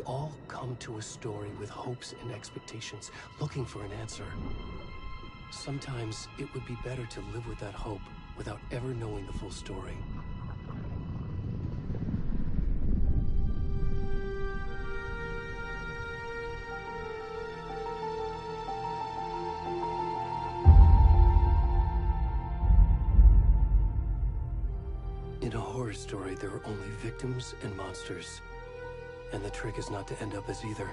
all come to a story with hopes and expectations, looking for an answer. Sometimes it would be better to live with that hope without ever knowing the full story. In a horror story, there are only victims and monsters. And the trick is not to end up as either.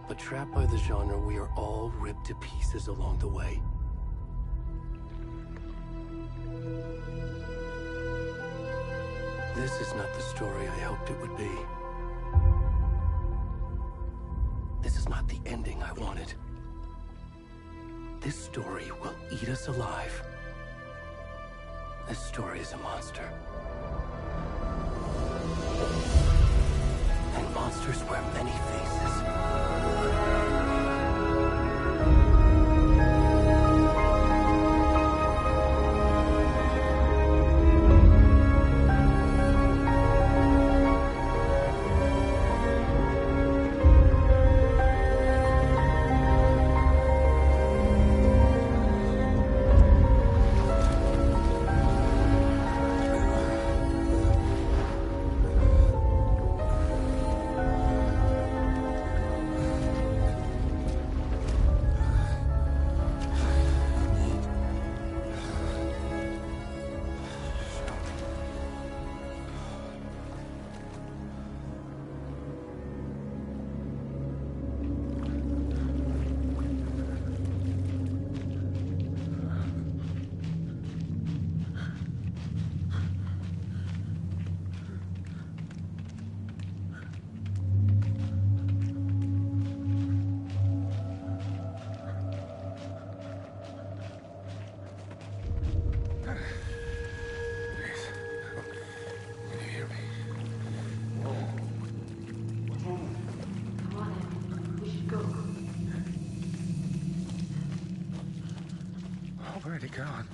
But trapped by the genre, we are all ripped to pieces along the way. This is not the story I hoped it would be. This is not the ending I wanted. This story will eat us alive. This story is a monster. And monsters wear many faces. Where'd he gone?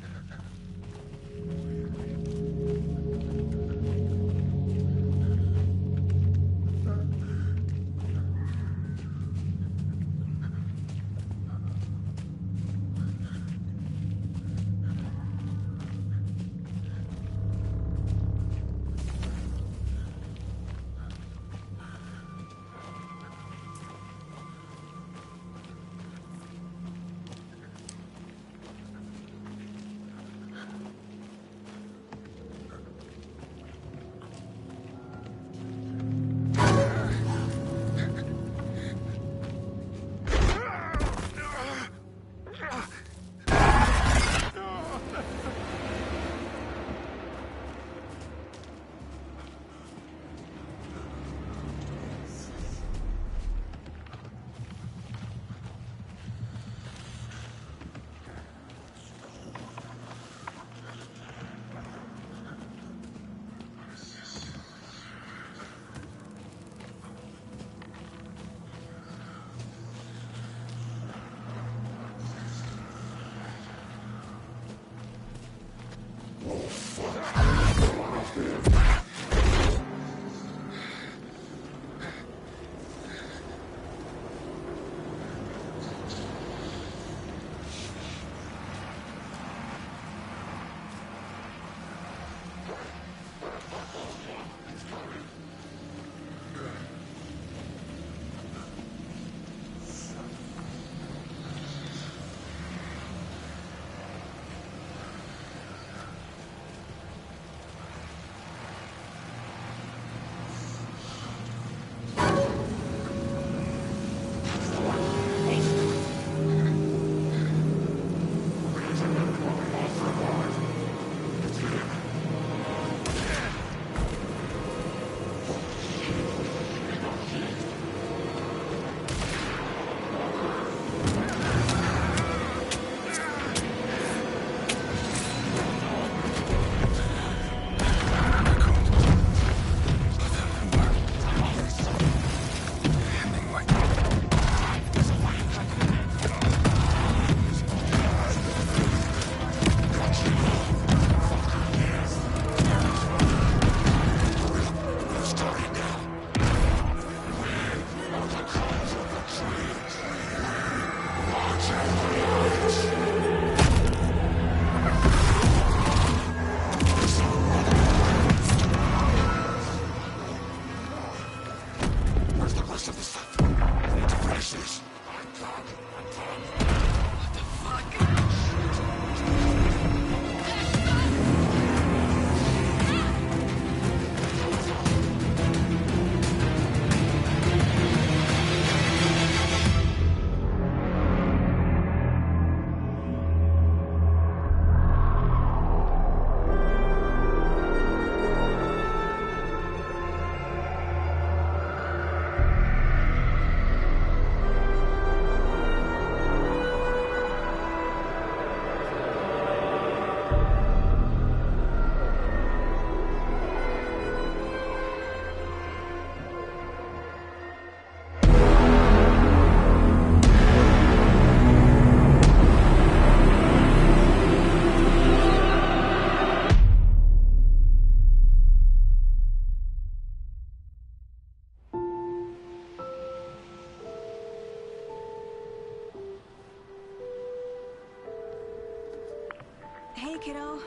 kiddo.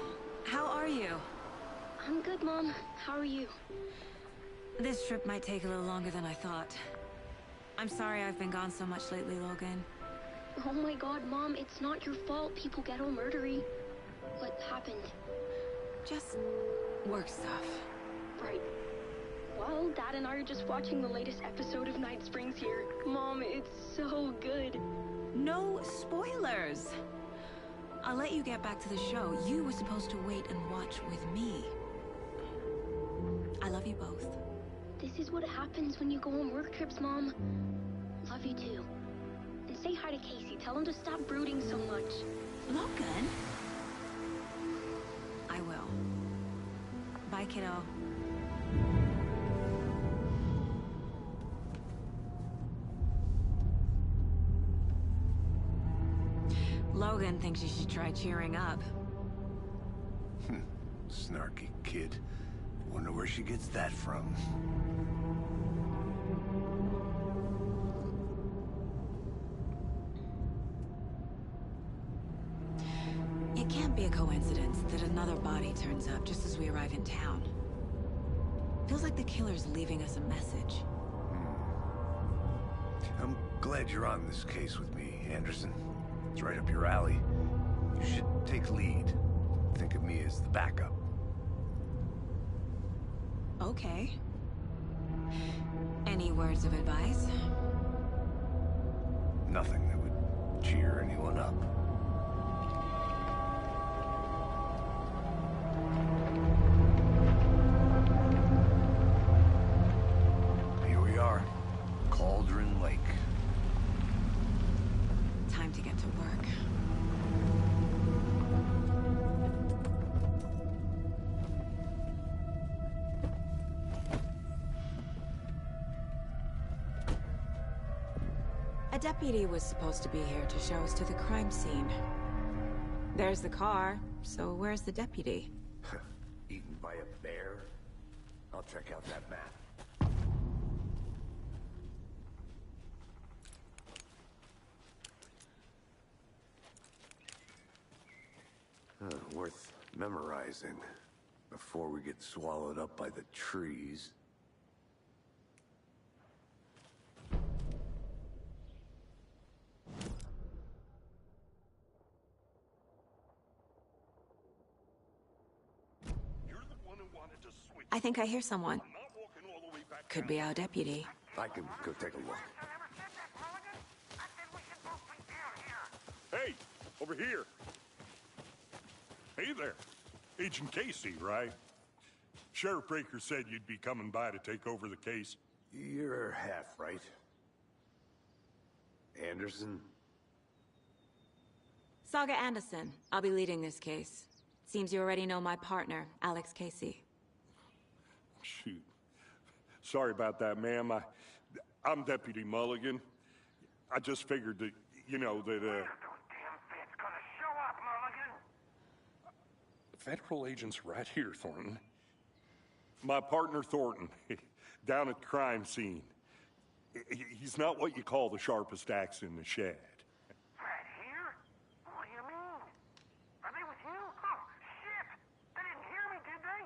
How are you? I'm good, Mom. How are you? This trip might take a little longer than I thought. I'm sorry I've been gone so much lately, Logan. Oh my god, Mom, it's not your fault people get all murdery. What happened? Just work stuff. Right. Well, Dad and I are just watching the latest episode of Night Springs here. Mom, it's so good. No spoilers! I'll let you get back to the show. You were supposed to wait and watch with me. I love you both. This is what happens when you go on work trips, Mom. Love you too. And say hi to Casey. Tell him to stop brooding so much. Logan? I will. Bye, kiddo. Logan thinks you should try cheering up. Snarky kid. Wonder where she gets that from. It can't be a coincidence that another body turns up just as we arrive in town. Feels like the killer's leaving us a message. I'm glad you're on this case with me, Anderson. It's right up your alley. You should take lead. Think of me as the backup. Okay. Any words of advice? Nothing that would cheer anyone up. Here we are. Cauldron Lake. Time to get to work. A deputy was supposed to be here to show us to the crime scene. There's the car, so where's the deputy? Eaten by a bear? I'll check out that map. Worth memorizing before we get swallowed up by the trees. I think I hear someone. Could be our deputy. I can go take a look. Hey, over here. Hey there. Agent Casey, right? Sheriff Breaker said you'd be coming by to take over the case. You're half right. Anderson? Saga Anderson. I'll be leading this case. Seems you already know my partner, Alex Casey. Shoot. Sorry about that, ma'am. I'm Deputy Mulligan. I just figured that, you know, that, Federal agent's right here, Thornton. My partner, Thornton, down at the crime scene. He's not what you call the sharpest axe in the shed. Right here? What do you mean? Are they with you? Oh, shit! They didn't hear me, did they?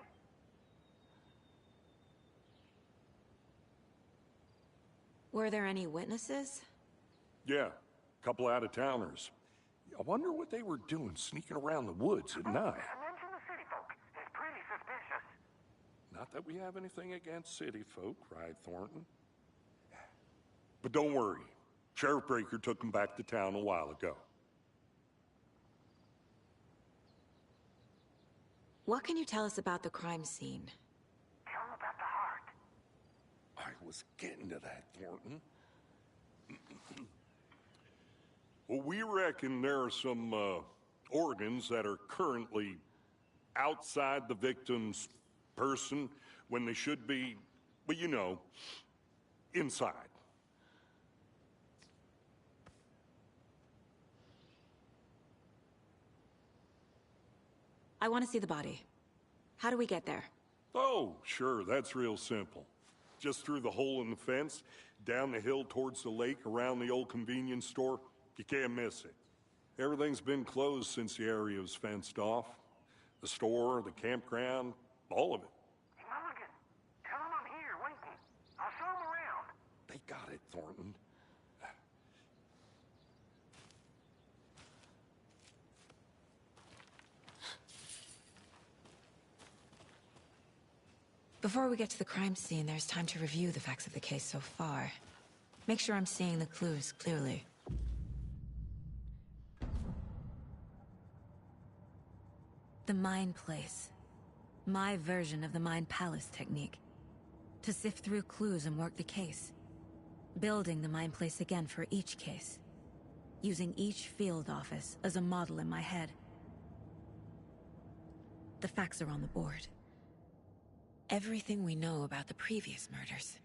Were there any witnesses? Yeah, a couple out-of-towners. I wonder what they were doing sneaking around the woods at night. Mention the city folk. It's pretty suspicious. Not that we have anything against city folk, right, Thornton? But don't worry. Sheriff Breaker took them back to town a while ago. What can you tell us about the crime scene? Tell them about the heart. I was getting to that, Thornton. Well, we reckon there are some organs that are currently outside the victim's person when they should be, well, you know, inside. I want to see the body. How do we get there? Oh, sure, that's real simple. Just through the hole in the fence, down the hill towards the lake, around the old convenience store. You can't miss it. Everything's been closed since the area was fenced off. The store, the campground, all of it. Hey, Mulligan, tell him I'm here waiting. I'll show him around. They got it, Thornton. Before we get to the crime scene, there's time to review the facts of the case so far. Make sure I'm seeing the clues clearly. The Mind Place. My version of the Mind Palace technique. To sift through clues and work the case. Building the Mind Place again for each case. Using each field office as a model in my head. The facts are on the board. Everything we know about the previous murders.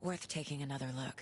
Worth taking another look.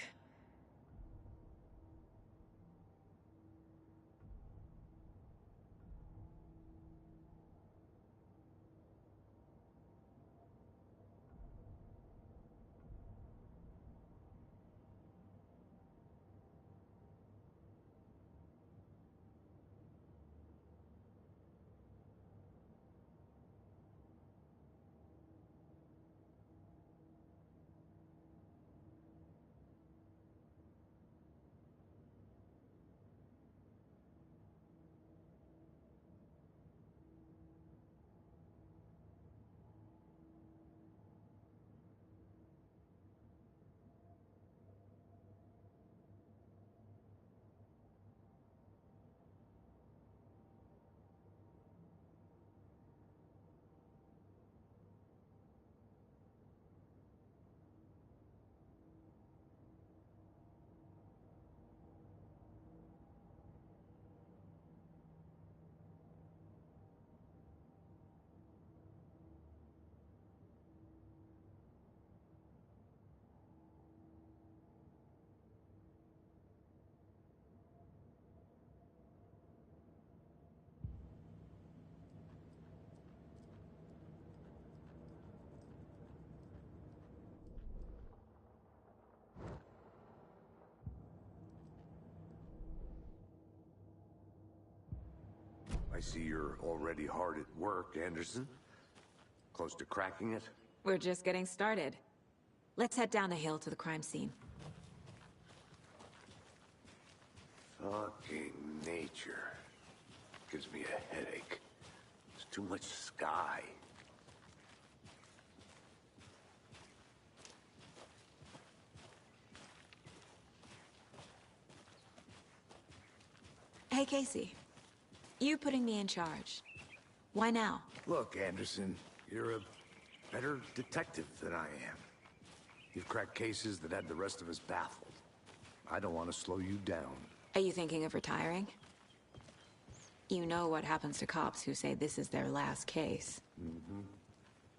I see you're already hard at work, Anderson. Close to cracking it? We're just getting started. Let's head down the hill to the crime scene. Fucking nature. Gives me a headache. There's too much sky. Hey, Casey. You putting me in charge. Why now? Look, Anderson, you're a better detective than I am. You've cracked cases that had the rest of us baffled. I don't want to slow you down. Are you thinking of retiring? You know what happens to cops who say this is their last case. Mm-hmm.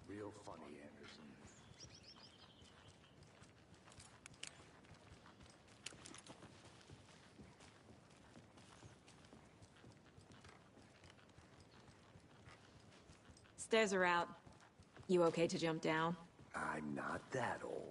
Real funny, Anderson. Stairs are out. You okay to jump down? I'm not that old.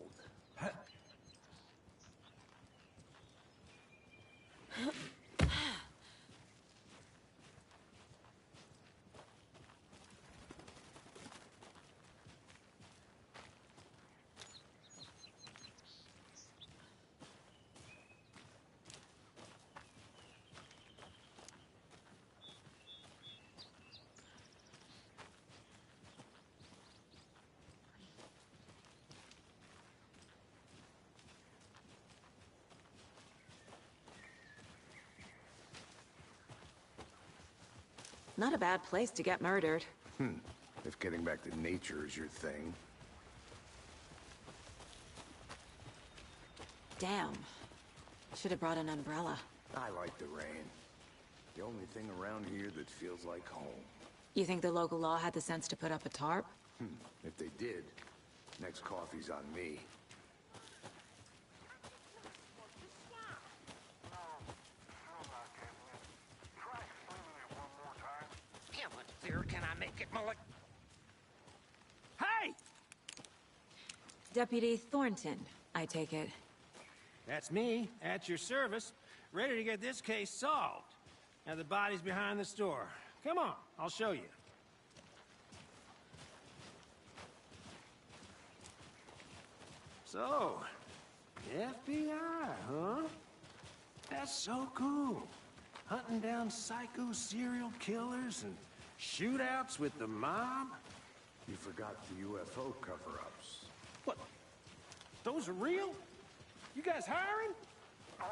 Not a bad place to get murdered. If getting back to nature is your thing. Damn. Should have brought an umbrella. I like the rain. The only thing around here that feels like home. You think the local law had the sense to put up a tarp? If they did, next coffee's on me. How much clearer can I make it, Mulligan? Hey! Deputy Thornton, I take it. That's me, at your service, ready to get this case solved. Now the body's behind the store. Come on, I'll show you. So, FBI, huh? That's so cool. Hunting down psycho serial killers and shootouts with the mob? You forgot the UFO cover-ups. What? Those are real? You guys hiring? He's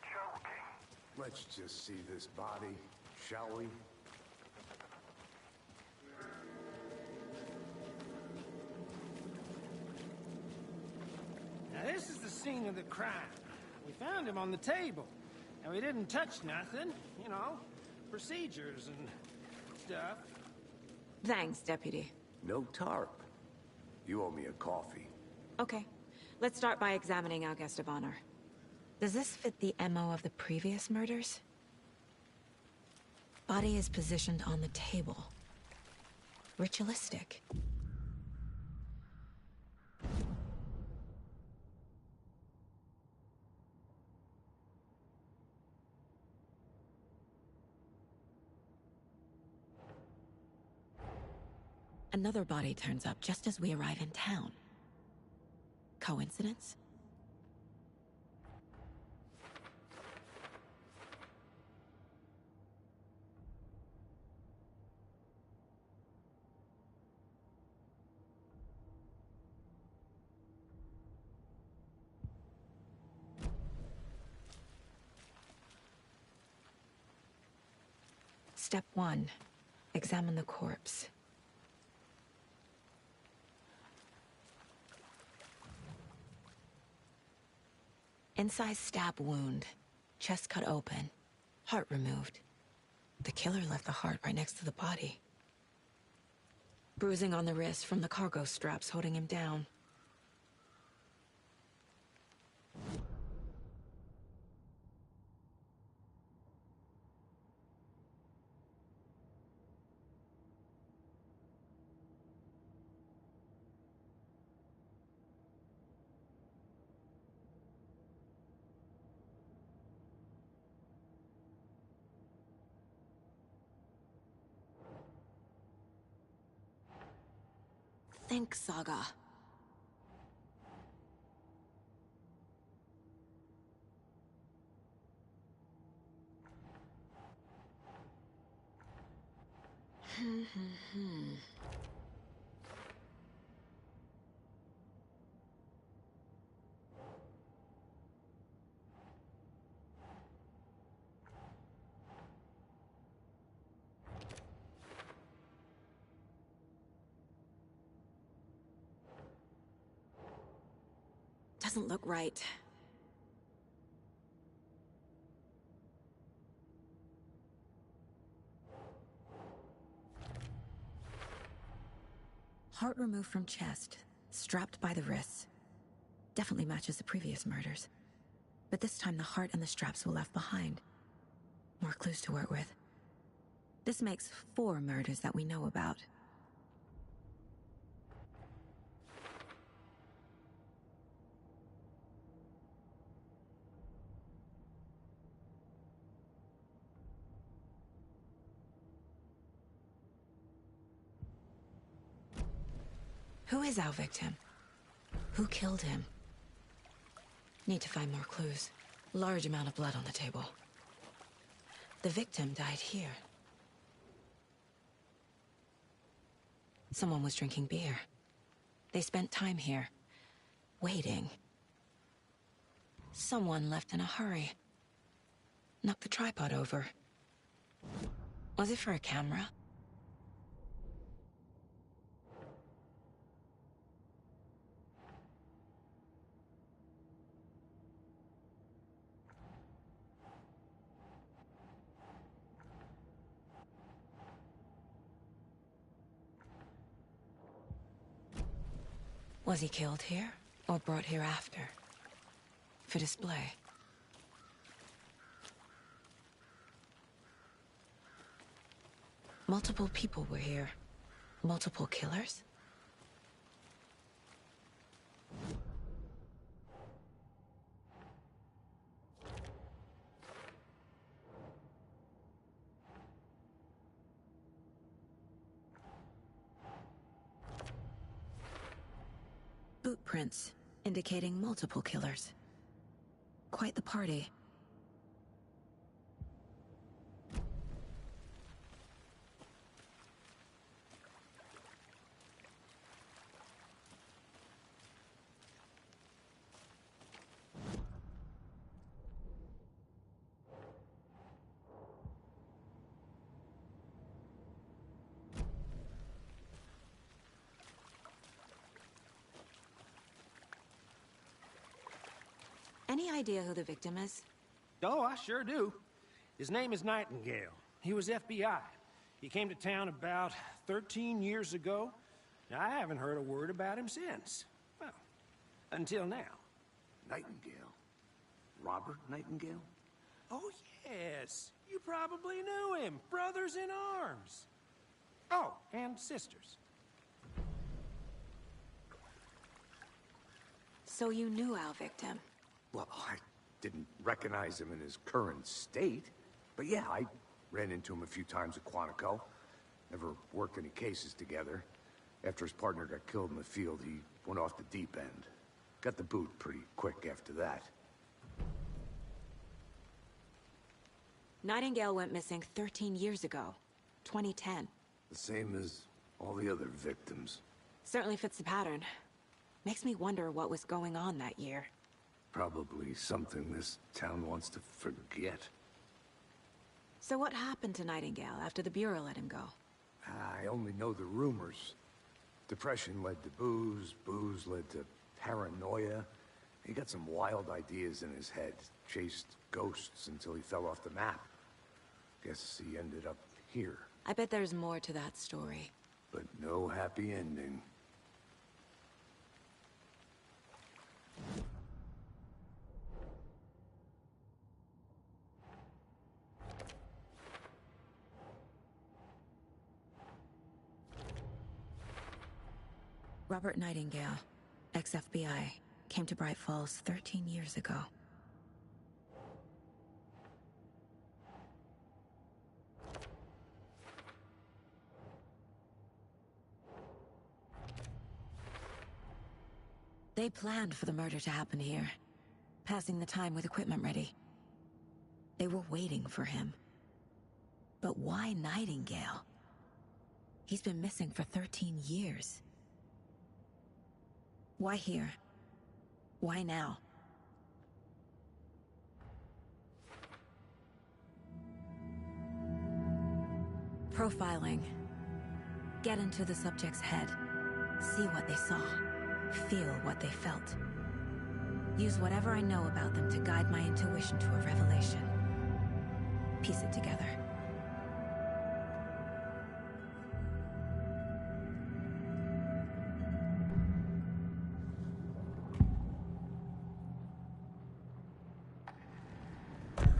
joking. Let's just see this body, shall we? Now this is the scene of the crime. We found him on the table. And we didn't touch nothing, you know, procedures and stuff. Thanks, Deputy. No tarp. You owe me a coffee. Okay. Let's start by examining our guest of honor. Does this fit the MO of the previous murders? Body is positioned on the table. Ritualistic. Another body turns up just as we arrive in town. Coincidence? Step 1. Examine the corpse. Incised stab wound. Chest cut open. Heart removed. The killer left the heart right next to the body. Bruising on the wrist from the cargo straps holding him down. Think, Saga. Doesn't look right. Heart removed from chest, strapped by the wrists. Definitely matches the previous murders. But this time the heart and the straps were left behind. More clues to work with. This makes 4 murders that we know about. Who is our victim? Who killed him? Need to find more clues. Large amount of blood on the table. The victim died here. Someone was drinking beer. They spent time here, waiting. Someone left in a hurry. Knocked the tripod over. Was it for a camera? Was he killed here, or brought here after? For display? Multiple people were here. Multiple killers? fingerprints, indicating multiple killers. Quite the party. Any idea who the victim is? Oh, I sure do. His name is Nightingale. He was FBI. He came to town about 13 years ago. Now, I haven't heard a word about him since. Well, until now. Nightingale? Robert Nightingale? Oh, yes. You probably knew him. Brothers in arms. Oh, and sisters. So you knew our victim? Well, I didn't recognize him in his current state. But yeah, I ran into him a few times at Quantico. Never worked any cases together. After his partner got killed in the field, he went off the deep end. Got the boot pretty quick after that. Nightingale went missing 13 years ago. 2010. The same as all the other victims. Certainly fits the pattern. Makes me wonder what was going on that year. Probably something this town wants to forget. So what happened to Nightingale after the Bureau let him go? I only know the rumors. Depression led to booze, booze led to paranoia. He got some wild ideas in his head, chased ghosts until he fell off the map. Guess he ended up here. I bet there's more to that story. But no happy ending. Robert Nightingale, ex-FBI, came to Bright Falls 13 years ago. They planned for the murder to happen here, passing the time with equipment ready. They were waiting for him. But why Nightingale? He's been missing for 13 years. Why here? Why now? Profiling. Get into the subject's head. See what they saw. Feel what they felt. Use whatever I know about them to guide my intuition to a revelation. Piece it together.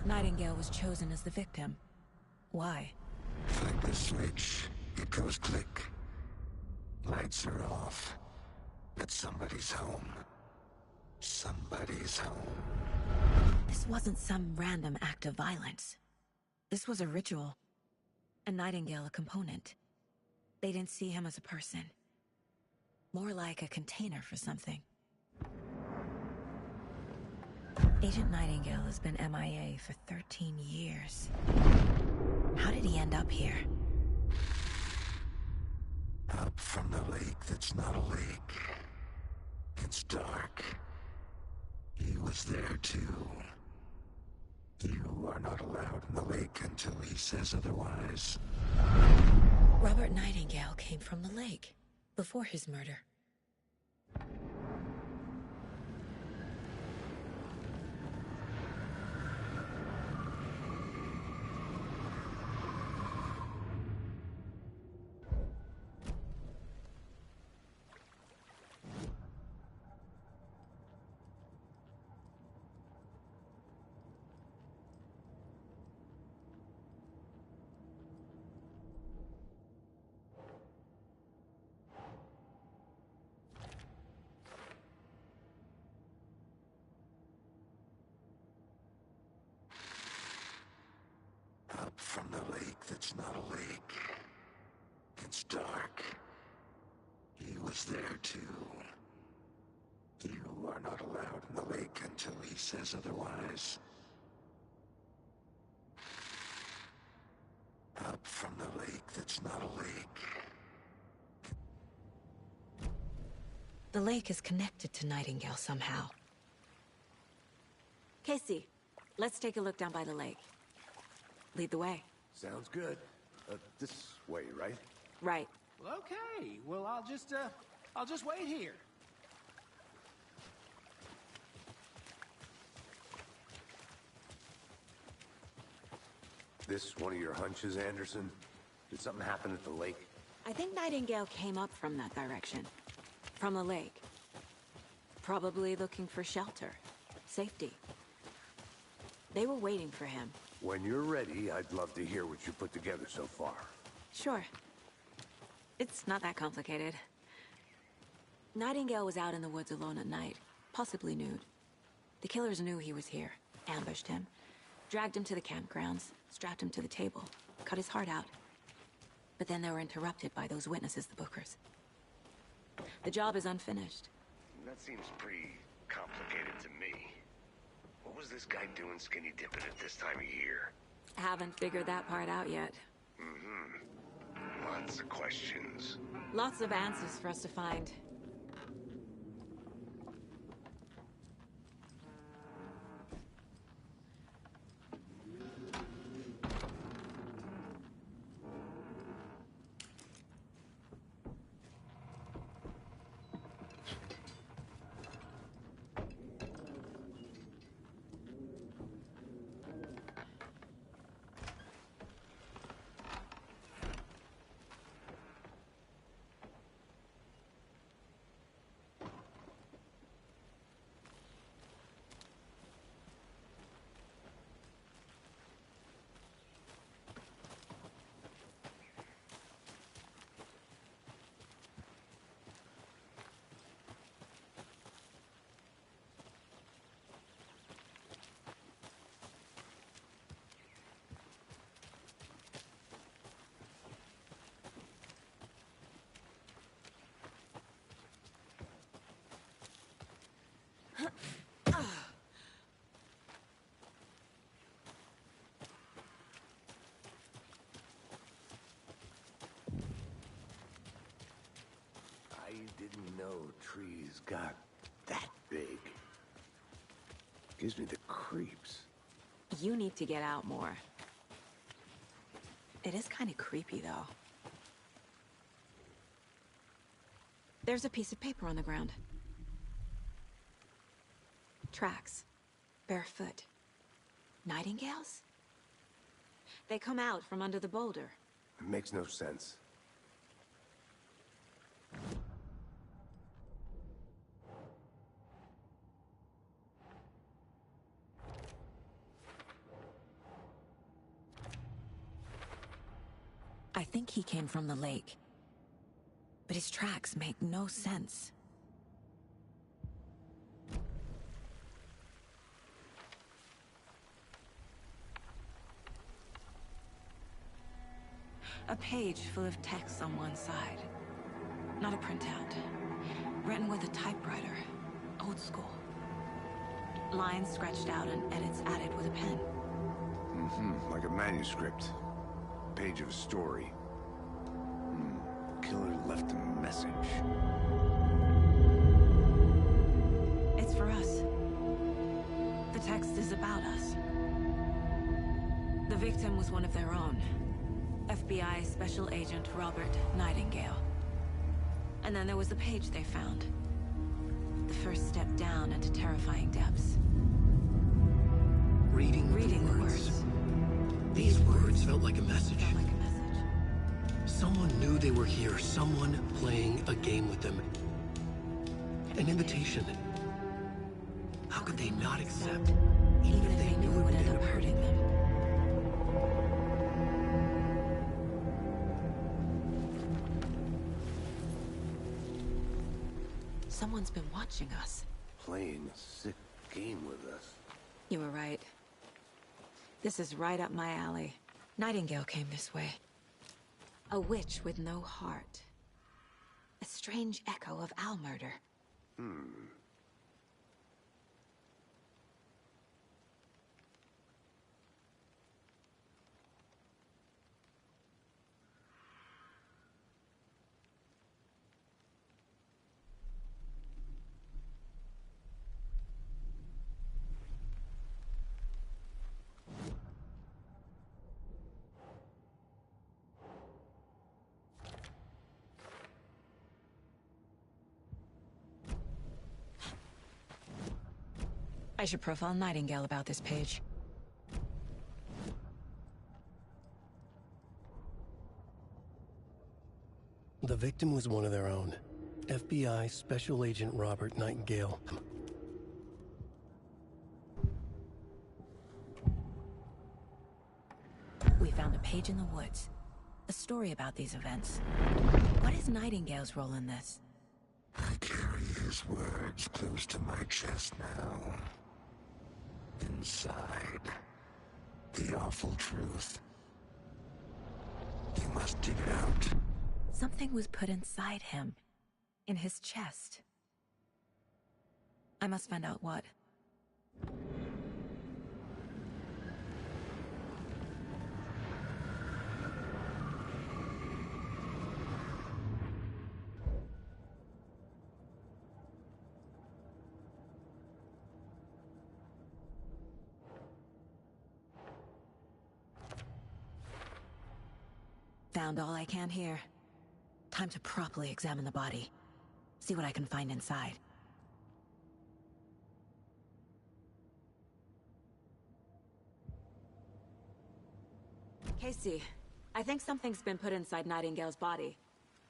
Nightingale was chosen as the victim. Why? Flick the switch, it goes click. Lights are off. But somebody's home. Somebody's home. This wasn't some random act of violence. This was a ritual. And Nightingale a component. They didn't see him as a person. More like a container for something. Agent Nightingale has been MIA for 13 years. How did he end up here? Up from the lake that's not a lake. It's dark. He was there too. You are not allowed in the lake until he says otherwise. Robert Nightingale came from the lake, before his murder. Up from the lake that's not a lake. It's dark. He was there too. You are not allowed in the lake until he says otherwise. Up from the lake that's not a lake. The lake is connected to Nightingale somehow. Casey, let's take a look down by the lake. Lead the way. Sounds good. This way, right? Right. Well, okay. Well, I'll just wait here. This one of your hunches, Anderson? Did something happen at the lake? I think Nightingale came up from that direction. From the lake. Probably looking for shelter. Safety. They were waiting for him. When you're ready, I'd love to hear what you put together so far. Sure. It's not that complicated. Nightingale was out in the woods alone at night, possibly nude. The killers knew he was here, ambushed him, dragged him to the campgrounds, strapped him to the table, cut his heart out. But then they were interrupted by those witnesses, the Bookers. The job is unfinished. That seems pretty complicated to me. What was this guy doing skinny dipping at this time of year? Haven't figured that part out yet. Lots of questions. Lots of answers for us to find. I didn't know trees got that big. Gives me the creeps. You need to get out more. It is kind of creepy, though. There's a piece of paper on the ground. Tracks. Barefoot. Nightingales? They come out from under the boulder. It makes no sense. I think he came from the lake. But his tracks make no sense. A page full of text on one side. Not a printout. Written with a typewriter. Old school. Lines scratched out and edits added with a pen. Like a manuscript. Page of a story. Killer left a message. It's for us. The text is about us. The victim was one of their own. FBI Special Agent Robert Nightingale. And then there was the page they found. The first step down into terrifying depths. Reading the words. These words felt like a message. Felt like a message. Someone knew they were here, someone playing a game with them. An invitation. How could they not accept, Even if they knew it would end up hurting them. Someone's been watching us. Playing a sick game with us. You were right. This is right up my alley. Nightingale came this way. A witch with no heart. A strange echo of owl murder. I should profile Nightingale about this page. The victim was one of their own. FBI Special Agent Robert Nightingale. We found a page in the woods. A story about these events. What is Nightingale's role in this? I carry his words close to my chest now. Inside, the awful truth. You must dig it out. Something was put inside him. In his chest. I must find out what. Found all I can here. Time to properly examine the body. See what I can find inside. Casey, I think something's been put inside Nightingale's body.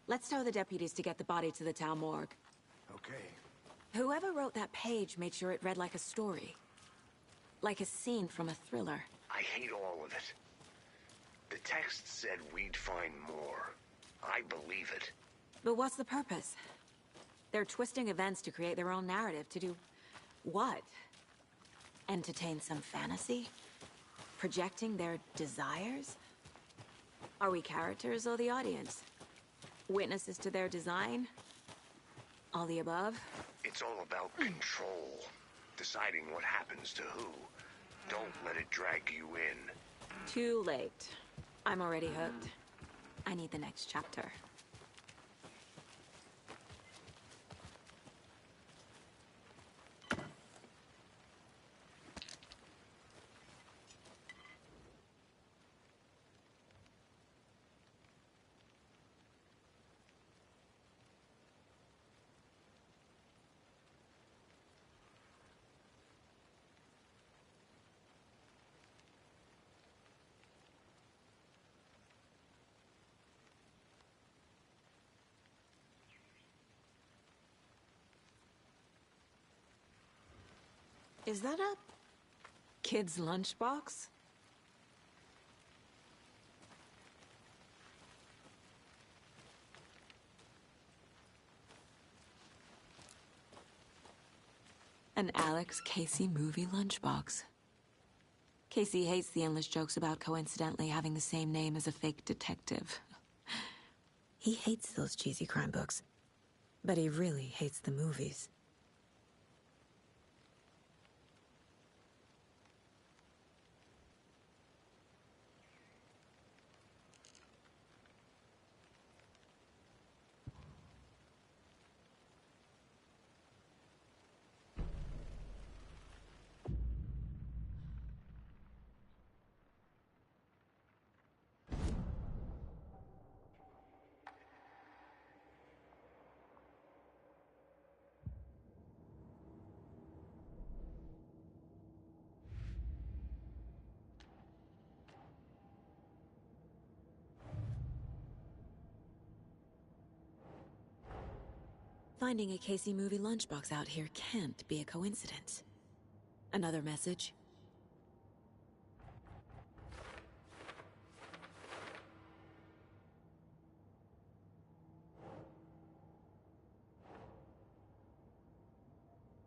Let's tell the deputies to get the body to the town morgue. Okay. Whoever wrote that page made sure it read like a story. Like a scene from a thriller. I hate all of it. The text said we'd find more. I believe it. But what's the purpose? They're twisting events to create their own narrative to do... what? Entertain some fantasy? Projecting their desires? Are we characters or the audience? Witnesses to their design? All the above? It's all about control. Deciding what happens to who. Don't let it drag you in. Too late. I'm already hooked. I need the next chapter. Is that a kid's lunchbox? An Alex Casey movie lunchbox. Casey hates the endless jokes about coincidentally having the same name as a fake detective. He hates those cheesy crime books, but he really hates the movies. Finding a Casey movie lunchbox out here can't be a coincidence. Another message?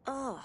Ugh.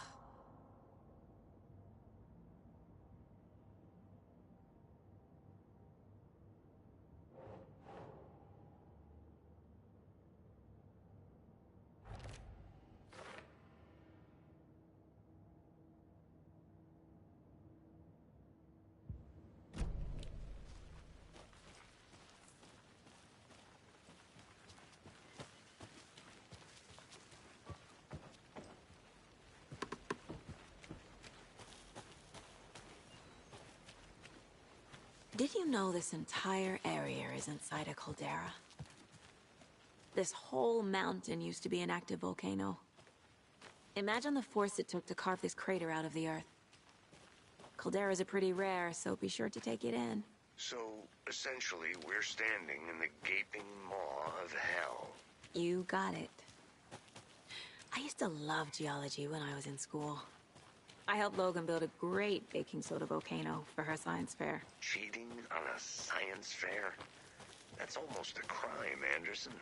Did you know this entire area is inside a caldera? This whole mountain used to be an active volcano. Imagine the force it took to carve this crater out of the earth. Calderas are pretty rare, so be sure to take it in. So, essentially, we're standing in the gaping maw of hell. You got it. I used to love geology when I was in school. I helped Logan build a great baking soda volcano for her science fair. Cheating on a science fair? That's almost a crime, Anderson.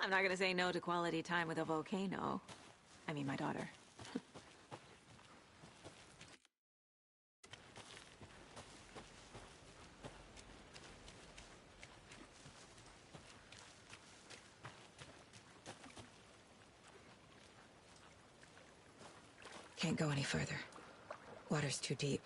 I'm not gonna say no to quality time with a volcano. I mean, my daughter. Can't go any further. Water's too deep.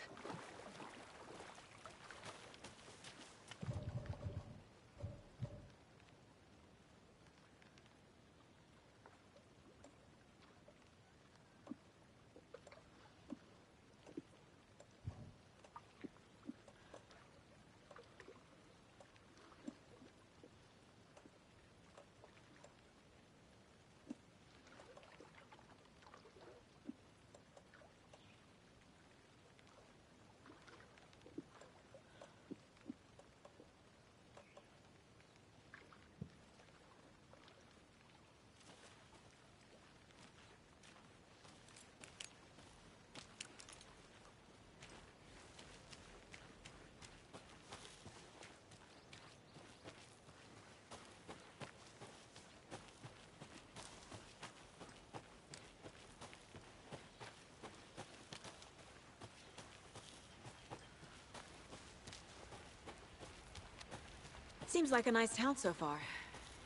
Seems like a nice town so far.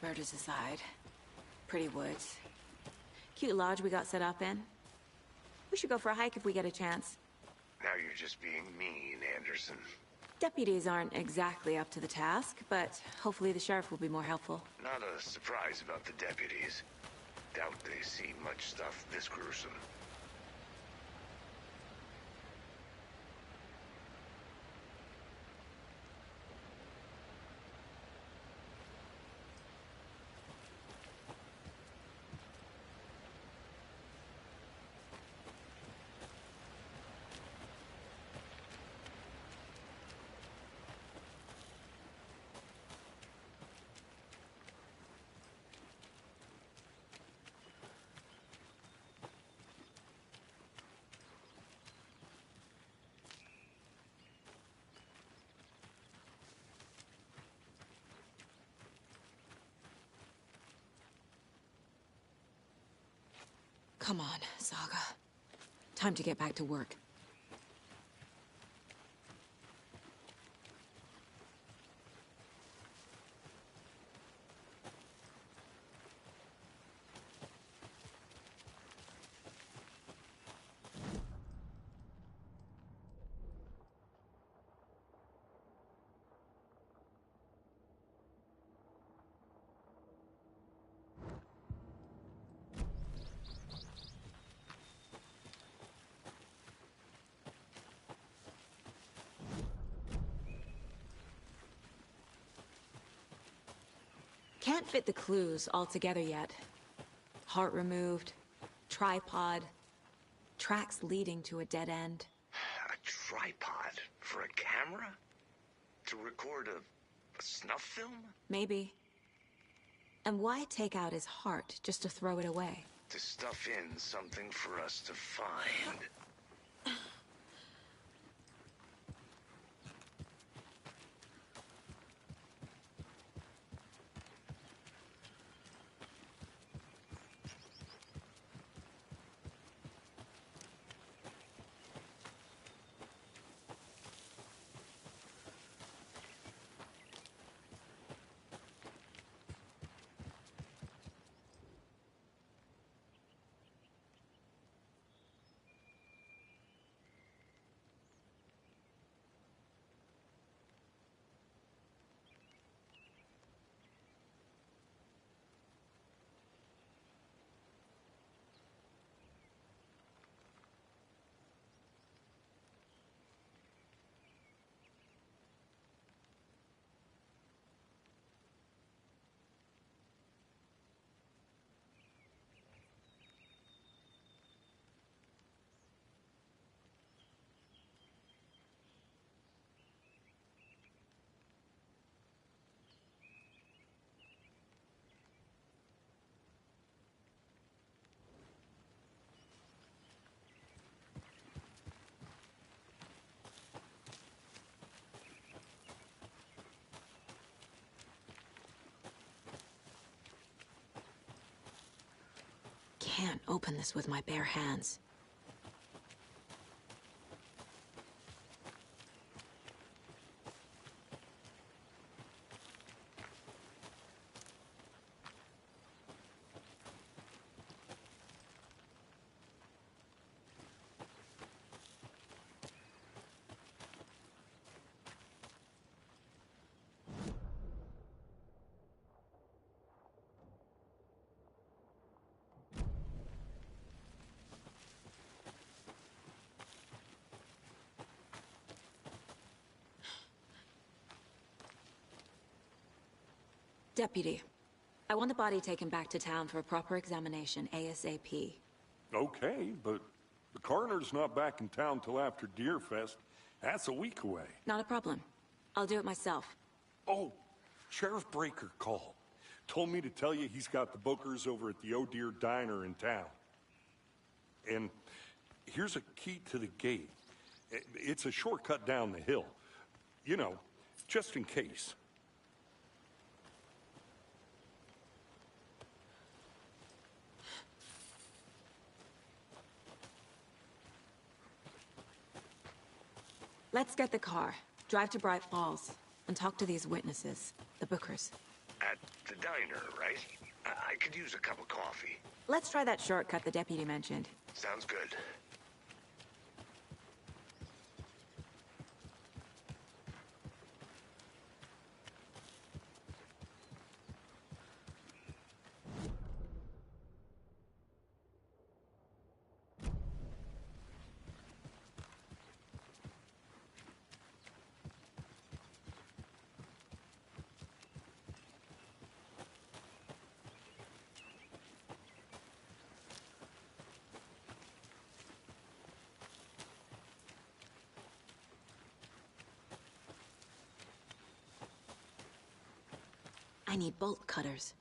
Murders aside. Pretty woods. Cute lodge we got set up in. We should go for a hike if we get a chance. Now you're just being mean, Anderson. Deputies aren't exactly up to the task, but hopefully the sheriff will be more helpful. Not a surprise about the deputies. Doubt they see much stuff this gruesome. Come on, Saga. Time to get back to work. Can't fit the clues all together yet. Heart removed, tripod, tracks leading to a dead end. A tripod for a camera? To record a snuff film? Maybe. And why take out his heart just to throw it away? To stuff in something for us to find. can't open this with my bare hands. Deputy, I want the body taken back to town for a proper examination, ASAP. Okay, but the coroner's not back in town till after Deerfest. That's a week away. Not a problem. I'll do it myself. Oh, Sheriff Breaker called. Told me to tell you he's got the bookers over at the Oh Deer Diner in town. And here's a key to the gate. It's a shortcut down the hill. You know, just in case. Let's get the car, drive to Bright Falls, and talk to these witnesses, the Bookers. At the diner, right? I could use a cup of coffee. Let's try that shortcut the deputy mentioned. Sounds good. I need bolt cutters.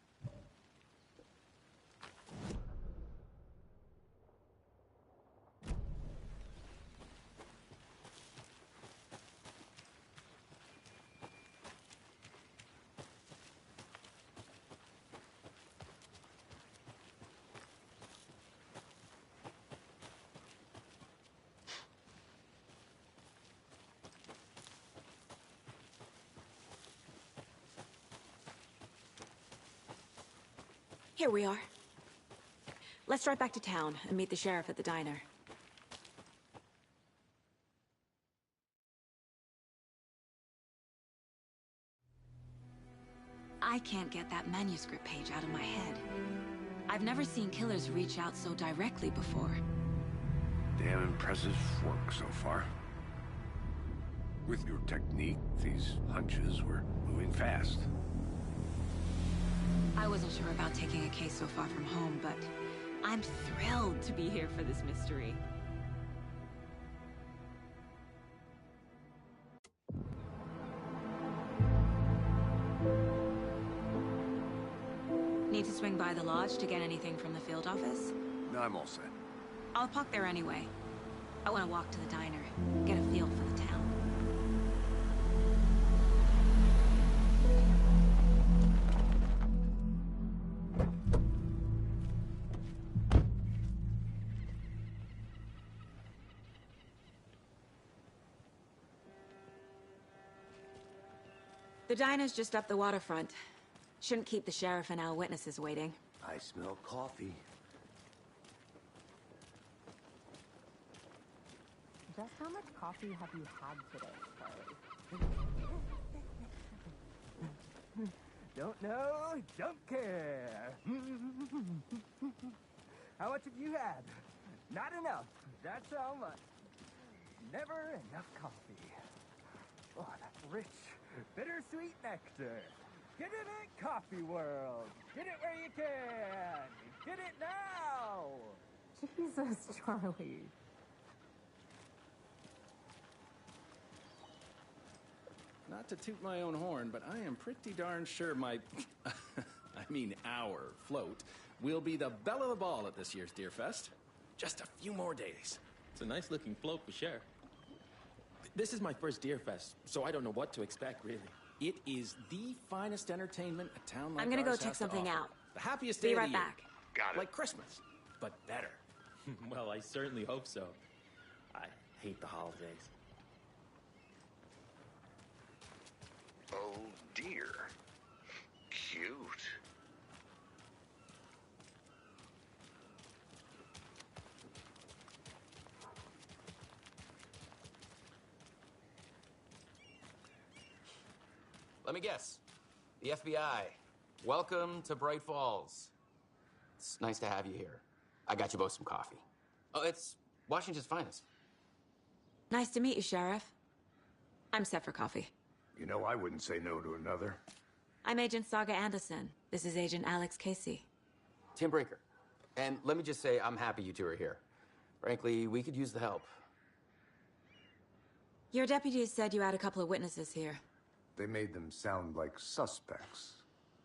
Here we are. Let's drive back to town and meet the sheriff at the diner. I can't get that manuscript page out of my head. I've never seen killers reach out so directly before. Damn impressive work so far. With your technique, these hunches were moving fast. I wasn't sure about taking a case so far from home, but I'm thrilled to be here for this mystery. Need to swing by the lodge to get anything from the field office? No, I'm all set. I'll park there anyway. I want to walk to the diner, get a feel for the town. The diner's just up the waterfront. Shouldn't keep the sheriff and our witnesses waiting. I smell coffee. Just how much coffee have you had today, Charlie? Don't know, don't care. How much have you had? Not enough. That's how much. Never enough coffee. Oh, that rich, bittersweet nectar. Get it in Coffee World. Get it where you can. Get it now. Jesus, Charlie. Not to toot my own horn, but I am pretty darn sure my... our float will be the belle of the ball at this year's Deerfest. Just a few more days. It's a nice-looking float for sure. This is my first Deerfest, so I don't know what to expect, really. It is the finest entertainment a town like I'm gonna ours go check has to something offer. out. The happiest Be day right of the year. back. Got it. Like Christmas. but better. Well, I certainly hope so. I hate the holidays. Oh dear. Cute. Let me guess. The FBI. Welcome to Bright Falls. It's nice to have you here. I got you both some coffee. Oh, it's Washington's finest. Nice to meet you, Sheriff. I'm set for coffee. You know, I wouldn't say no to another. I'm Agent Saga Anderson. This is Agent Alex Casey. Tim Brinker. And let me just say, I'm happy you two are here. Frankly, we could use the help. Your deputies said you had a couple of witnesses here. They made them sound like suspects.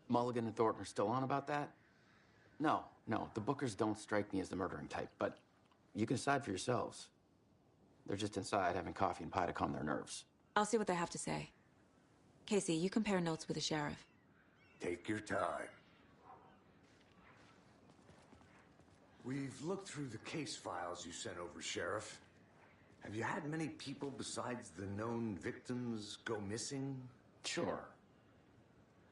Mulligan and Thornton are still on about that? No, the Bookers don't strike me as the murdering type, but you can decide for yourselves. They're just inside having coffee and pie to calm their nerves. I'll see what they have to say. Casey, you compare notes with the sheriff. Take your time. We've looked through the case files you sent over, Sheriff. Have you had many people besides the known victims go missing? Sure.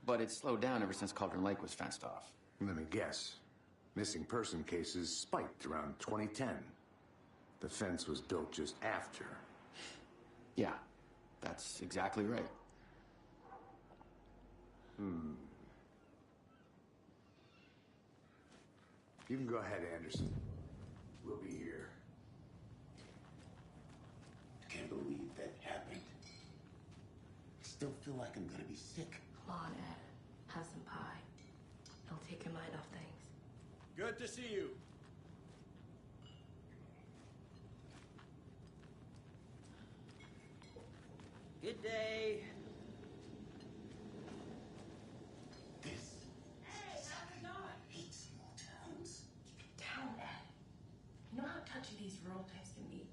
But it's slowed down ever since Cauldron Lake was fenced off. Let me guess. Missing person cases spiked around 2010. The fence was built just after. Yeah, that's exactly right. You can go ahead, Anderson. We'll be here. Can't believe that happened. Still feel like I'm gonna be sick. Come on, Ed. Have some pie. It'll take your mind off things. Good to see you. Good day. Hey, how's it going? Hate small towns. Keep it down, Ed. You know how touchy these rural types can be.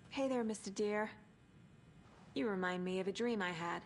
Hey there, Mr. Deer. You remind me of a dream I had.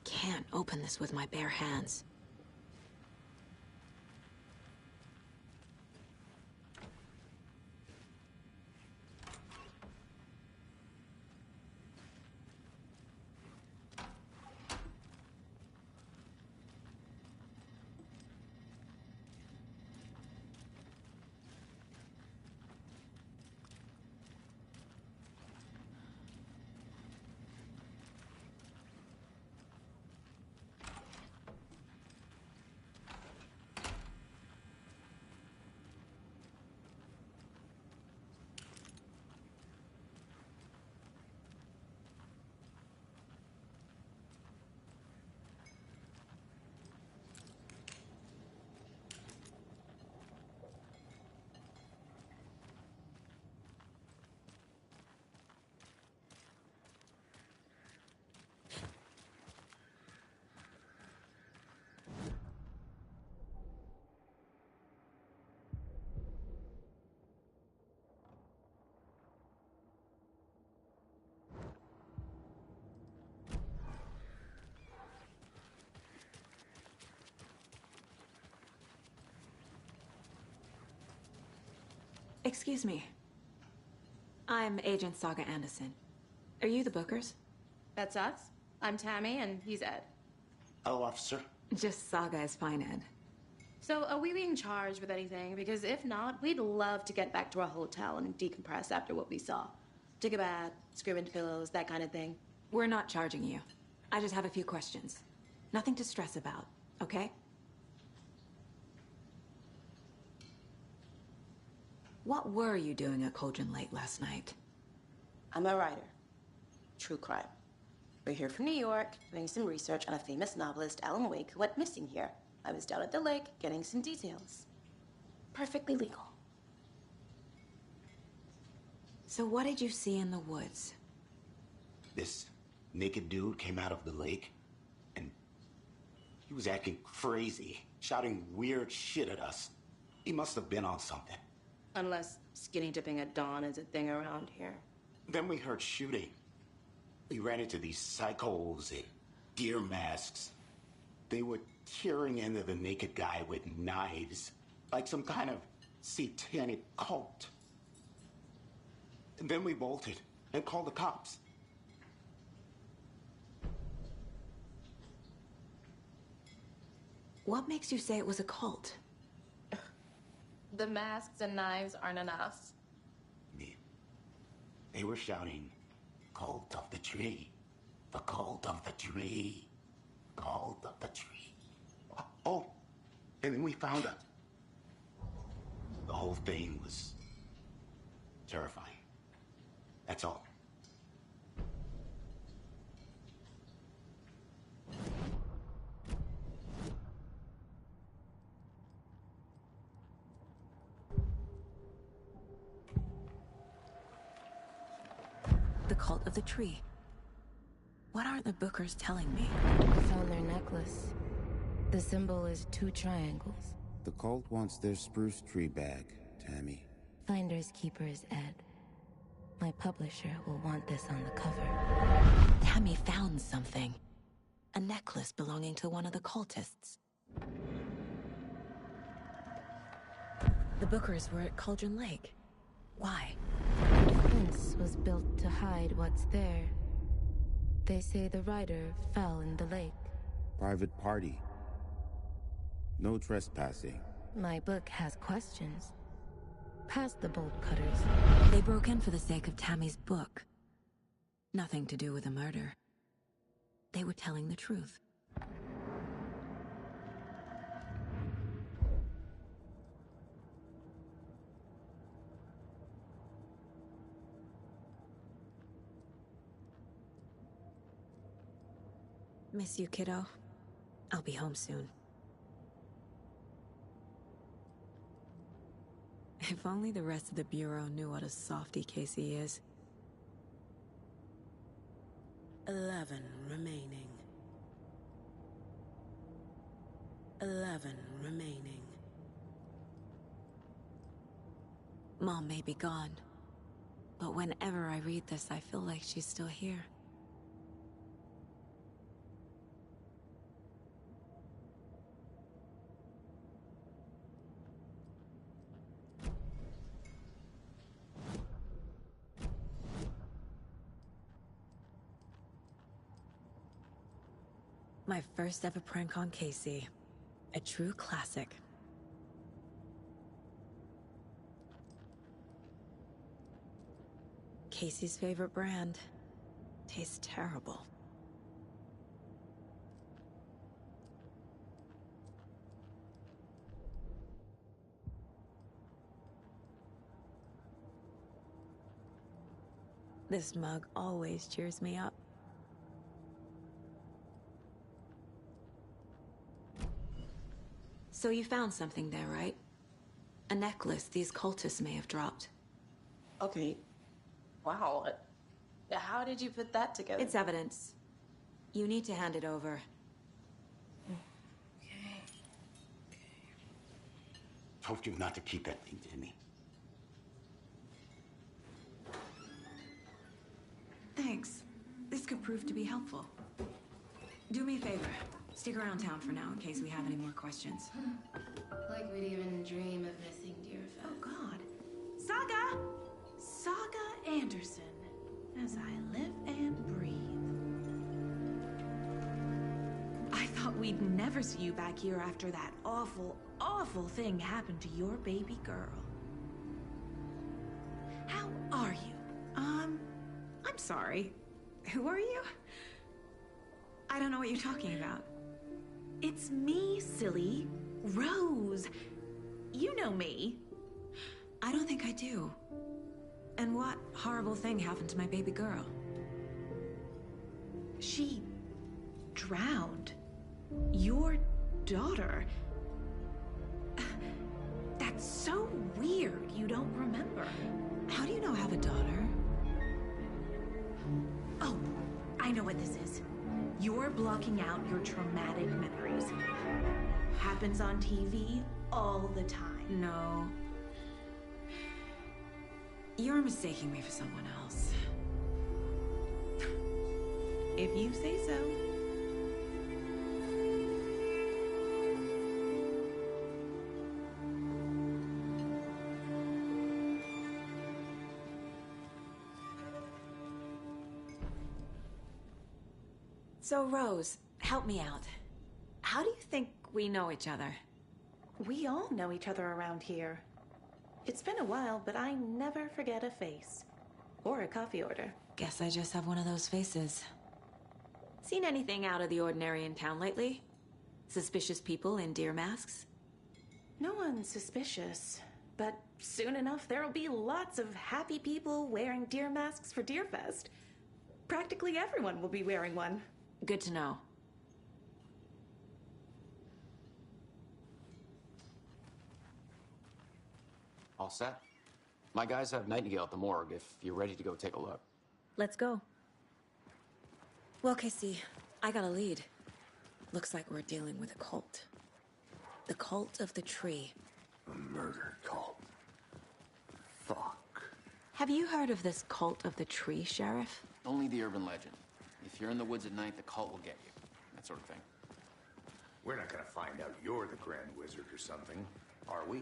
Can't open this with my bare hands. Excuse me. I'm Agent Saga Anderson. Are you the Bookers? That's us. I'm Tammy, and he's Ed. Hello, officer. Just Saga is fine, Ed. So, are we being charged with anything? Because if not, we'd love to get back to our hotel and decompress after what we saw. Take a bath, scream into pillows, that kind of thing. We're not charging you. I just have a few questions. Nothing to stress about, okay? What were you doing at Cauldron Lake last night? I'm a writer. True crime. We're here from New York, doing some research on a famous novelist, Alan Wake, who went missing here. I was down at the lake, getting some details. Perfectly legal. So what did you see in the woods? This naked dude came out of the lake, and he was acting crazy, shouting weird shit at us. He must have been on something. Unless skinny dipping at dawn is a thing around here. Then we heard shooting. We ran into these psychos in deer masks. They were tearing into the naked guy with knives, like some kind of satanic cult. And then we bolted and called the cops. What makes you say it was a cult? The masks and knives aren't enough. They were shouting, "Cult of the tree, the cult of the tree, cult of the tree." Oh, and then we found it. The whole thing was terrifying. That's all. The cult of the tree. What aren't the Bookers telling me? I found their necklace. The symbol is 2 triangles. The cult wants their spruce tree back, Tammy. Finders keepers, Ed. My publisher will want this on the cover. Tammy found something. A necklace belonging to one of the cultists. The Bookers were at Cauldron Lake. Why? The fence was built to hide what's there. They say the rider fell in the lake. Private party. No trespassing. My book has questions. Past the bolt cutters. They broke in for the sake of Tammy's book. Nothing to do with the murder. They were telling the truth. Miss you, kiddo. I'll be home soon. If only the rest of the Bureau knew what a softy Casey is. 11 remaining. 11 remaining. Mom may be gone, but whenever I read this, I feel like she's still here. My first ever prank on Casey. A true classic. Casey's favorite brand. Tastes terrible. This mug always cheers me up. So you found something there, right? A necklace these cultists may have dropped. Okay. Wow. How did you put that together? It's evidence. You need to hand it over. Told you not to keep that thing to me. Thanks. This could prove to be helpful. Do me a favor. Stick around town for now in case we have any more questions. Like we'd even dream of missing Deerfest. Oh, God. Saga! Saga Anderson. As I live and breathe. I thought we'd never see you back here after that awful, awful thing happened to your baby girl. How are you? I'm sorry. Who are you? I don't know what you're talking about. It's me, silly. Rose. You know me. I don't think I do. And what horrible thing happened to my baby girl? She drowned. Your daughter. That's so weird you don't remember. How do you know I have a daughter? Oh, I know what this is. You're blocking out your traumatic memories. Happens on TV all the time. No. You're mistaking me for someone else. If you say so. So, Rose, help me out. How do you think we know each other? We all know each other around here. It's been a while, but I never forget a face. Or a coffee order. Guess I just have one of those faces. Seen anything out of the ordinary in town lately? Suspicious people in deer masks? No one's suspicious. But soon enough, there'll be lots of happy people wearing deer masks for Deerfest. Practically everyone will be wearing one. Good to know. All set? My guys have Nightingale at the morgue if you're ready to go take a look. Let's go. Well, Casey, I got a lead. Looks like we're dealing with a cult. The Cult of the Tree. A murder cult. Fuck. Have you heard of this Cult of the Tree, Sheriff? Only the urban legend. If you're in the woods at night, the cult will get you. That sort of thing. We're not gonna find out you're the Grand Wizard or something, are we?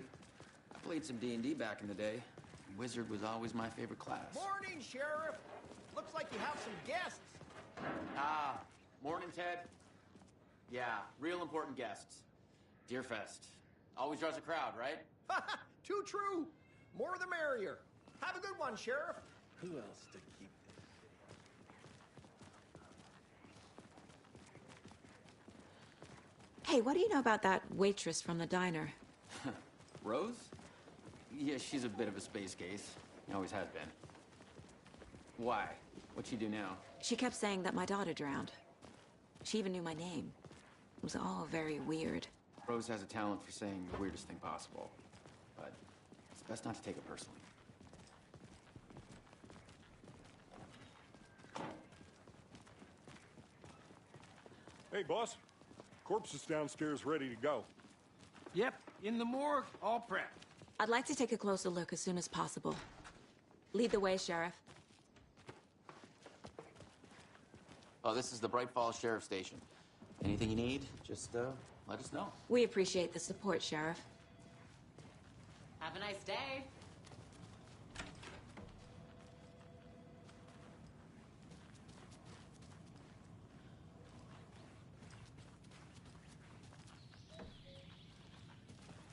I played some D&D back in the day. Wizard was always my favorite class. Morning, Sheriff. Looks like you have some guests. Ah, morning, Ted. Yeah, real important guests. Deerfest. Always draws a crowd, right? Too true. More the merrier. Have a good one, Sheriff. Who else to keep this? Hey, what do you know about that waitress from the diner? Rose? Yeah, she's a bit of a space case. Always has been. Why? What'd she do now? She kept saying that my daughter drowned. She even knew my name. It was all very weird. Rose has a talent for saying the weirdest thing possible. But it's best not to take it personally. Hey, boss. Corpse is downstairs ready to go. Yep, in the morgue, all prepped. I'd like to take a closer look as soon as possible. Lead the way, Sheriff. Oh, this is the Bright Falls Sheriff Station. Anything you need, just let us know. We appreciate the support, Sheriff. Have a nice day.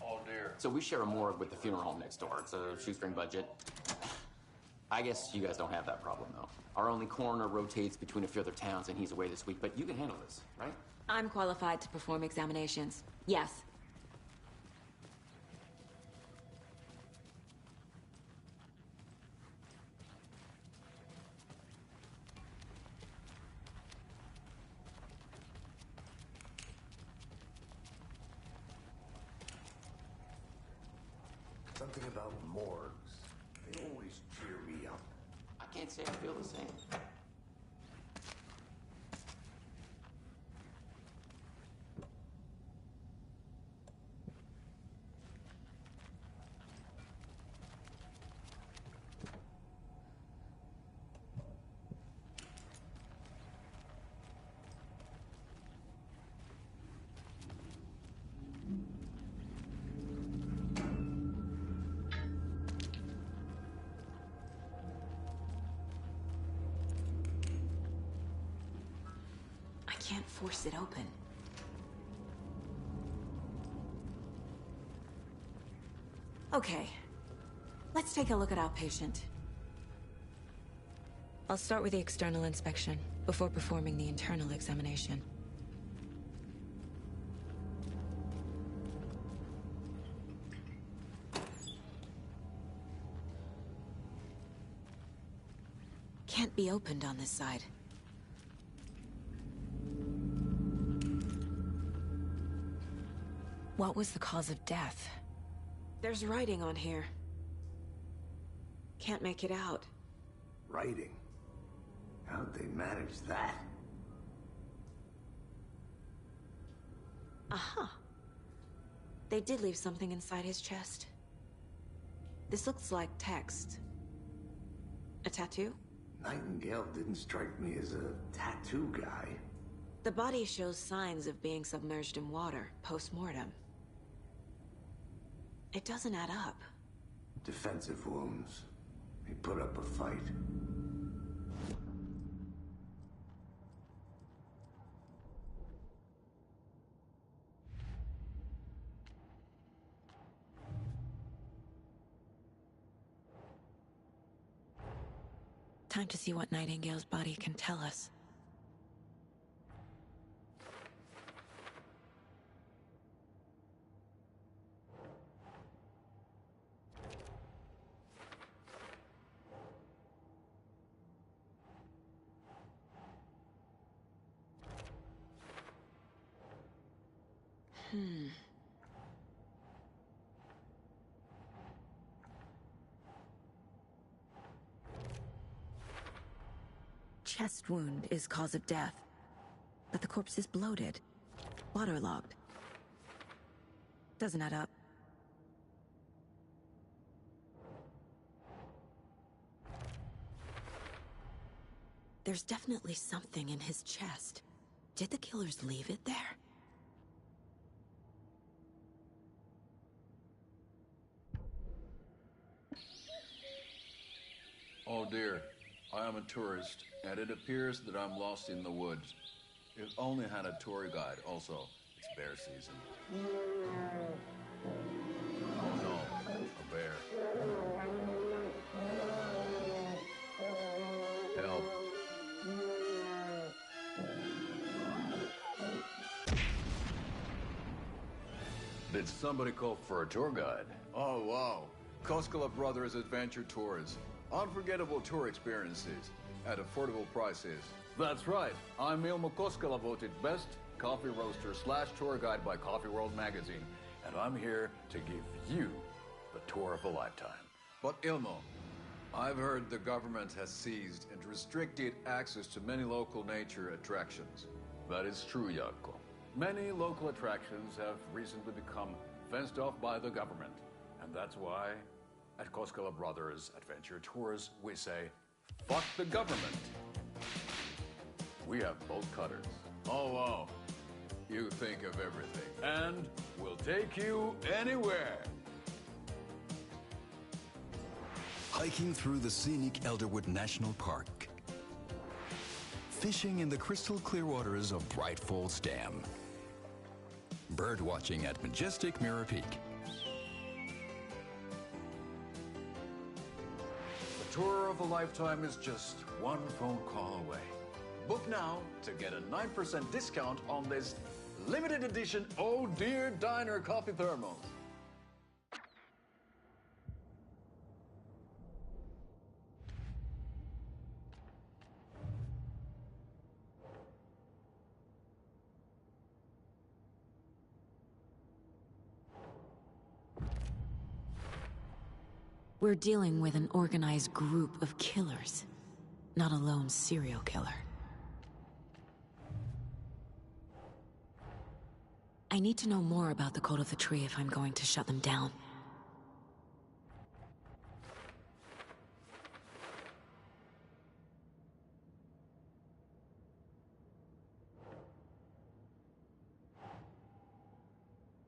Oh, dear. So we share a morgue with the funeral home next door. It's a shoestring budget. I guess you guys don't have that problem, though. Our only coroner rotates between a few other towns, and he's away this week, but you can handle this, right? I'm qualified to perform examinations. Yes. Something about morgues. They always cheer me up. I can't say I feel the same. I can't force it open. Okay. Let's take a look at our patient. I'll start with the external inspection before performing the internal examination. Can't be opened on this side. What was the cause of death? There's writing on here. Can't make it out. Writing? How'd they manage that? Aha. They did leave something inside his chest. This looks like text. A tattoo? Nightingale didn't strike me as a tattoo guy. The body shows signs of being submerged in water, post-mortem. It doesn't add up. Defensive wounds. He put up a fight. Time to see what Nightingale's body can tell us. Chest wound is cause of death, but the corpse is bloated, waterlogged. Doesn't add up. There's definitely something in his chest. Did the killers leave it there? Oh dear, I am a tourist, and it appears that I'm lost in the woods. If only had a tour guide. Also, it's bear season. Oh no, a bear. Help. Did somebody call for a tour guide? Oh wow, Koskela Brothers Adventure Tours. Unforgettable tour experiences at affordable prices. That's right. I'm Ilmo Koskela, voted best coffee roaster / tour guide by Coffee World magazine, and I'm here to give you the tour of a lifetime. But Ilmo, I've heard the government has seized and restricted access to many local nature attractions. That is true, Jaakko. Many local attractions have recently become fenced off by the government, and that's why at Koskela Brothers Adventure Tours, we say, fuck the government. We have bolt cutters. Oh, wow. You think of everything. And we'll take you anywhere. Hiking through the scenic Elderwood National Park. Fishing in the crystal clear waters of Bright Falls Dam. Bird watching at majestic Mirror Peak. Tour of a lifetime is just one phone call away. Book now to get a 9% discount on this limited edition Oh Dear Diner coffee thermos. We're dealing with an organized group of killers, not a lone serial killer. I need to know more about the Code of the Tree if I'm going to shut them down.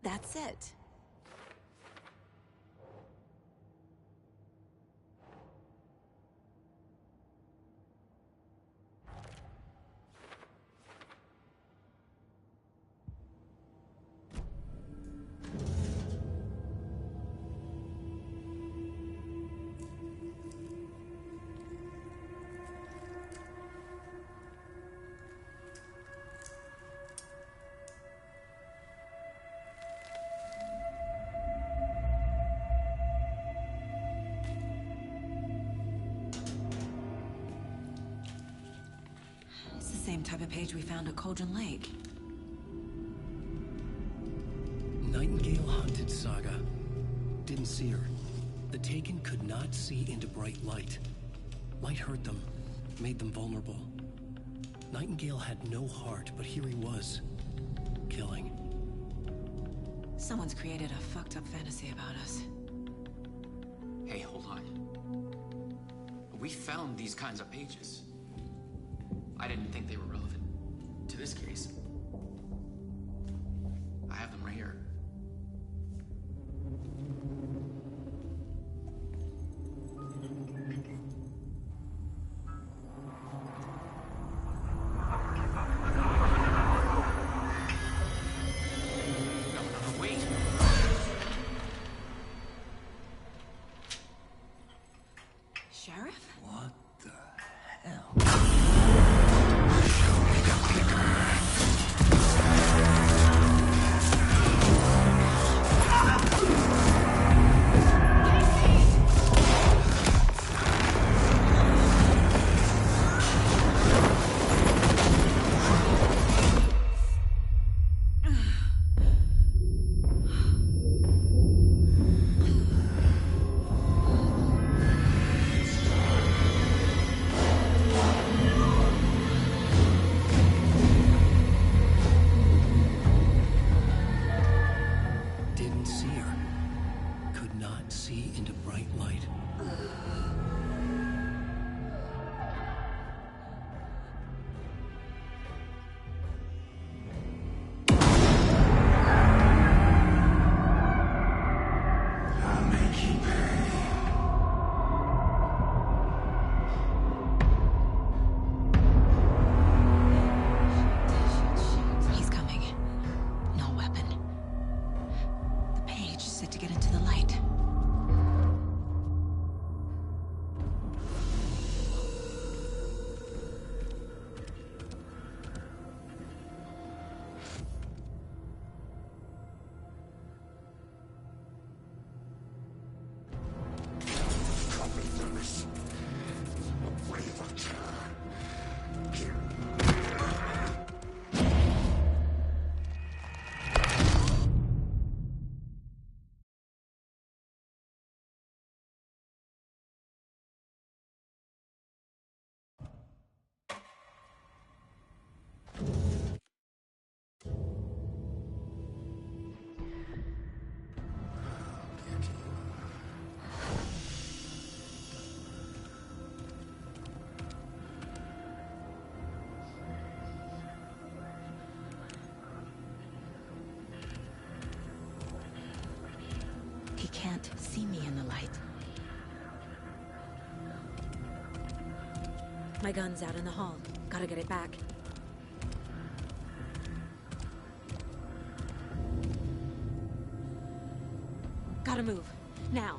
That's it. It's the same type of page we found at Cauldron Lake. Nightingale hunted Saga. Didn't see her. The Taken could not see into bright light. Light hurt them, made them vulnerable. Nightingale had no heart, but here he was, killing. Someone's created a fucked up fantasy about us. Hey, hold on. We found these kinds of pages. I didn't think they were relevant to this case. I have them right here. Sheriff? What the hell? He can't see me in the light. My gun's out in the hall. Gotta get it back. Gotta move. Now.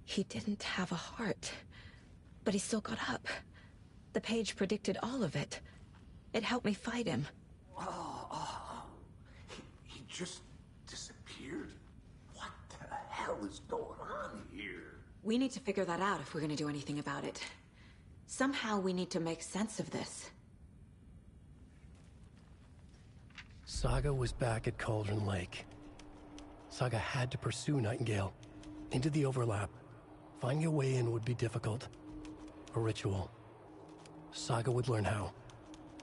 He didn't have a heart, but he still got up. The page predicted all of it. It helped me fight him. He just disappeared? What the hell is going on here? We need to figure that out if we're gonna do anything about it. Somehow we need to make sense of this. Saga was back at Cauldron Lake. Saga had to pursue Nightingale into the overlap. Finding a way in would be difficult. A ritual. Saga would learn how.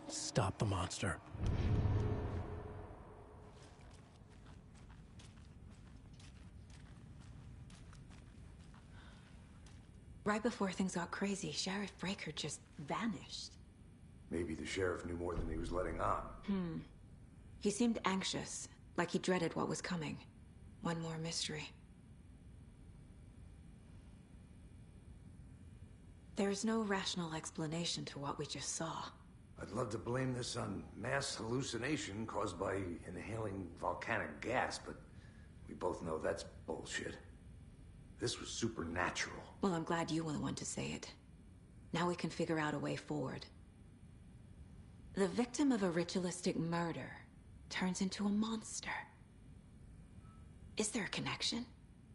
Stop the monster. Right before things got crazy, Sheriff Breaker just vanished. Maybe the sheriff knew more than he was letting on. He seemed anxious, like he dreaded what was coming. One more mystery. There's no rational explanation to what we just saw. I'd love to blame this on mass hallucination caused by inhaling volcanic gas, but we both know that's bullshit. This was supernatural. Well, I'm glad you were the one to say it. Now we can figure out a way forward. The victim of a ritualistic murder turns into a monster. Is there a connection?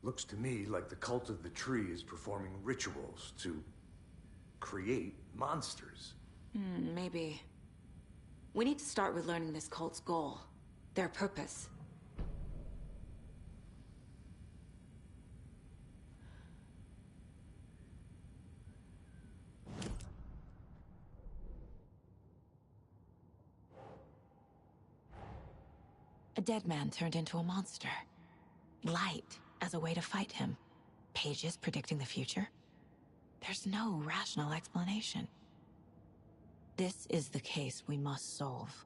Looks to me like the cult of the tree is performing rituals to create monsters. Maybe. We need to start with learning this cult's goal. Their purpose. A dead man turned into a monster. Light as a way to fight him. Pages predicting the future. There's no rational explanation. This is the case we must solve.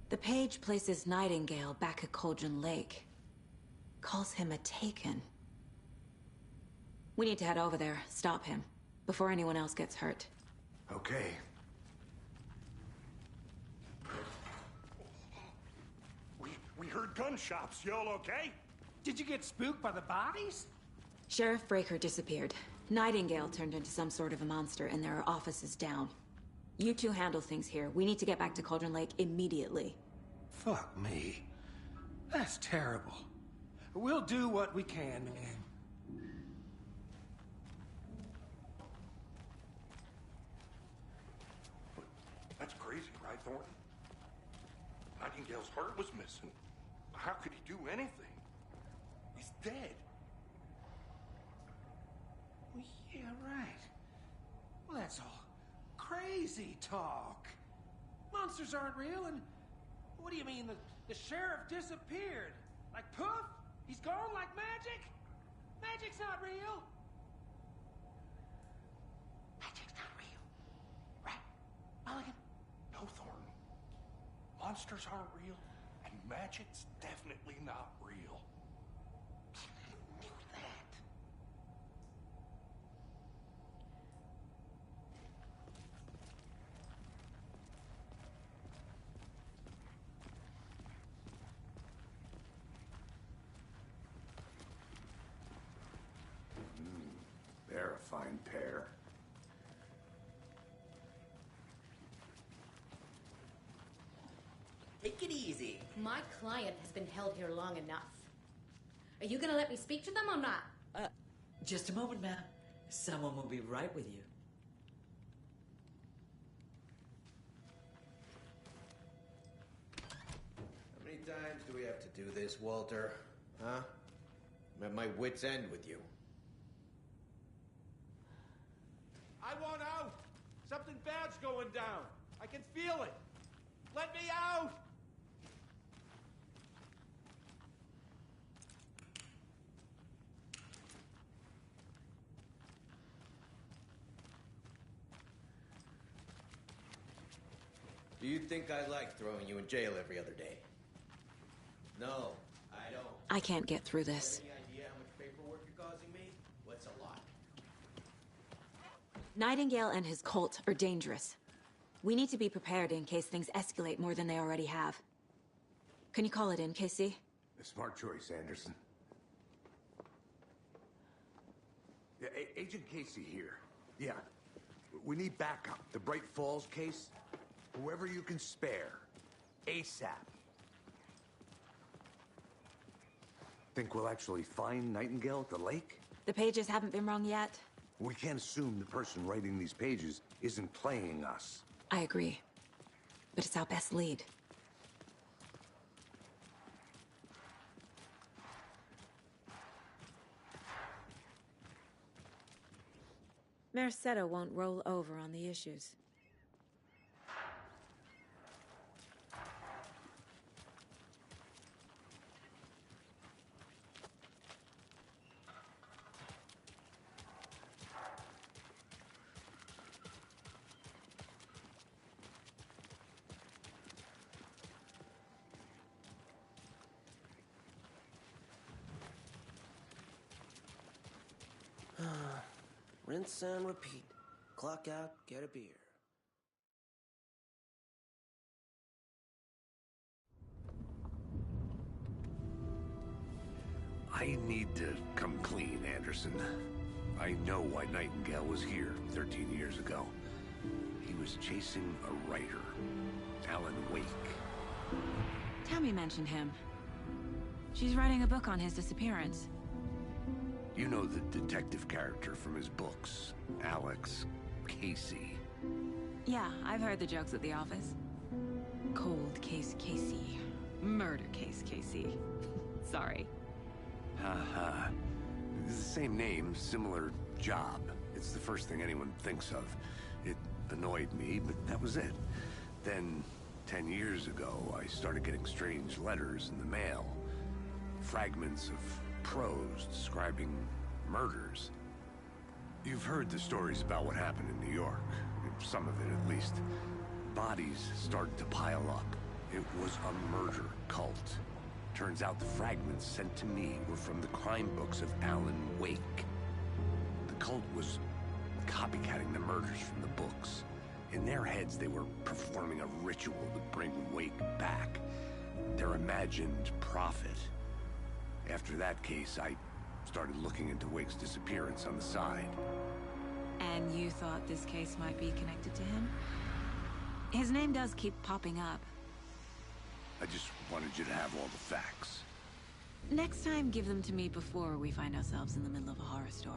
The page places Nightingale back at Cauldron Lake. Calls him a Taken. We need to head over there, stop him, before anyone else gets hurt. Okay. We heard gunshots. Y'all okay? Did you get spooked by the bodies? Sheriff Breaker disappeared. Nightingale turned into some sort of a monster, and there are offices down. You two handle things here. We need to get back to Cauldron Lake immediately. Fuck me. That's terrible. We'll do what we can, man. That's crazy, right, Thornton? Nightingale's heart was missing. How could he do anything? He's dead. Well, yeah, right. Well, that's all crazy talk. Monsters aren't real, and what do you mean? The sheriff disappeared? Like poof? He's gone like magic? Magic's not real. Magic's not real. Right, Mulligan? No, Thornton. Monsters aren't real, and magic's definitely not real. I knew that. They're a fine pair. Take it easy. My client has been held here long enough. Are you gonna let me speak to them or not? Just a moment, ma'am. Someone will be right with you. How many times do we have to do this, Walter? Huh? I'm at my wit's end with you. I want out! Something bad's going down. I can feel it. Let me out! Do you think I like throwing you in jail every other day? No, I don't. I can't get through this. Any idea how much paperwork you're causing me? What's a lot? Nightingale and his cult are dangerous. We need to be prepared in case things escalate more than they already have. Can you call it in, Casey? A smart choice, Anderson. Yeah, Agent Casey here. Yeah. We need backup. The Bright Falls case? Whoever you can spare. ASAP. Think we'll actually find Nightingale at the lake? The pages haven't been rung yet. We can't assume the person writing these pages isn't playing us. I agree. But it's our best lead. Mercado won't roll over on the issues. Rinse and repeat. Clock out, get a beer. I need to come clean, Anderson. I know why Nightingale was here 13 years ago. He was chasing a writer, Alan Wake. Tammy mentioned him. She's writing a book on his disappearance. You know the detective character from his books, Alex Casey. Yeah, I've heard the jokes at the office. Cold case Casey. Murder case Casey. Sorry. Haha. It's the same name, similar job. It's the first thing anyone thinks of. It annoyed me, but that was it. Then, 10 years ago, I started getting strange letters in the mail. Fragments of prose describing murders. You've heard the stories about what happened in New York. Some of it, at least. Bodies started to pile up. It was a murder cult. Turns out the fragments sent to me were from the crime books of Alan Wake. The cult was copycatting the murders from the books. In their heads, they were performing a ritual to bring Wake back. Their imagined prophet. After that case, I started looking into Wake's disappearance on the side. And you thought this case might be connected to him? His name does keep popping up. I just wanted you to have all the facts. Next time, give them to me before we find ourselves in the middle of a horror story.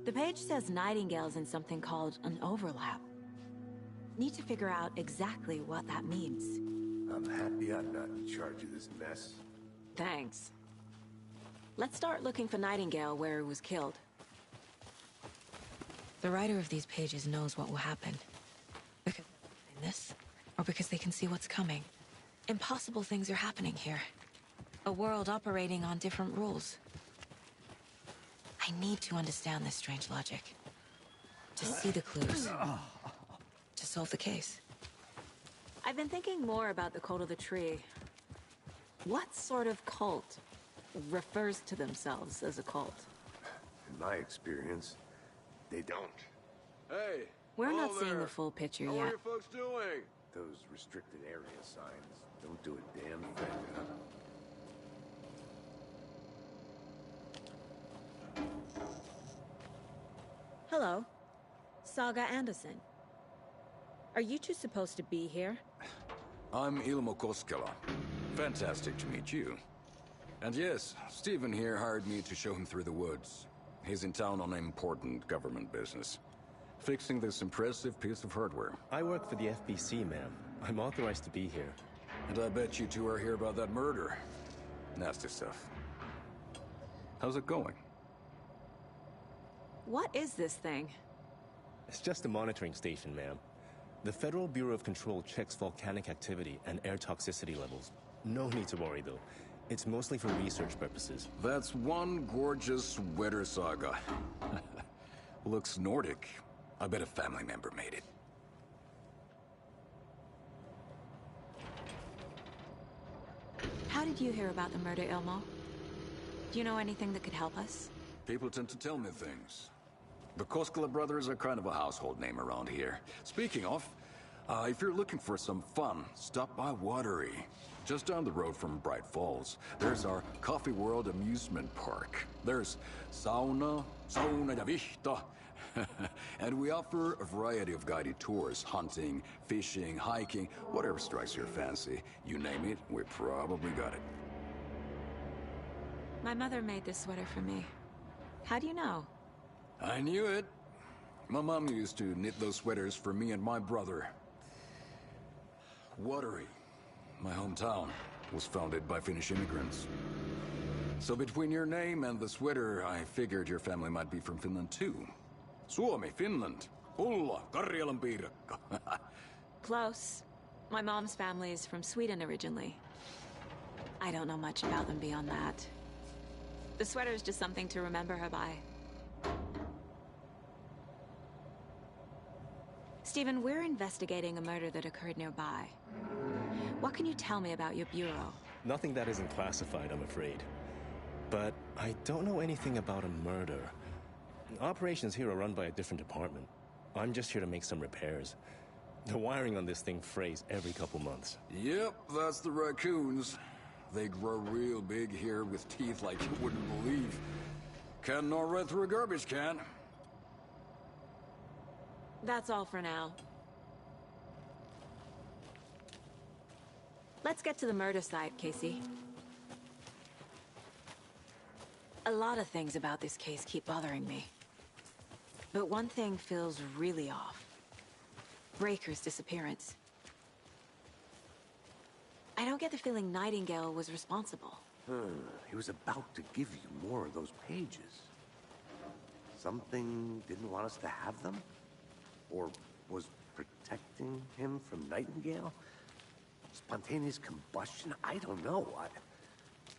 The page says Nightingale's in something called an overlap. Need to figure out exactly what that means. I'm happy I'm not in charge of this mess. Thanks. Let's start looking for Nightingale where he was killed. The writer of these pages knows what will happen. Because they're in this, or because they can see what's coming. Impossible things are happening here. A world operating on different rules. I need to understand this strange logic. To see the clues. To solve the case. I've been thinking more about the cult of the tree. What sort of cult refers to themselves as a cult? In my experience, they don't. Hey! We're hello not seeing there. the full picture How yet. are you folks doing? Those restricted area signs don't do a damn thing, huh? Hello. Saga Anderson. Are you two supposed to be here? I'm Ilmo Koskela. Fantastic to meet you. And yes, Stephen here hired me to show him through the woods. He's in town on important government business. Fixing this impressive piece of hardware. I work for the FBC, ma'am. I'm authorized to be here. And I bet you two are here about that murder. Nasty stuff. How's it going? What is this thing? It's just a monitoring station, ma'am. The Federal Bureau of Control checks volcanic activity and air toxicity levels. No need to worry, though. It's mostly for research purposes. That's one gorgeous sweater, Saga. Looks Nordic. I bet a family member made it. How did you hear about the murder, Ilmo? Do you know anything that could help us? People tend to tell me things. The Koskela brothers are kind of a household name around here. Speaking of, if you're looking for some fun, stop by Watery. Just down the road from Bright Falls, there's our Coffee World amusement park. There's sauna ja vihta. And we offer a variety of guided tours, hunting, fishing, hiking, whatever strikes your fancy. You name it, we probably got it. My mother made this sweater for me. How do you know? I knew it. My mom used to knit those sweaters for me and my brother. Watery, my hometown, was founded by Finnish immigrants. So between your name and the sweater, I figured your family might be from Finland too. Suomi, Finland. Ulla, Karjalan piirakka. Close. My mom's family is from Sweden originally. I don't know much about them beyond that. The sweater is just something to remember her by. Stephen, we're investigating a murder that occurred nearby. What can you tell me about your bureau? Nothing that isn't classified, I'm afraid. But I don't know anything about a murder. Operations here are run by a different department. I'm just here to make some repairs. The wiring on this thing frays every couple months. Yep, that's the raccoons. They grow real big here with teeth like you wouldn't believe. Can't gnaw right through a garbage can. That's all for now. Let's get to the murder site, Casey. A lot of things about this case keep bothering me. But one thing feels really off. Breaker's disappearance. I don't get the feeling Nightingale was responsible. He was about to give you more of those pages. Something didn't want us to have them? Or was protecting him from Nightingale? Spontaneous combustion? I don't know.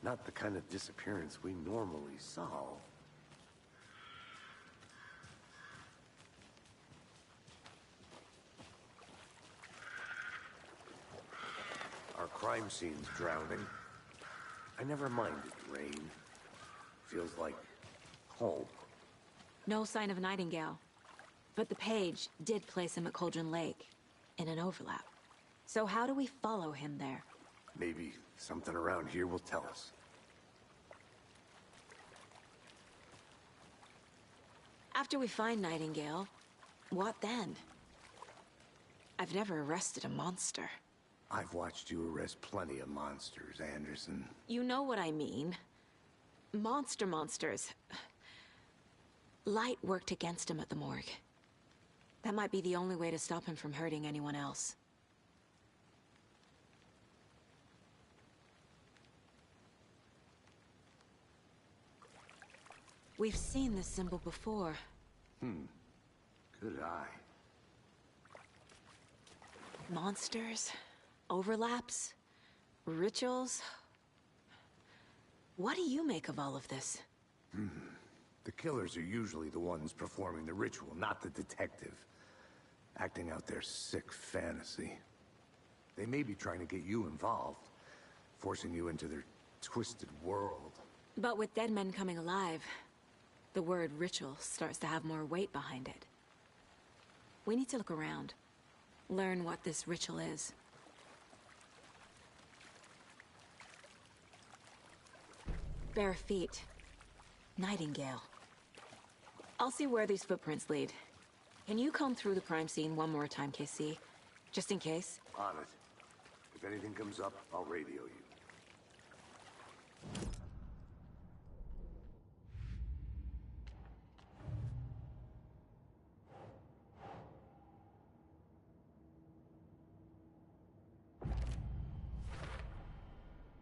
Not the kind of disappearance we normally solve. Our crime scene's drowning. I never minded rain. Feels like home. No sign of Nightingale. But the page did place him at Cauldron Lake, in an overlap. So how do we follow him there? Maybe something around here will tell us. After we find Nightingale, what then? I've never arrested a monster. I've watched you arrest plenty of monsters, Anderson. You know what I mean. Monsters. Light worked against him at the morgue. That might be the only way to stop him from hurting anyone else. We've seen this symbol before. Good eye. Monsters, overlaps, rituals. What do you make of all of this? The killers are usually the ones performing the ritual, not the detective. Acting out their sick fantasy. They may be trying to get you involved, forcing you into their twisted world. But with dead men coming alive, the word ritual starts to have more weight behind it. We need to look around. Learn what this ritual is. Bare feet. Nightingale. I'll see where these footprints lead. Can you comb through the crime scene one more time, KC? Just in case? On it. If anything comes up, I'll radio you.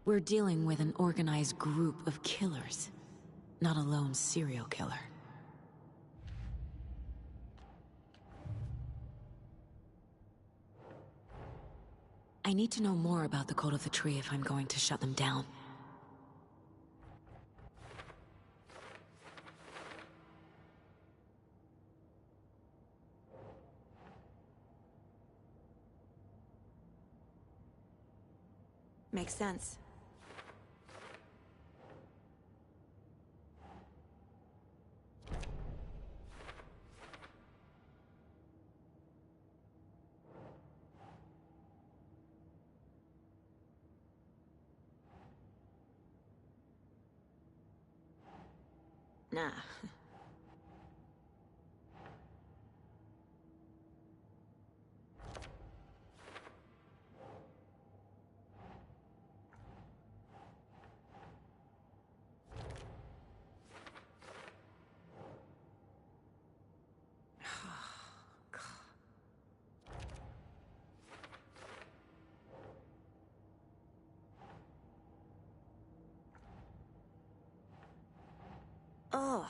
We're dealing with an organized group of killers, not a lone serial killer. I need to know more about the Code of the Tree if I'm going to shut them down. Makes sense. Nah. Ugh.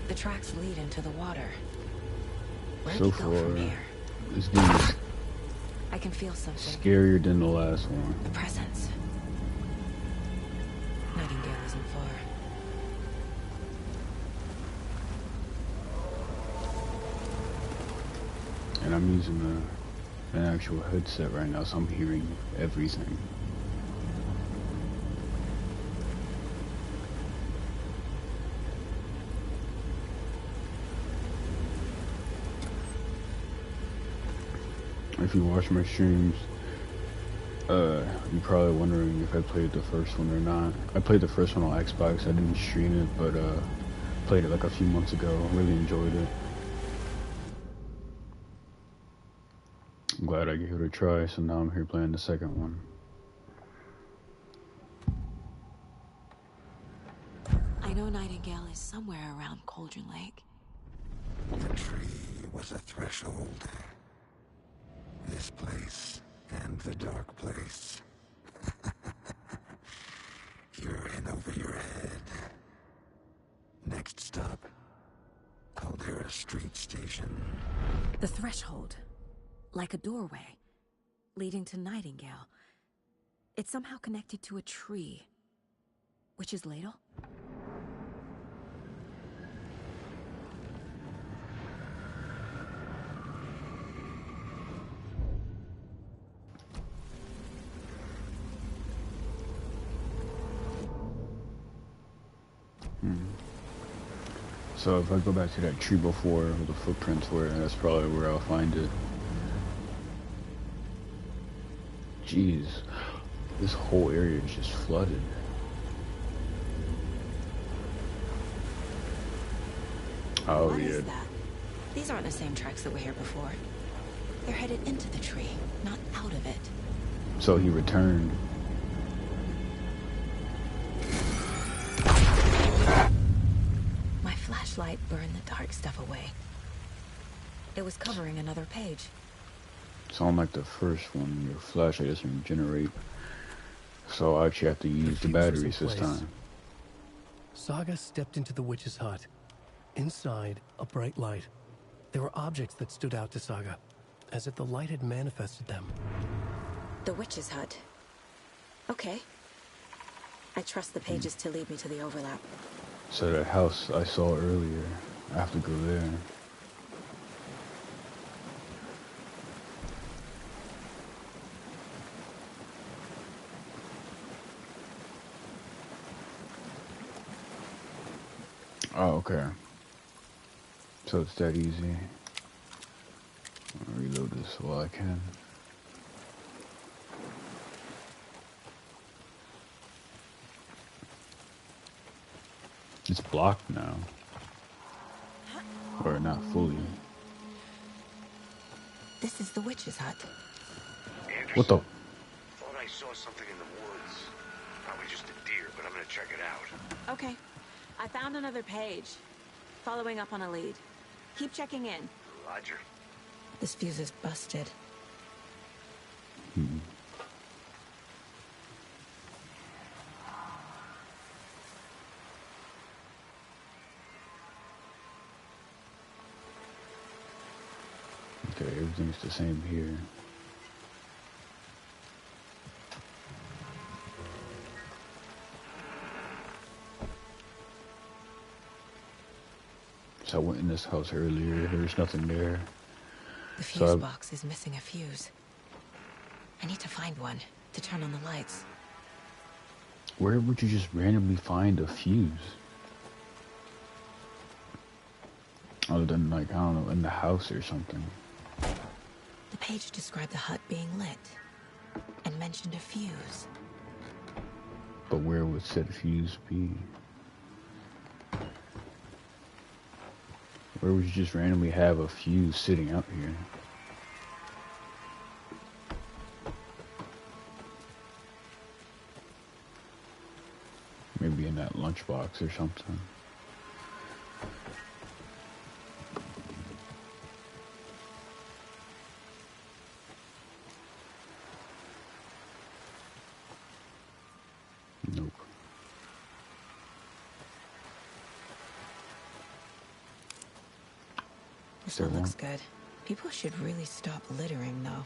The tracks lead into the water. Where do we go from here? This game's I can feel something. scarier than the last one. The presence. Nightingale isn't far. And I'm using an actual headset right now, so I'm hearing everything. If you watch my streams, You're probably wondering if I played the first one or not. I played the first one on Xbox. I didn't stream it, but played it like a few months ago. Really enjoyed it. I'm glad I gave it a try, so now I'm here playing the second one. I know Nightingale is somewhere around Cauldron Lake. The tree was a threshold. This place and the dark place. You're in over your head. Next stop, Caldera Street Station. The threshold. Like a doorway. Leading to Nightingale. It's somehow connected to a tree. Witch's Ladle? So if I go back to that tree before where the footprints were, that's probably where I'll find it. Jeez, this whole area is just flooded. Oh, What yeah. is that? These aren't the same tracks that were here before. They're headed into the tree, not out of it. So he returned. My flashlight burned the dark stuff away. It was covering another page. So unlike the first one, your flashlight doesn't regenerate. So I actually have to use the batteries this time. Saga stepped into the witch's hut. Inside, a bright light. There were objects that stood out to Saga, as if the light had manifested them. The witch's hut. Okay. I trust the pages to lead me to the overlap. So that house I saw earlier, I have to go there. Oh, okay. So it's that easy. I'll reload this while I can. It's blocked now. Or not fully. This is the witch's hut. What the? Thought I saw something in the woods. Probably just a deer, but I'm gonna check it out. Okay. I found another page. Following up on a lead. Keep checking in. Roger. This fuse is busted. Okay, everything's the same here. So I went in this house earlier, there's nothing there. The fuse box is missing a fuse. I need to find one to turn on the lights. Where would you just randomly find a fuse? Other than, like, I don't know, in the house or something. The page described the hut being lit and mentioned a fuse. But where would said fuse be? Where would you just randomly have a fuse sitting out here? Maybe in that lunchbox or something. Nope. This one looks good. People should really stop littering, though.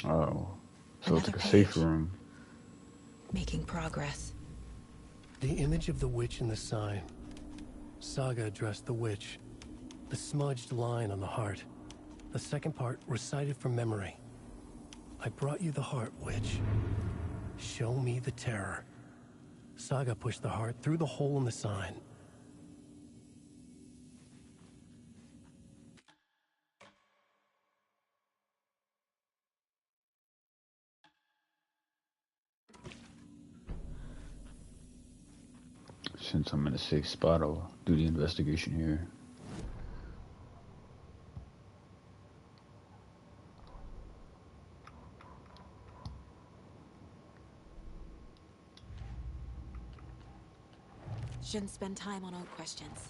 Oh, so it's like a safe room. Making progress. The image of the witch in the sign. Saga addressed the witch. The smudged line on the heart. The second part recited from memory. I brought you the heart, witch. Show me the terror. Saga pushed the heart through the hole in the sign. Since I'm in a safe spot, I'll do the investigation here. Shouldn't spend time on old questions.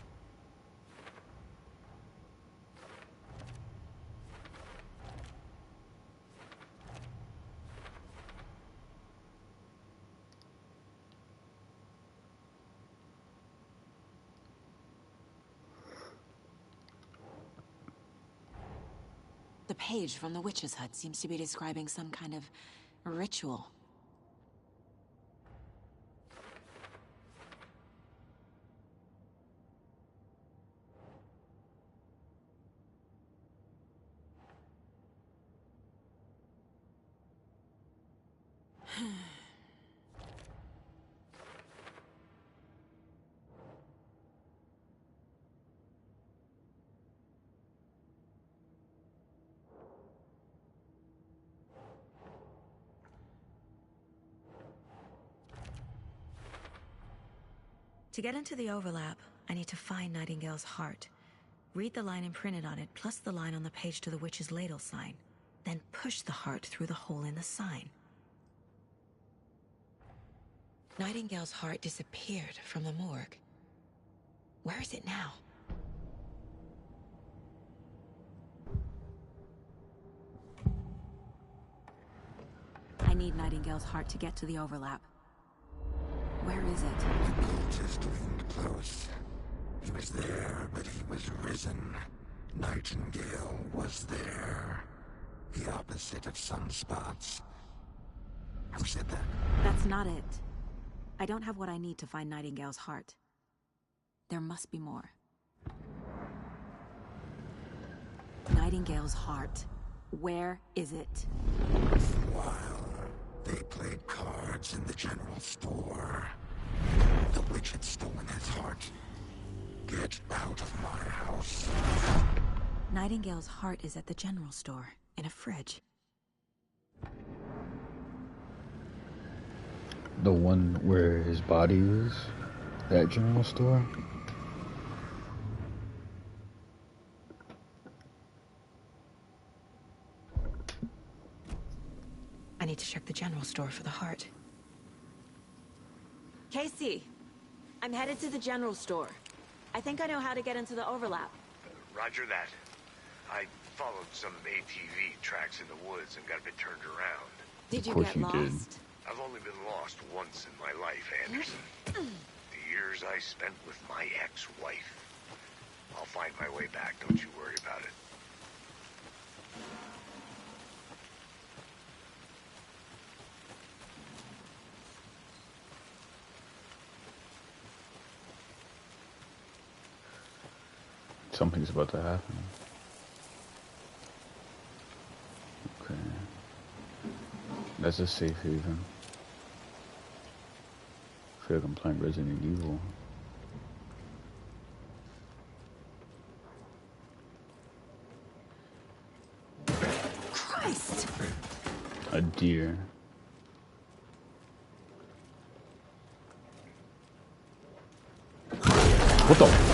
The page from the witch's hut seems to be describing some kind of ritual. To get into the overlap, I need to find Nightingale's heart. Read the line imprinted on it, plus the line on the page to the witch's ladle sign. Then push the heart through the hole in the sign. Nightingale's heart disappeared from the morgue. Where is it now? I need Nightingale's heart to get to the overlap. Where is it? The cultist leaned close. He was there, but he was risen. Nightingale was there. The opposite of sunspots. Who said that? That's not it. I don't have what I need to find Nightingale's heart. There must be more. Nightingale's heart. Where is it? While they played cards in the general store, the witch had stolen his heart. Get out of my house. Nightingale's heart is at the general store, in a fridge. The one where his body is? That general store? I need to check the general store for the heart. Casey, I'm headed to the general store. I think I know how to get into the overlap. Roger that. I followed some ATV tracks in the woods and got a bit turned around. Did you get lost? I've only been lost once in my life, Anderson. The years I spent with my ex-wife. I'll find my way back, don't you worry about it. Something's about to happen. Okay. That's a safe haven. I feel like I'm playing Resident Evil. Christ! A deer. What the?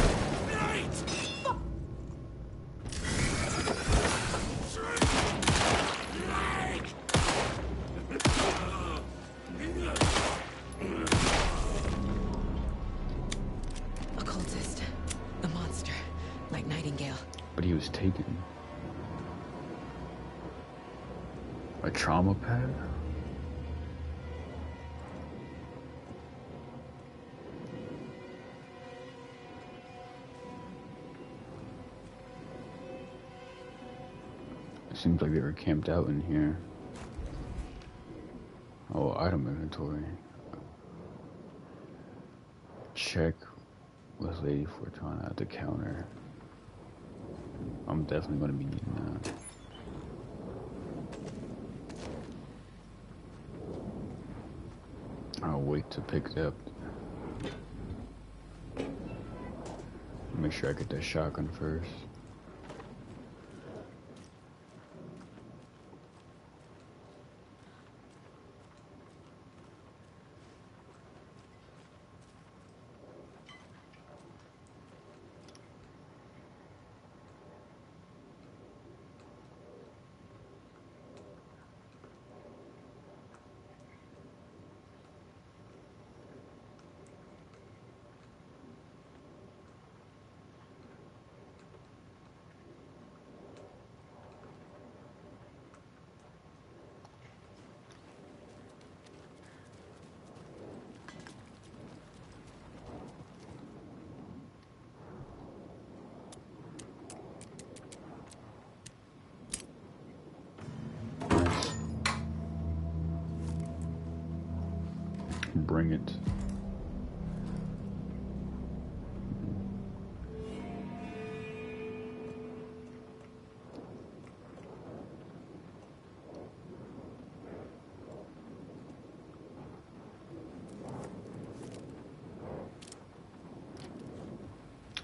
Was taken. A trauma pad? It seems like they were camped out in here. Oh, item inventory. check with Lady Fortuna at the counter. I'm definitely gonna be needing that. I'll wait to pick it up. Make sure I get that shotgun first. Bring it.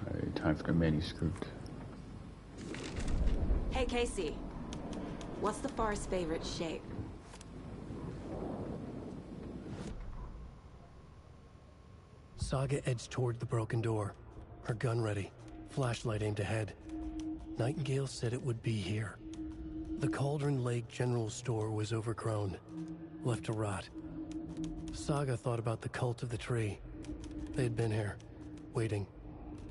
Alright, time for the manuscript. Hey, Casey. What's the Forest's favorite shape? Saga edged toward the broken door, her gun ready, flashlight aimed ahead. Nightingale said it would be here. The Cauldron Lake General Store was overgrown, left to rot. Saga thought about the cult of the tree. They had been here, waiting,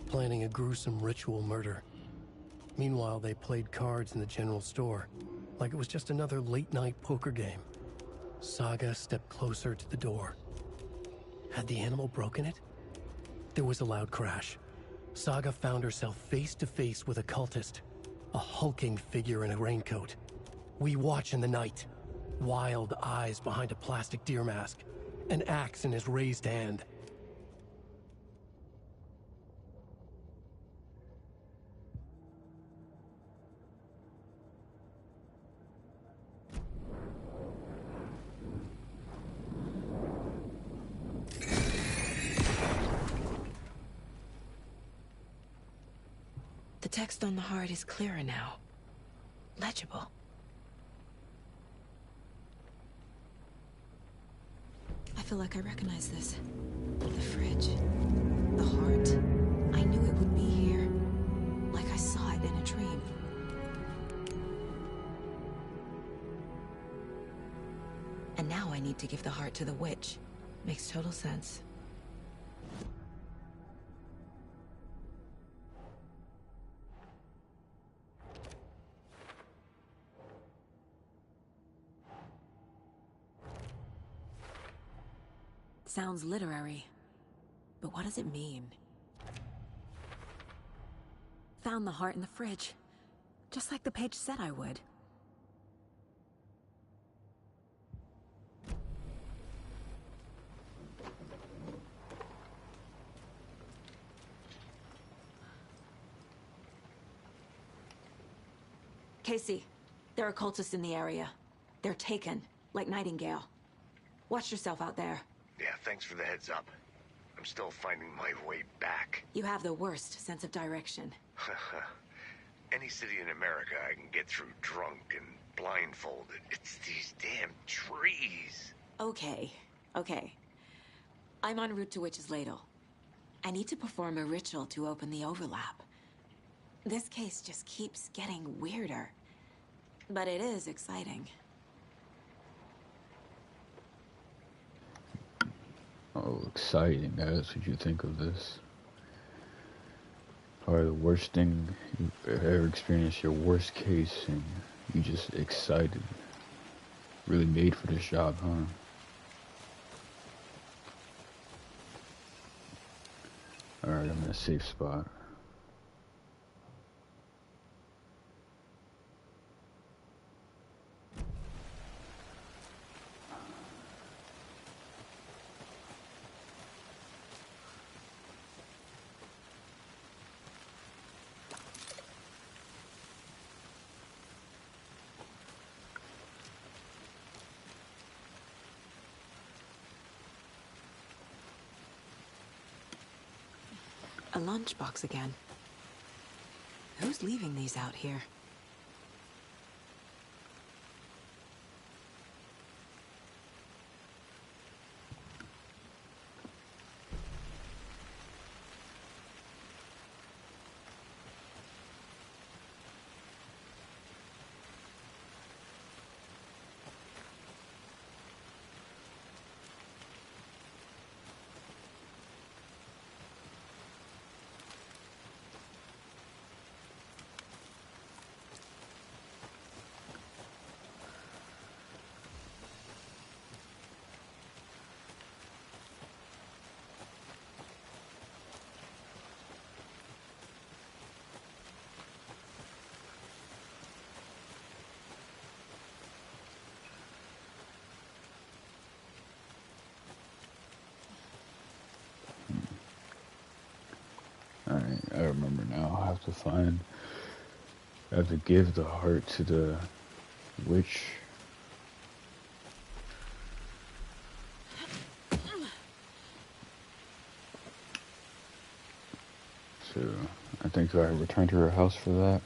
planning a gruesome ritual murder. Meanwhile, they played cards in the general store, like it was just another late-night poker game. Saga stepped closer to the door. Had the animal broken it? There was a loud crash. Saga found herself face to face with a cultist, a hulking figure in a raincoat. We watch in the night. Wild eyes behind a plastic deer mask, an axe in his raised hand. The text on the heart is clearer now. Legible. I feel like I recognize this. The fridge. The heart. I knew it would be here. Like I saw it in a dream. And now I need to give the heart to the witch. Makes total sense. Sounds literary, but what does it mean? Found the heart in the fridge, just like the page said I would. Casey, there are cultists in the area. They're taken, like Nightingale. Watch yourself out there. Yeah, thanks for the heads up. I'm still finding my way back. You have the worst sense of direction. Any city in America I can get through drunk and blindfolded. It's these damn trees. Okay. I'm en route to Witch's Ladle. I need to perform a ritual to open the overlap. This case just keeps getting weirder. But it is exciting. Oh, exciting. That's what you think of this. Probably the worst thing you've ever experienced, your worst case, and you just excited. Really made for this job, huh? Alright, I'm in a safe spot. A lunchbox again. Who's leaving these out here? Alright, I remember now. I have to give the heart to the witch. So, I think I returned to her house for that.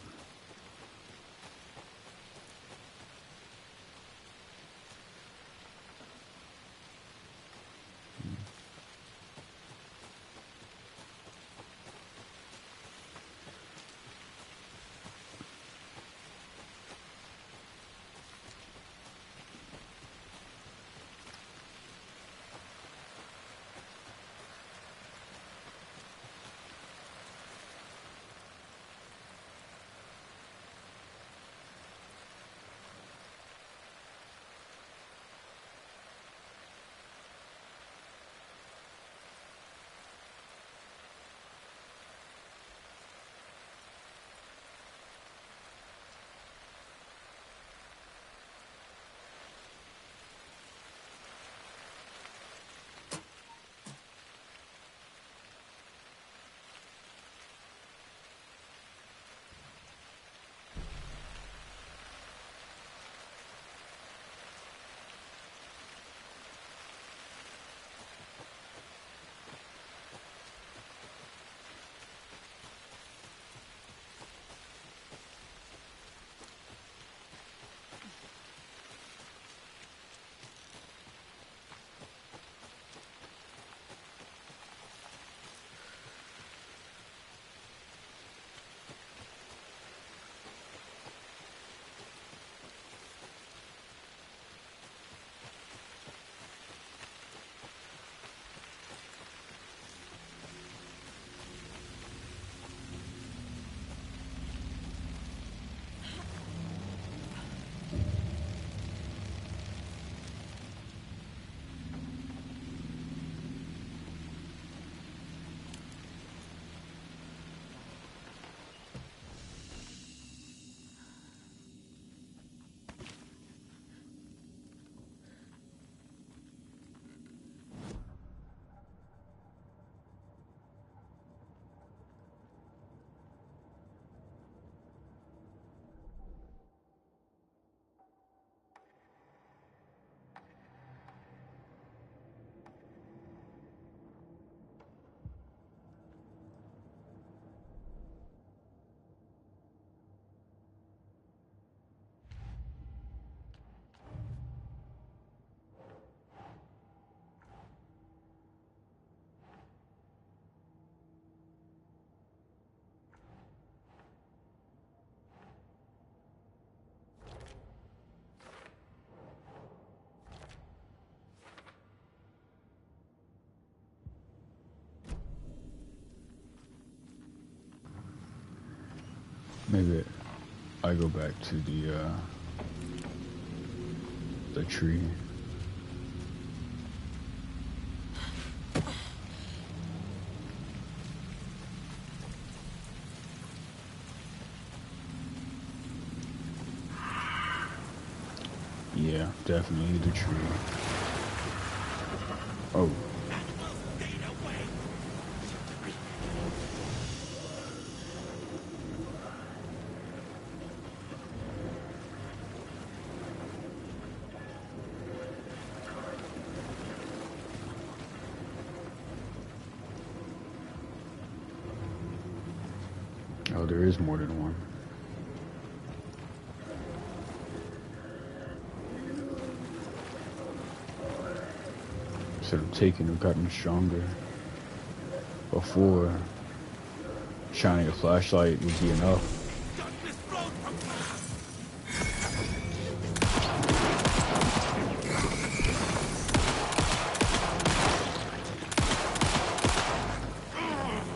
Maybe I go back to the tree. Yeah, definitely the tree. Oh. Oh, there is more than one. Instead of taking have gotten stronger. Before, shining a flashlight would be enough.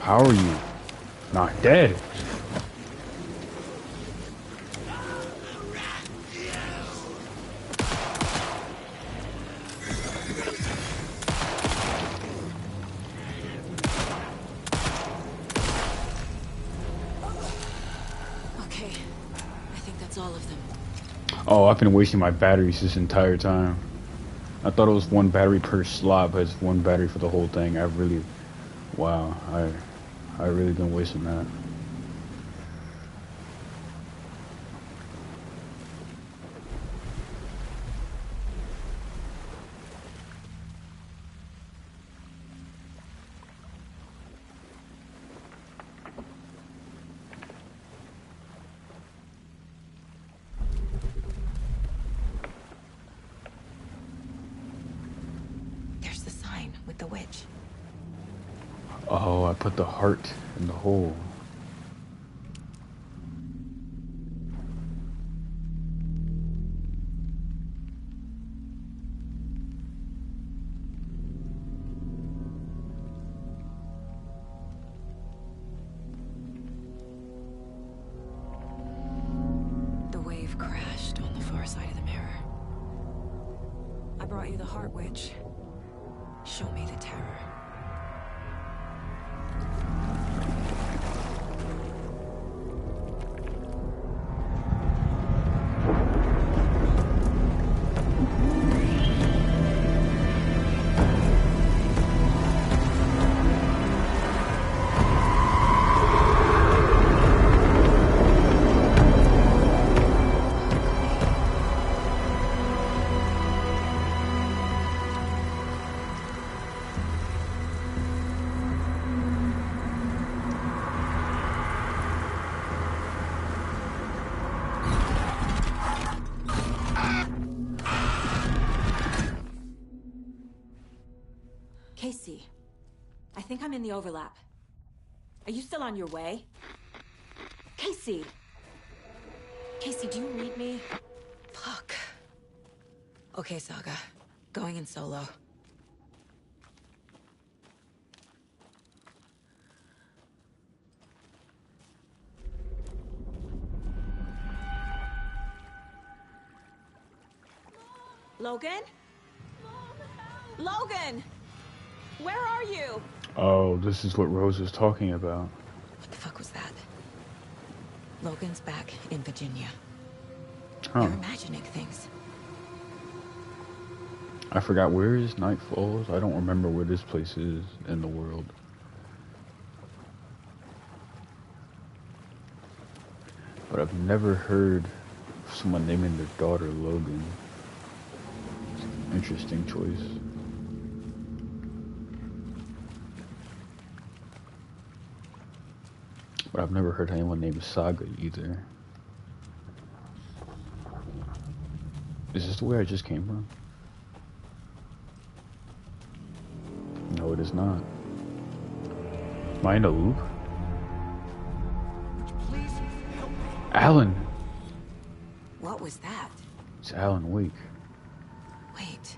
How are you not dead? Okay, I think that's all of them. Oh, I've been wasting my batteries this entire time. I thought it was one battery per slot, but it's one battery for the whole thing. Wow, I really been wasting that. There's the sign with the witch. Oh, I put the heart in the hole. The wave crashed on the far side of the mirror. I brought you the heart witch. Show me the terror. Casey, I think I'm in the overlap. Are you still on your way? Casey! Casey, do you read me? Fuck. Okay, Saga. Going in solo. Logan? Logan! Where are you? Oh, this is what Rose was talking about. What the fuck was that? Logan's back in Virginia. Huh. You're imagining things. I forgot, where is Night Falls? I don't remember where this place is in the world. But I've never heard of someone naming their daughter Logan. Interesting choice. But I've never heard anyone named Saga either. Is this the way I just came from? No, it is not. Am I in a loop? Please help me. Alan! What was that? It's Alan Wake. Wait.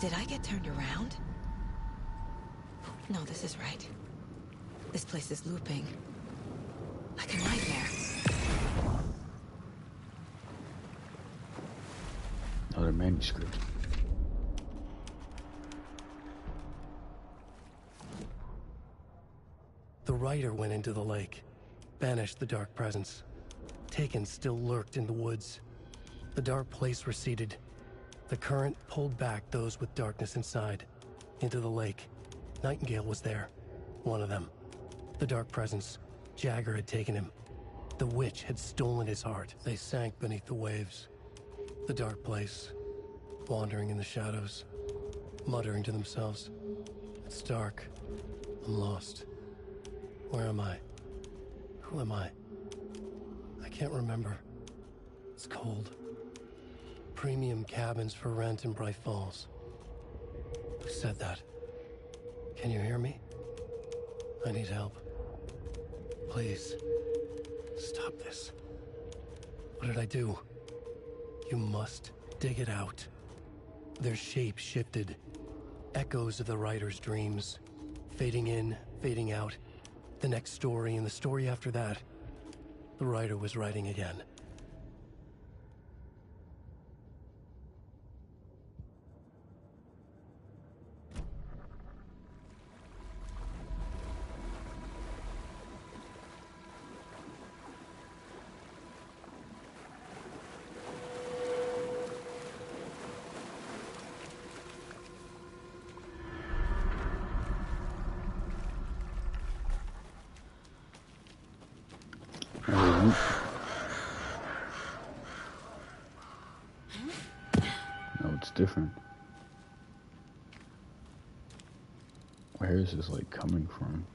Did I get turned around? No, this is right. This place is looping. Like a nightmare. Another manuscript. The writer went into the lake, banished the dark presence. Taken still lurked in the woods. The dark place receded. The current pulled back those with darkness inside, into the lake. Nightingale was there, one of them. The dark presence, Jagger had taken him. The witch had stolen his heart. They sank beneath the waves. The dark place, wandering in the shadows, muttering to themselves. It's dark. I'm lost. Where am I? Who am I? I can't remember. It's cold. Premium cabins for rent in Bright Falls. Who said that? Can you hear me? I need help. Please. Stop this. What did I do? You must dig it out. Their shape shifted. Echoes of the writer's dreams. Fading in, fading out. The next story and the story after that. The writer was writing again. No, it's different. Where is this like coming from?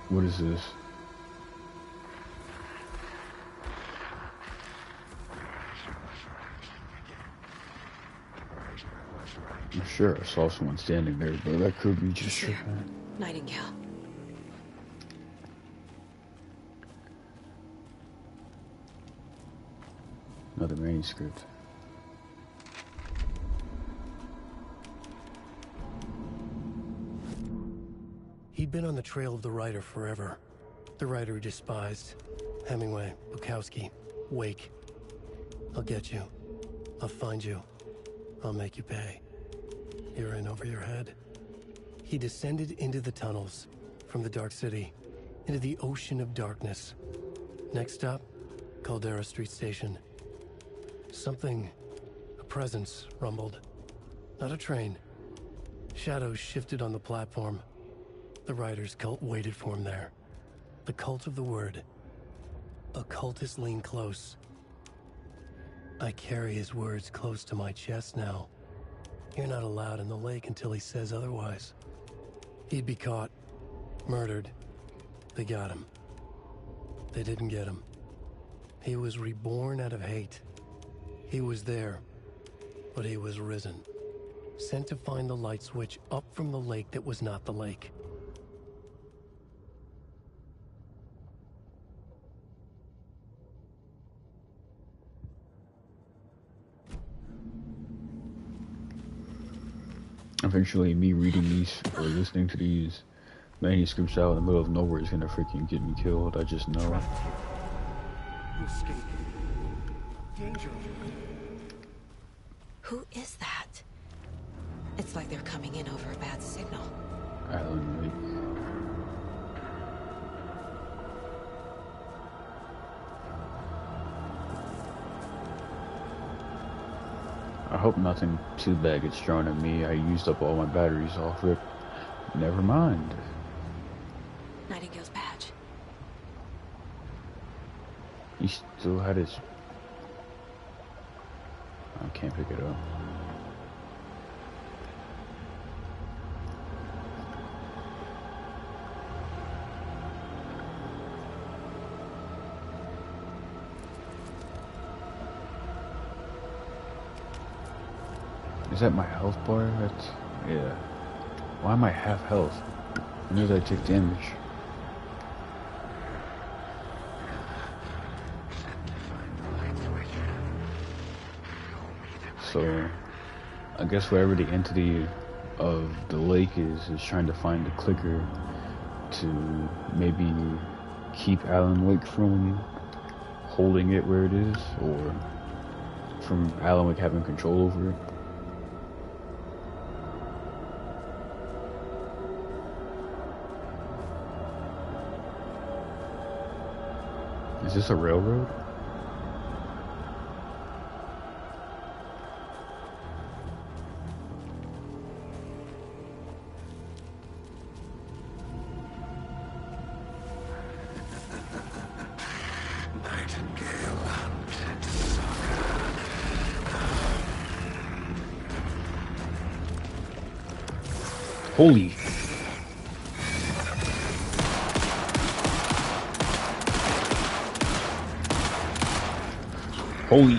What is this? I'm sure I saw someone standing there, but that could be just tripping. Nightingale. Another manuscript. He'd been on the trail of the writer forever. The writer he despised. Hemingway, Bukowski, Wake. I'll get you. I'll find you. I'll make you pay. You're in over your head. He descended into the tunnels, from the Dark City, into the ocean of darkness. Next stop, Caldera Street Station. Something, a presence, rumbled. Not a train. Shadows shifted on the platform. The writer's cult waited for him there. The cult of the word. Occultists lean close. I carry his words close to my chest now. You're not allowed in the lake until he says otherwise. He'd be caught, murdered. They got him. They didn't get him. He was reborn out of hate. He was there, but he was risen. Sent to find the light switch up from the lake that was not the lake. Eventually, me reading these or listening to these manuscripts out in the middle of nowhere is gonna freaking get me killed. I just know. Danger. Who is that? It's like they're coming in over a bad signal. Alan Wake. I hope nothing too bad gets thrown at me. I used up all my batteries off it. Never mind. Nightingale's badge. He still had his... I can't pick it up. Is that my health bar? That's... yeah. Why am I half health? I knew that I took damage. So, I guess wherever the entity of the lake is trying to find the clicker to maybe keep Alan Wake from holding it where it is, or from Alan Wake having control over it. Is this a railroad? Nightingale hunted Saga. Holy. Holy.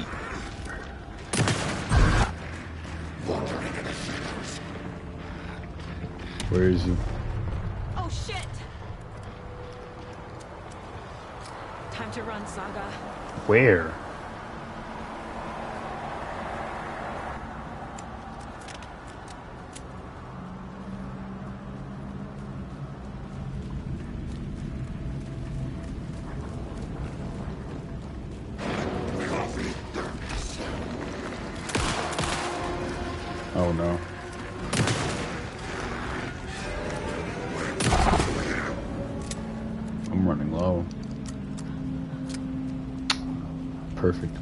Where is he? Oh shit! Time to run, Saga. Where? Oh no. I'm running low. Perfect.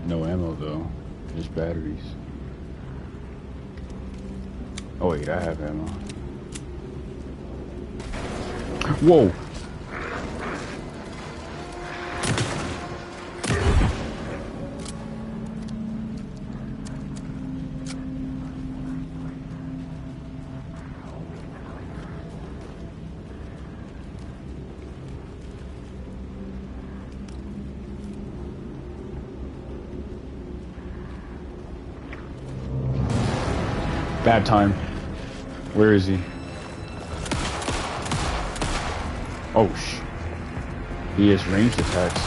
No ammo though, just batteries. Oh wait, I have ammo. Whoa! Bad time. Where is he? Oh, he has ranged attacks.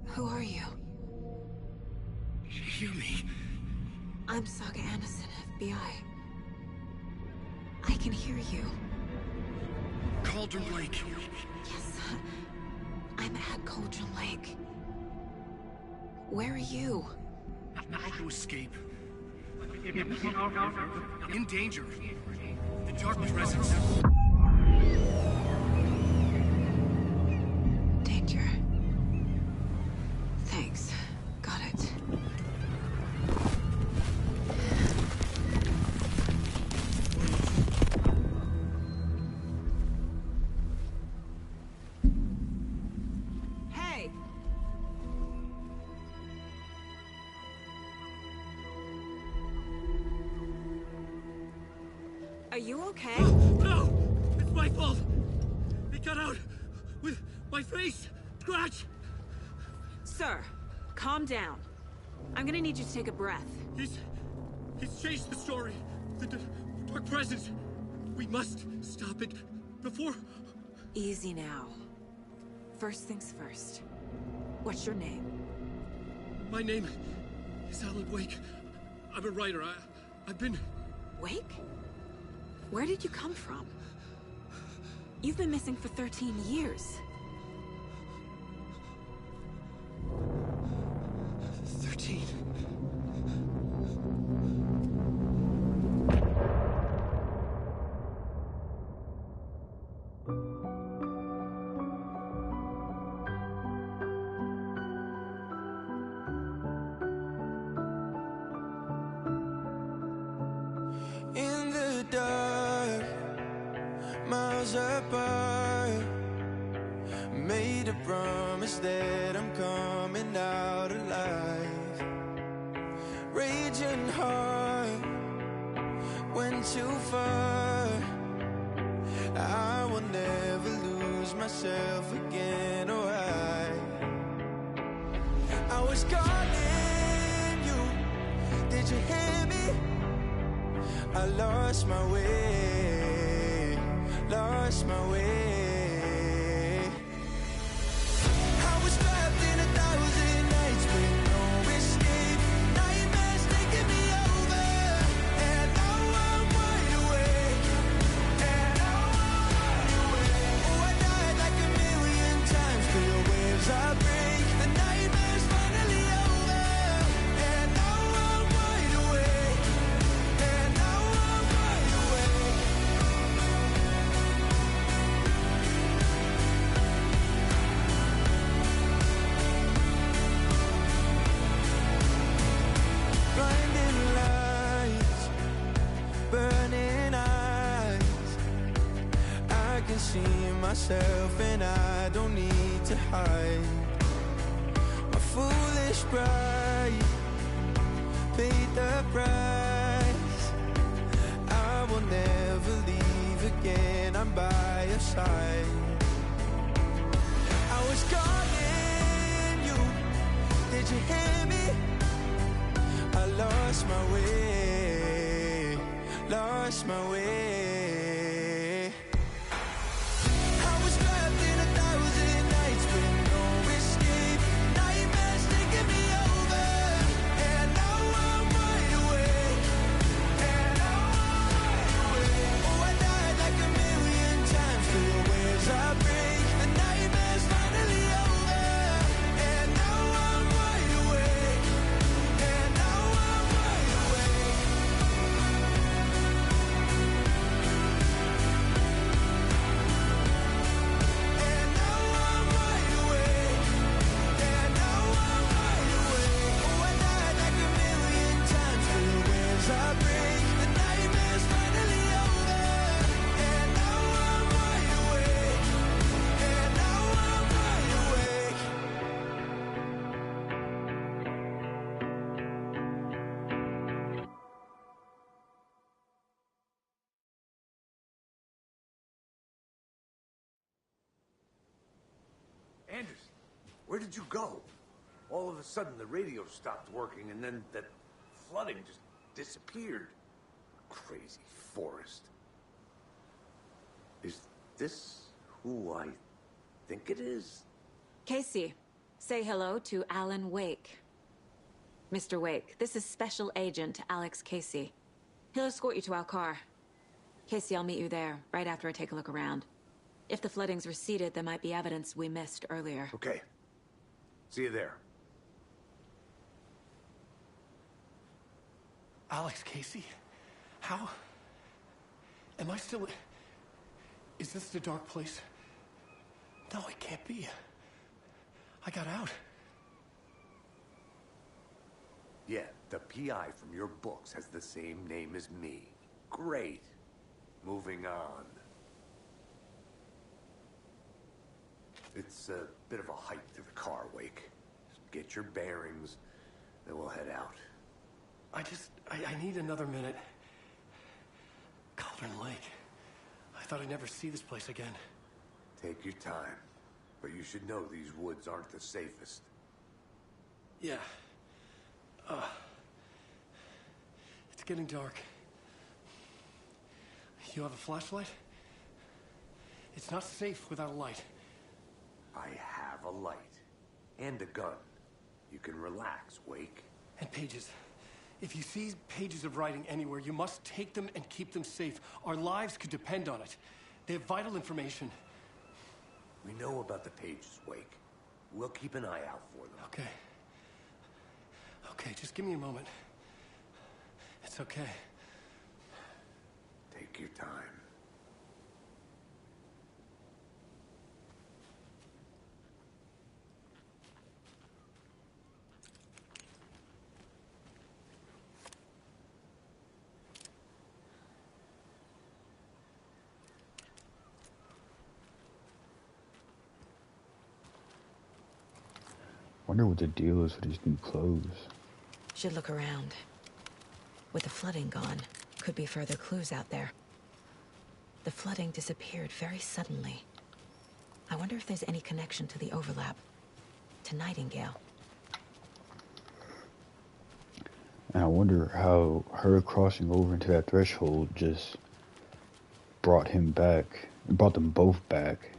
Who are you? Hear me. I'm Saga Anderson, FBI. I can hear you. Cauldron Lake. Yes, I'm at Cauldron Lake. Where are you? How to escape. In danger. The Dark Presence. Danger. Thanks. Got it. Hey! Are you okay? No! It's my fault! It got out with my face! Scratch! Sir, calm down. I'm gonna need you to take a breath. He's changed the story. The Dark Presence. We must stop it before... Easy now. First things first. What's your name? My name is Alan Wake. I'm a writer. I've been... Wake? Where did you come from? You've been missing for 13 years. 13. In the dark, miles apart, made a promise that I'm coming out alive. Raging heart, went too far. I will never lose myself again, or I was calling you, did you hear me? I lost my way, lost my way. I was trapped in 1,000 nights with no escape. Nightmares taking me over, and now I'm wide awake. And now I'm wide awake. Oh, I died like 1,000,000 times, feel the waves I break. The nightmare's finally over, and now myself and I don't need to hide. My foolish pride paid the price. I will never leave again, I'm by your side. I was calling you, did you hear me? I lost my way, lost my way. I was trapped in 1,000 nights with no escape. Nightmares taking me over, and now I'm wide awake. And now I'm wide awake. Oh, I died like 1,000,000 times through the waves I break. The nightmare's finally over, and now I'm wide awake. And now I'm wide awake. And now I'm wide awake. And now I'm wide awake. Oh, I died like 1,000,000 times through the waves I break. The nightmare's finally over, and now I'm wide awake. And now I'm wide awake. Anderson, where did you go? All of a sudden, the radio stopped working, and then that flooding just disappeared. Crazy forest. Is this who I think it is? Casey, say hello to Alan Wake. Mr. Wake, this is Special Agent Alex Casey. He'll escort you to our car. Casey, I'll meet you there, right after I take a look around. If the flooding's receded, there might be evidence we missed earlier. Okay. See you there. Alex Casey? How? Am I still... Is this the dark place? No, it can't be. I got out. Yeah, the PI from your books has the same name as me. Great. Moving on. It's a bit of a hike to the car, Wake. Just get your bearings, then we'll head out. I need another minute. Cauldron Lake. I thought I'd never see this place again. Take your time. But you should know these woods aren't the safest. Yeah. It's getting dark. You have a flashlight? It's not safe without a light. I have a light. And a gun. You can relax, Wake. And pages. If you see pages of writing anywhere, you must take them and keep them safe. Our lives could depend on it. They have vital information. We know about the pages, Wake. We'll keep an eye out for them. Okay. Okay, just give me a moment. It's okay. Take your time. Wonder what the deal is with these new clothes. Should look around. With the flooding gone, could be further clues out there. The flooding disappeared very suddenly. I wonder if there's any connection to the overlap. To Nightingale. And I wonder how her crossing over into that threshold just brought him back, brought them both back.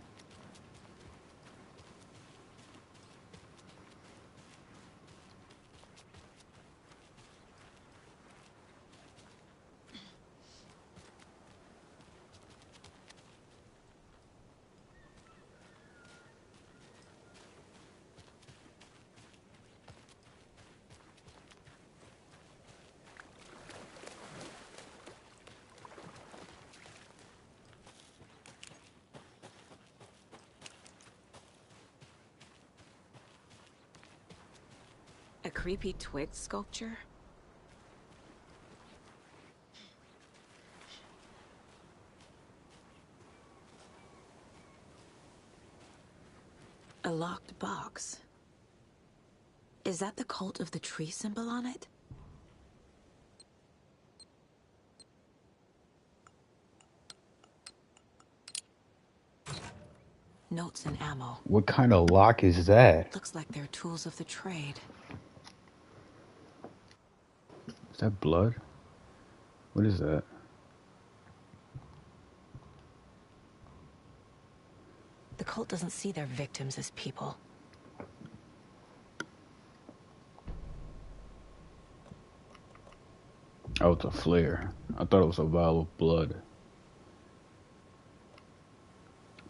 A creepy twig sculpture? A locked box. Is that the cult of the tree symbol on it? Notes and ammo. What kind of lock is that? Looks like they're tools of the trade. Is that blood? What is that? The cult doesn't see their victims as people. Oh, it's a flare. I thought it was a vial of blood.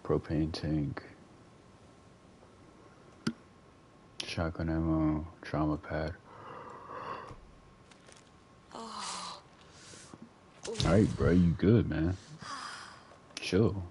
Propane tank. Shotgun ammo. Trauma pad. Alright, bro, you good, man. Chill.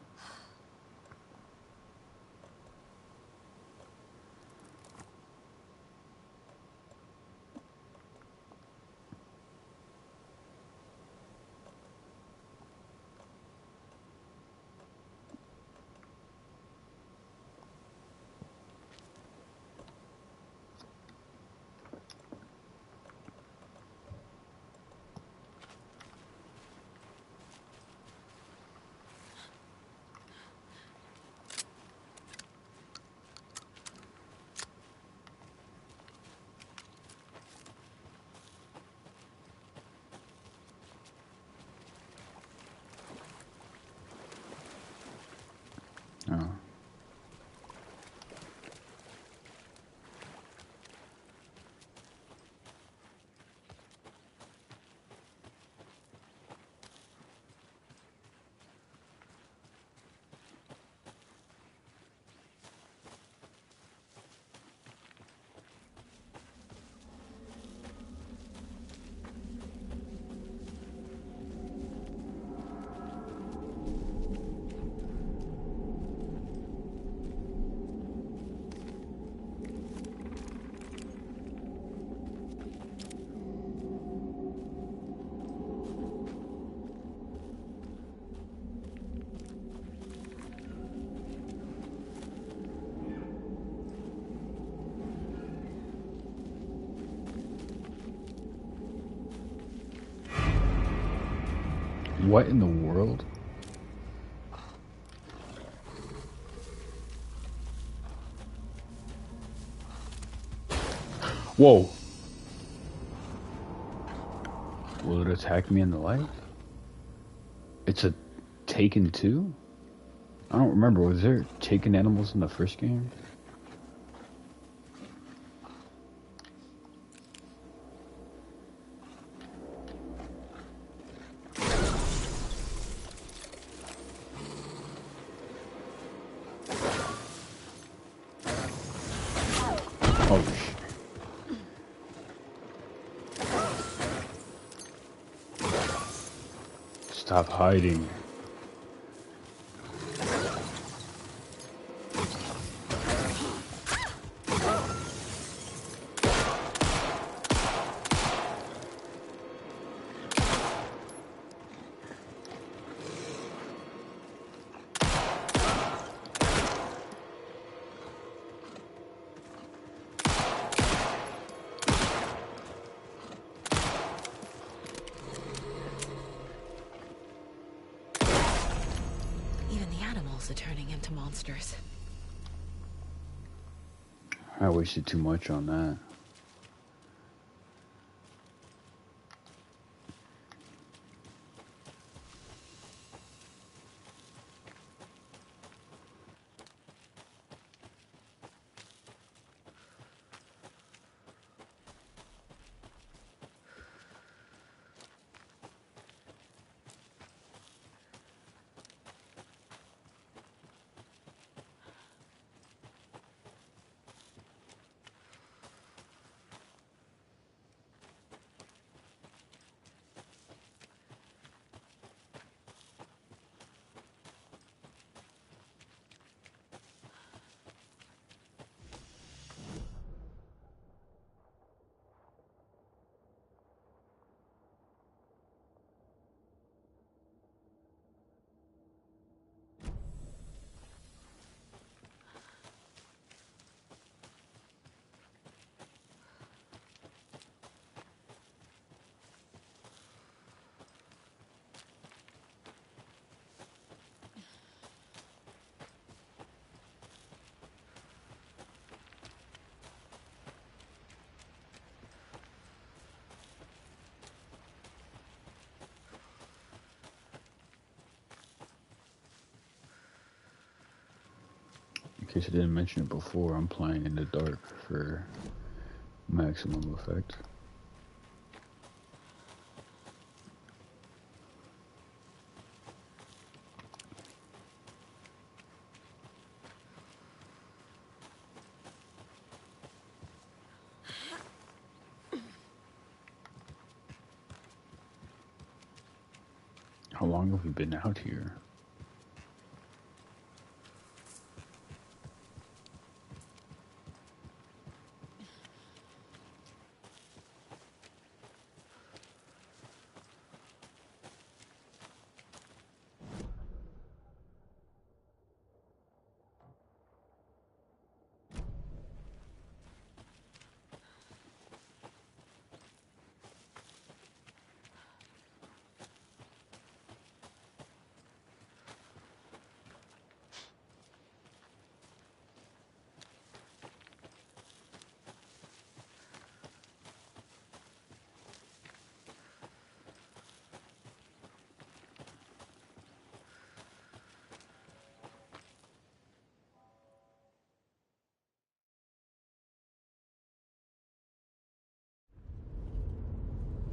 Oh. What in the world? Whoa. Will it attack me in the light? It's a Taken 2? I don't remember. Was there Taken animals in the first game? Oh, shit. Stop hiding. Even the animals are turning into monsters. I wasted too much on that. case I didn't mention it before, I'm playing in the dark for maximum effect. How long have we been out here?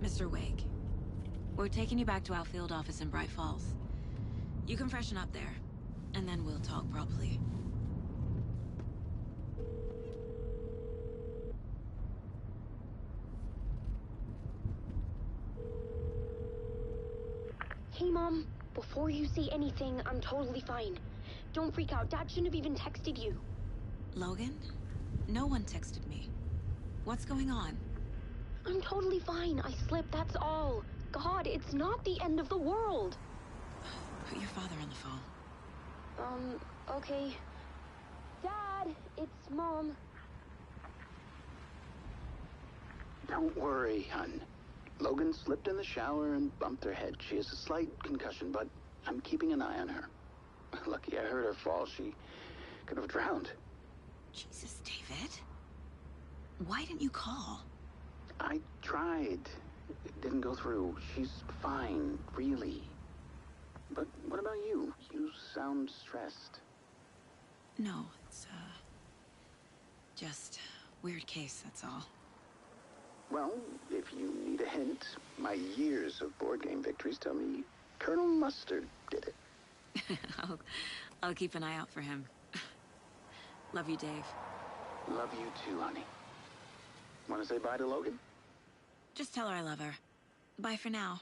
Mr. Wake, we're taking you back to our field office in Bright Falls. You can freshen up there, and then we'll talk properly. Hey, Mom. Before you say anything, I'm totally fine. Don't freak out. Dad shouldn't have even texted you. Logan? No one texted me. What's going on? I'm totally fine. I slipped, that's all. God, it's not the end of the world. Put your father on the phone. Okay. Dad, it's Mom. Don't worry, hon. Logan slipped in the shower and bumped her head. She has a slight concussion, but I'm keeping an eye on her. Lucky I heard her fall. She could have drowned. Jesus, David. Why didn't you call? I tried. It didn't go through. She's fine, really. But what about you? You sound stressed. No, it's, just weird case, that's all. Well, if you need a hint, my years of board game victories tell me Colonel Mustard did it. I'll keep an eye out for him. Love you, Dave. Love you too, honey. Want to say bye to Logan? Just tell her I love her. Bye for now.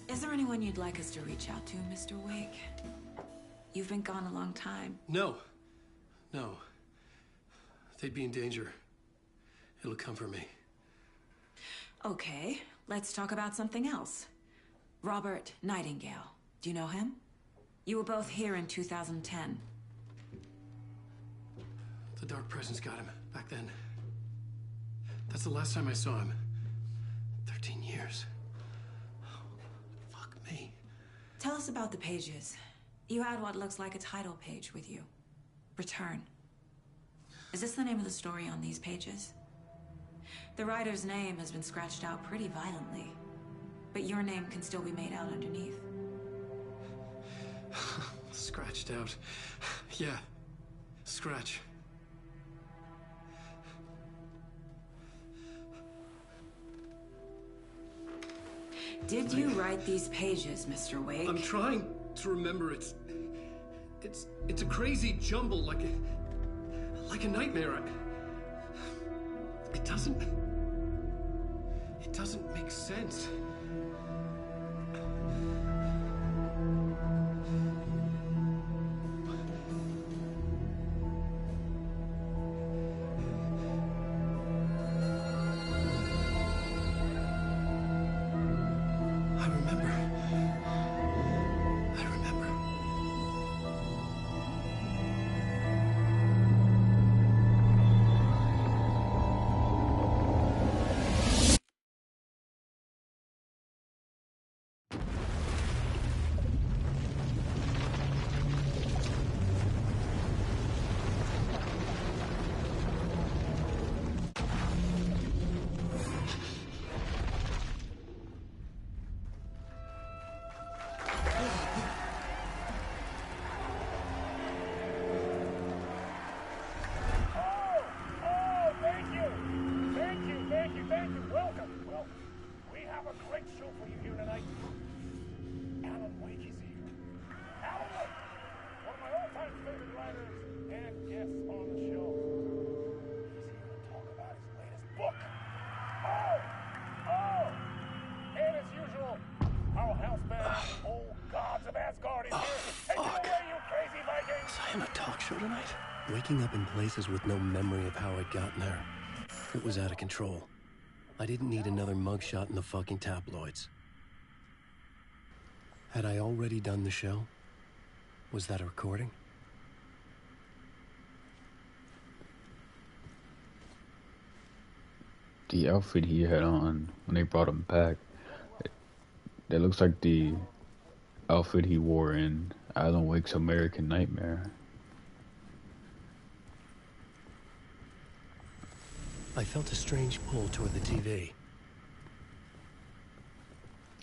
Is there anyone you'd like us to reach out to, Mr. Wake? You've been gone a long time. No. They'd be in danger. It'll come for me. Okay, let's talk about something else. Robert Nightingale. Do you know him? You were both here in 2010. The Dark Presence got him back then. That's the last time I saw him. 13 years. Fuck me. Tell us about the pages. You had what looks like a title page with you. Return. Is this the name of the story on these pages? The writer's name has been scratched out pretty violently, but your name can still be made out underneath. Scratched out. Yeah. Scratch. Did you write these pages, Mr. Wake? I'm trying to remember. It's a crazy jumble, like a nightmare. It doesn't make sense. I on a talk show tonight? Waking up in places with no memory of how I'd gotten there. It was out of control. I didn't need another mugshot in the fucking tabloids. Had I already done the show? Was that a recording? The outfit he had on when they brought him back, that looks like the outfit he wore in Alan Wake's American Nightmare. I felt a strange pull toward the TV.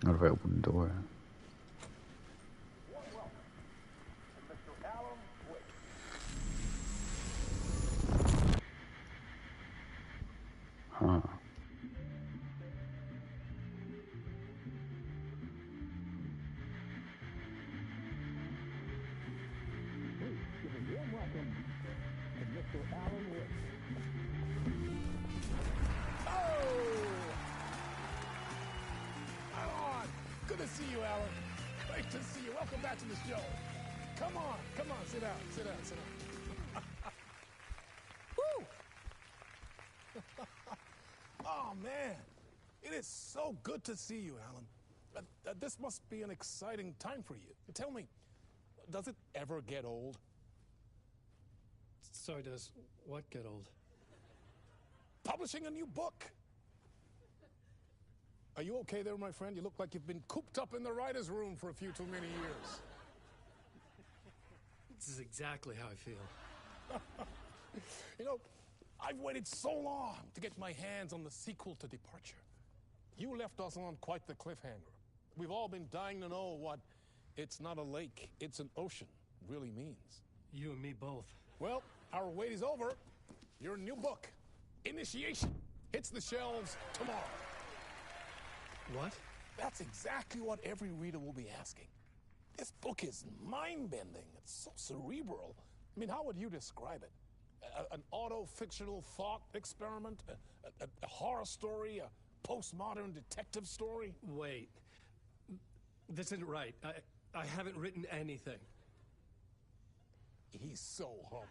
What if I open the door? Huh. Good to see you, Alan. Great to see you. Welcome back to the show. Come on, sit down, sit down. Woo! Oh, man. It is so good to see you, Alan. This must be an exciting time for you. Tell me, does it ever get old? So does what get old? Publishing a new book. Are you okay there, my friend? You look like you've been cooped up in the writer's room for a few too many years. This is exactly how I feel. You know, I've waited so long to get my hands on the sequel to Departure. You left us on quite the cliffhanger. We've all been dying to know what "it's not a lake, it's an ocean" really means. You and me both. Well, our wait is over. Your new book, Initiation, hits the shelves tomorrow. What? That's exactly what every reader will be asking. This book is mind-bending. It's so cerebral. I mean, how would you describe it? An auto-fictional thought experiment? A horror story? A postmodern detective story? Wait. This isn't right. I haven't written anything. He's so humble.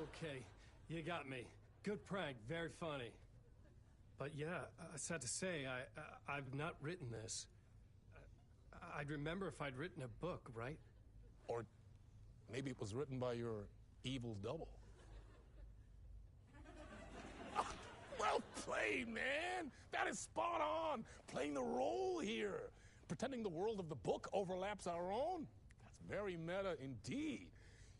Okay, you got me. Good prank, very funny. But yeah, sad to say, I've not written this. I'd remember if I'd written a book, right? Or maybe it was written by your evil double. Well played, man! That is spot on! Playing the role here. Pretending the world of the book overlaps our own. That's very meta indeed.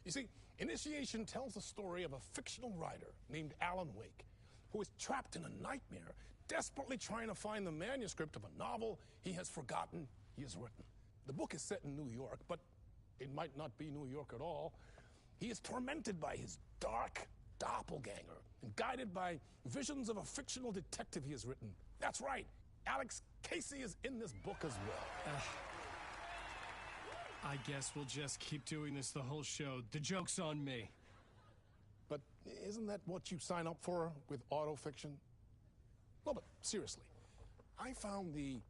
You see, Initiation tells the story of a fictional writer named Alan Wake, who is trapped in a nightmare, desperately trying to find the manuscript of a novel he has forgotten he has written. The book is set in New York, but it might not be New York at all. He is tormented by his dark doppelganger and guided by visions of a fictional detective he has written. That's right, Alex Casey is in this book as well. I guess we'll just keep doing this the whole show. The joke's on me. But isn't that what you sign up for with autofiction? No, but seriously, I found the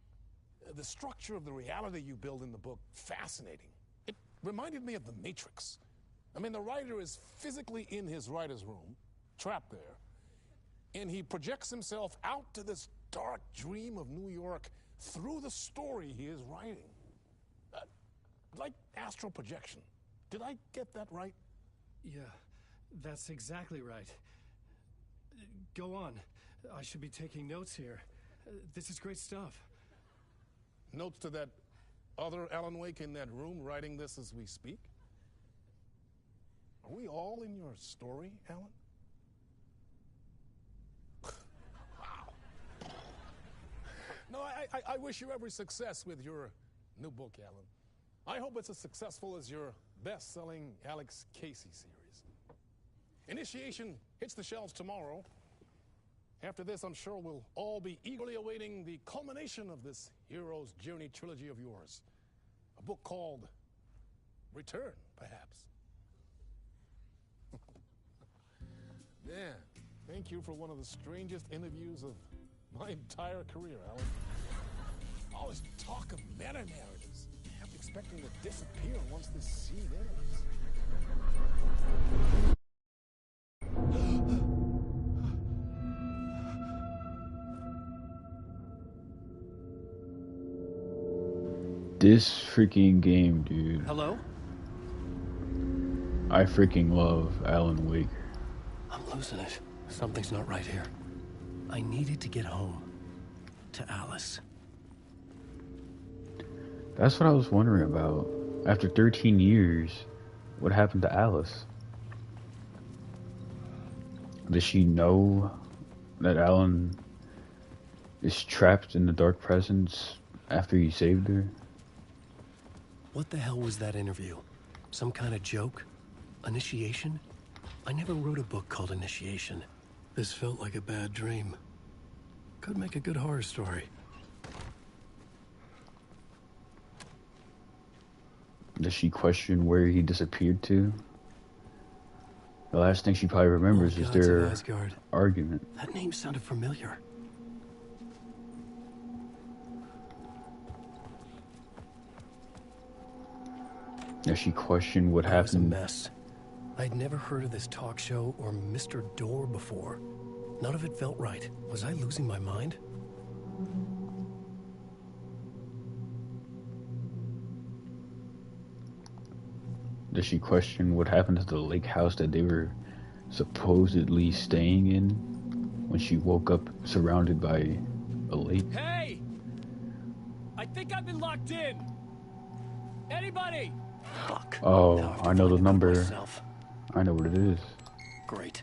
structure of the reality you build in the book fascinating. It reminded me of The Matrix. I mean, the writer is physically in his writer's room, trapped there, and he projects himself out to this dark dream of New York through the story he is writing. Like astral projection. Did I get that right? Yeah, that's exactly right. Go on. I should be taking notes here. This is great stuff. Notes to that other Alan Wake in that room writing this as we speak? Are we all in your story, Alan? Wow. No, I wish you every success with your new book, Alan. I hope it's as successful as your best-selling Alex Casey series. Initiation hits the shelves tomorrow. After this, I'm sure we'll all be eagerly awaiting the culmination of this hero's journey trilogy of yours. A book called Return, perhaps. Man, thank you for one of the strangest interviews of my entire career, Alan. All this talk of meta-narratives. Expecting to disappear once this scene ends. This freaking game, dude. Hello? I freaking love Alan Wake. I'm losing it. Something's not right here. I needed to get home. To Alice. That's what I was wondering about. After 13 years, what happened to Alice? Does she know that Alan is trapped in the Dark Presence after he saved her? What the hell was that interview? Some kind of joke? Initiation? I never wrote a book called Initiation. This felt like a bad dream. Could make a good horror story. Does she question where he disappeared to? The last thing she probably remembers is their argument. That name sounded familiar. Does she question what It was a happened? mess. I'd never heard of this talk show or Mr. Door before. None of it felt right. Was I losing my mind? Does she question what happened to the lake house that they were supposedly staying in when she woke up surrounded by a lake? Hey! I think I've been locked in. Anybody? Fuck. Oh, I know the number. myself. I know what it is. Great.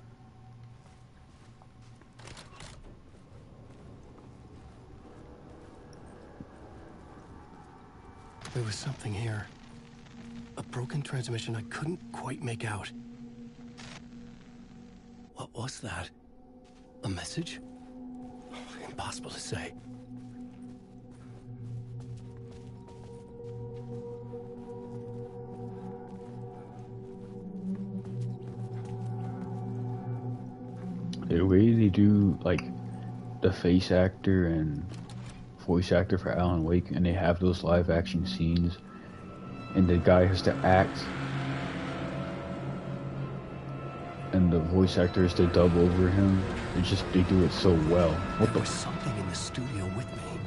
There was something here. A broken transmission I couldn't quite make out. What was that? A message? Impossible to say. The way they do, like, the face actor and voice actor for Alan Wake, and they have those live action scenes, and the guy has to act, and the voice actor is to dub over him. They do it so well. There was something in the studio with me.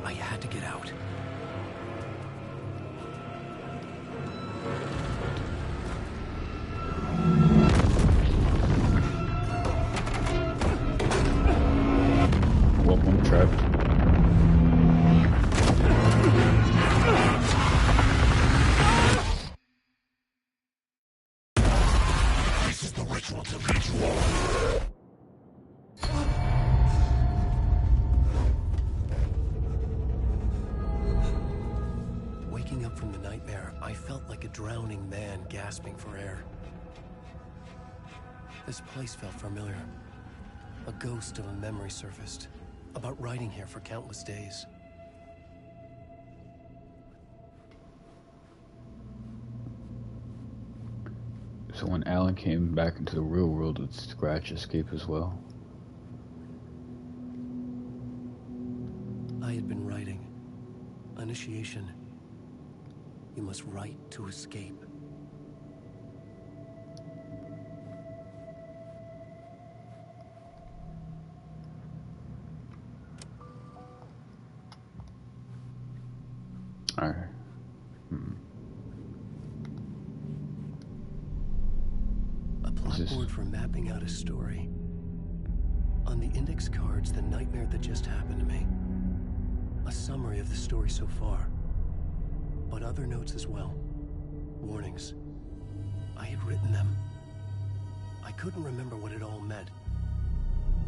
I had to get out. Welcome, trapped. This is the ritual to lead you all. Waking up from the nightmare, I felt like a drowning man gasping for air. This place felt familiar. A ghost of a memory surfaced, about riding here for countless days. So when Alan came back into the real world, did Scratch escape as well? I had been writing. Initiation. You must write to escape. Alright. A blackboard for mapping out a story. On the index cards, the nightmare that just happened to me. A summary of the story so far. But other notes as well. Warnings. I had written them. I couldn't remember what it all meant.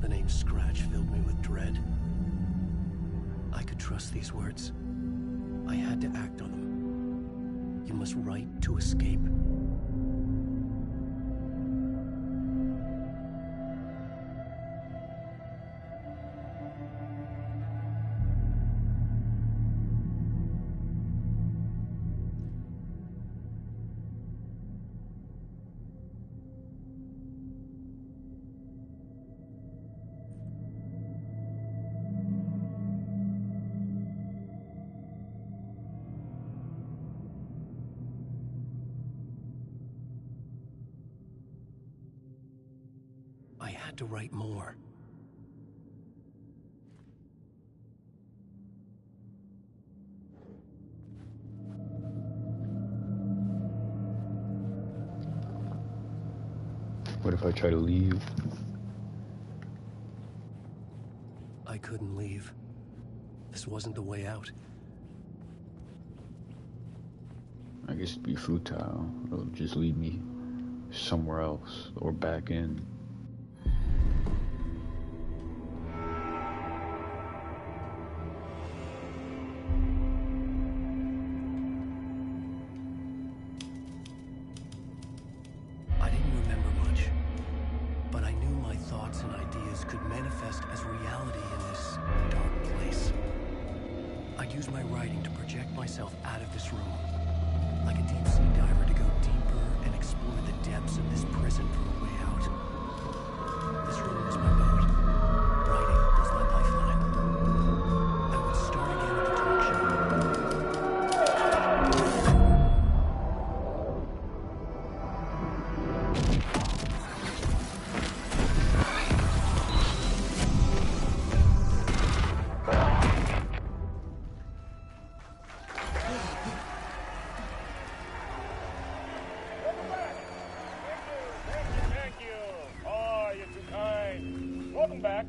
The name Scratch filled me with dread. I could trust these words. I had to act on them. You must write to escape. I had to write more. What if I try to leave? I couldn't leave. This wasn't the way out. I guess it'd be futile. It'll just lead me somewhere else or back in. I didn't remember much, but I knew my thoughts and ideas could manifest as reality in this dark place. I'd use my writing to project myself out of this room, like a deep-sea diver to go deeper and explore the depths of this prison for a way out. This room was my boat. Writing was my lifeline. I would start again at the talk show. Thank you. Oh, you're too kind. Welcome back.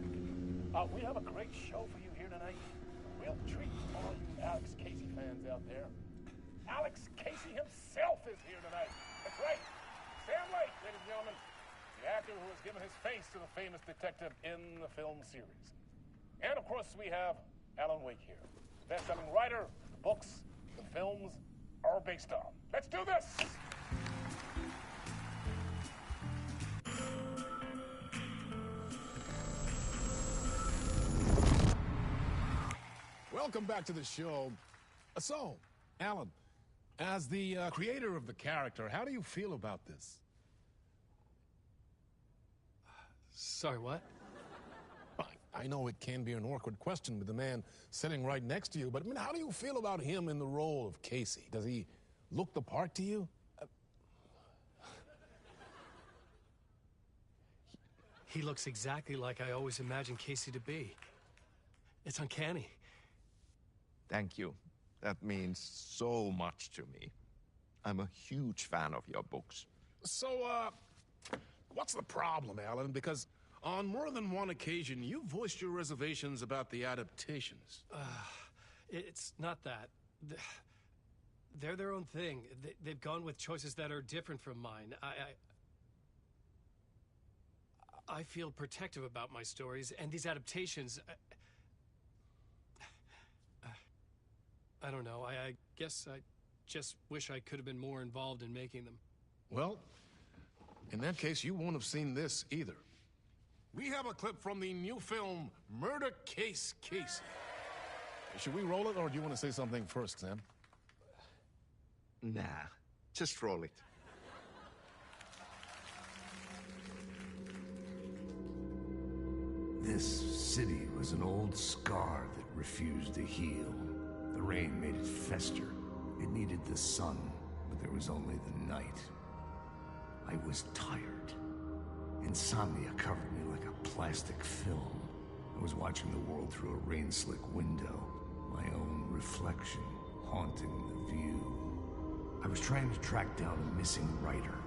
We have a great show for you here tonight. Real treat for all you Alex Casey fans out there. Alex Casey himself is here tonight. That's right. Sam Lake, ladies and gentlemen. The actor who has given his face to the famous detective in the film series. And of course, we have Alan Wake here. Best-selling writer, the books, the films are based on. Let's do this! Welcome back to the show. So, Alan, as the creator of the character, how do you feel about this? Sorry, what? I know it can be an awkward question with the man sitting right next to you, but I mean, how do you feel about him in the role of Casey? Does he look the part to you? He looks exactly like I always imagined Casey to be. It's uncanny. Thank you. That means so much to me. I'm a huge fan of your books. So, what's the problem, Alan? Because on more than one occasion, you voiced your reservations about the adaptations. It's not that. They're their own thing. They've gone with choices that are different from mine. I feel protective about my stories, and these adaptations... I don't know. I guess I just wish I could have been more involved in making them. Well, in that case, you won't have seen this either. We have a clip from the new film, Murder Case Casey. Should we roll it, or do you want to say something first, Sam? Nah, just roll it. This city was an old scar that refused to heal. The rain made it fester. It needed the sun, but there was only the night. I was tired. Insomnia covered me like a plastic film. I was watching the world through a rain-slick window, my own reflection haunting the view. I was trying to track down a missing writer.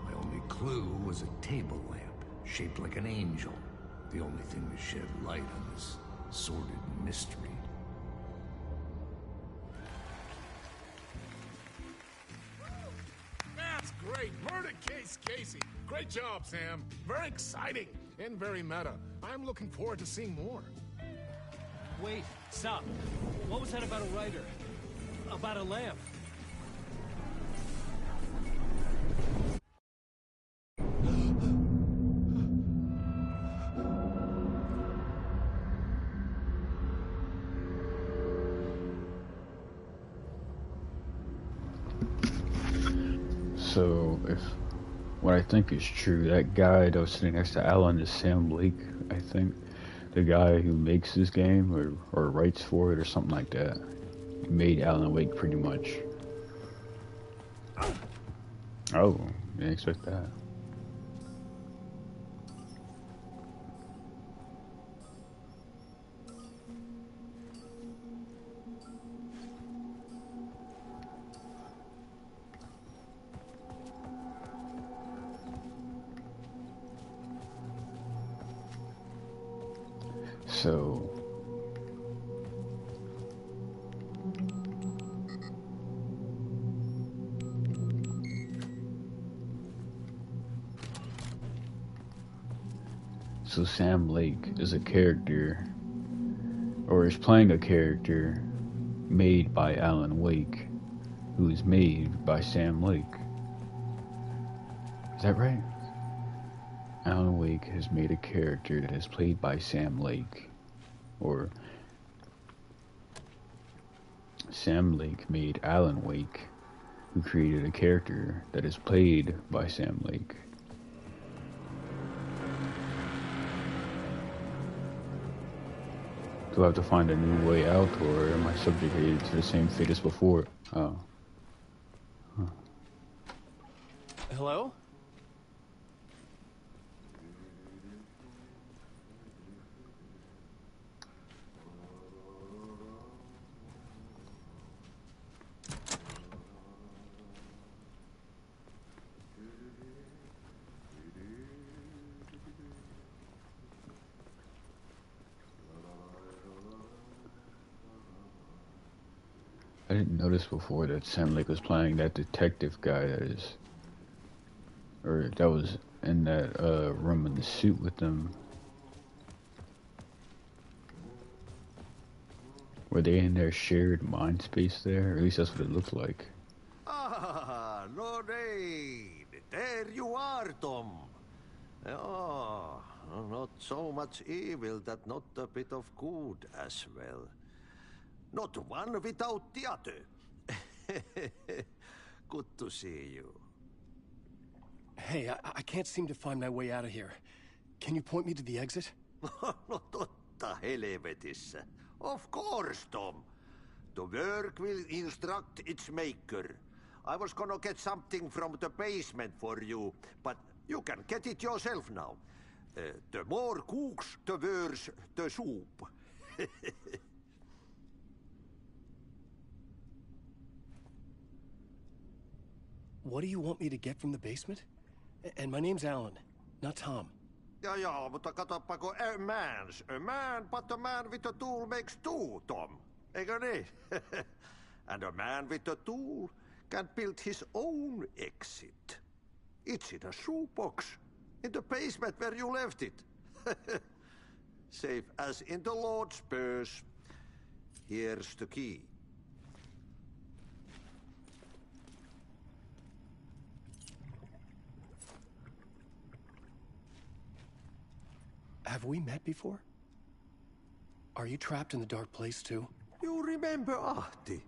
My only clue was a table lamp, shaped like an angel. The only thing to shed light on this sordid mystery. That's great! Murder Case Casey! Great job, Sam. Very exciting and very meta. I'm looking forward to seeing more. Wait, stop. What was that about a writer? About a lamp? So, if what I think is true, that guy that was sitting next to Alan is Sam Lake, I think. The guy who makes this game, or writes for it, or something like that. He made Alan Wake, pretty much. Oh, didn't expect that. So Sam Lake is a character, or is playing a character made by Alan Wake, who is made by Sam Lake. Is that right? Alan Wake has made a character that is played by Sam Lake, or Sam Lake made Alan Wake, who created a character that is played by Sam Lake. Do I have to find a new way out, or am I subjugated to the same fate as before? Oh. Huh. Hello? I didn't notice before that Sam Lake was playing that detective guy that was in that room in the suit with them. Were they in their shared mind space there? Or at least that's what it looked like. Ah, no rain. There you are, Tom. Oh, not so much evil that not a bit of good as well. Not one without the other. Good to see you. Hey, I can't seem to find my way out of here. Can you point me to the exit? No, totta helvetissä. Of course, Tom. The work will instruct its maker. I was gonna get something from the basement for you, but you can get it yourself now. The more cooks, the worse the soup. What do you want me to get from the basement? And my name's Alan, not Tom. Ja, mutta katsoppa, kun a man's a man, but a man with a tool makes two, Tom. Eikö niin? And a man with a tool can build his own exit. It's in a shoebox, in the basement where you left it. Safe as in the Lord's purse. Here's the key. Have we met before? Are you trapped in the dark place too? You remember Ahti,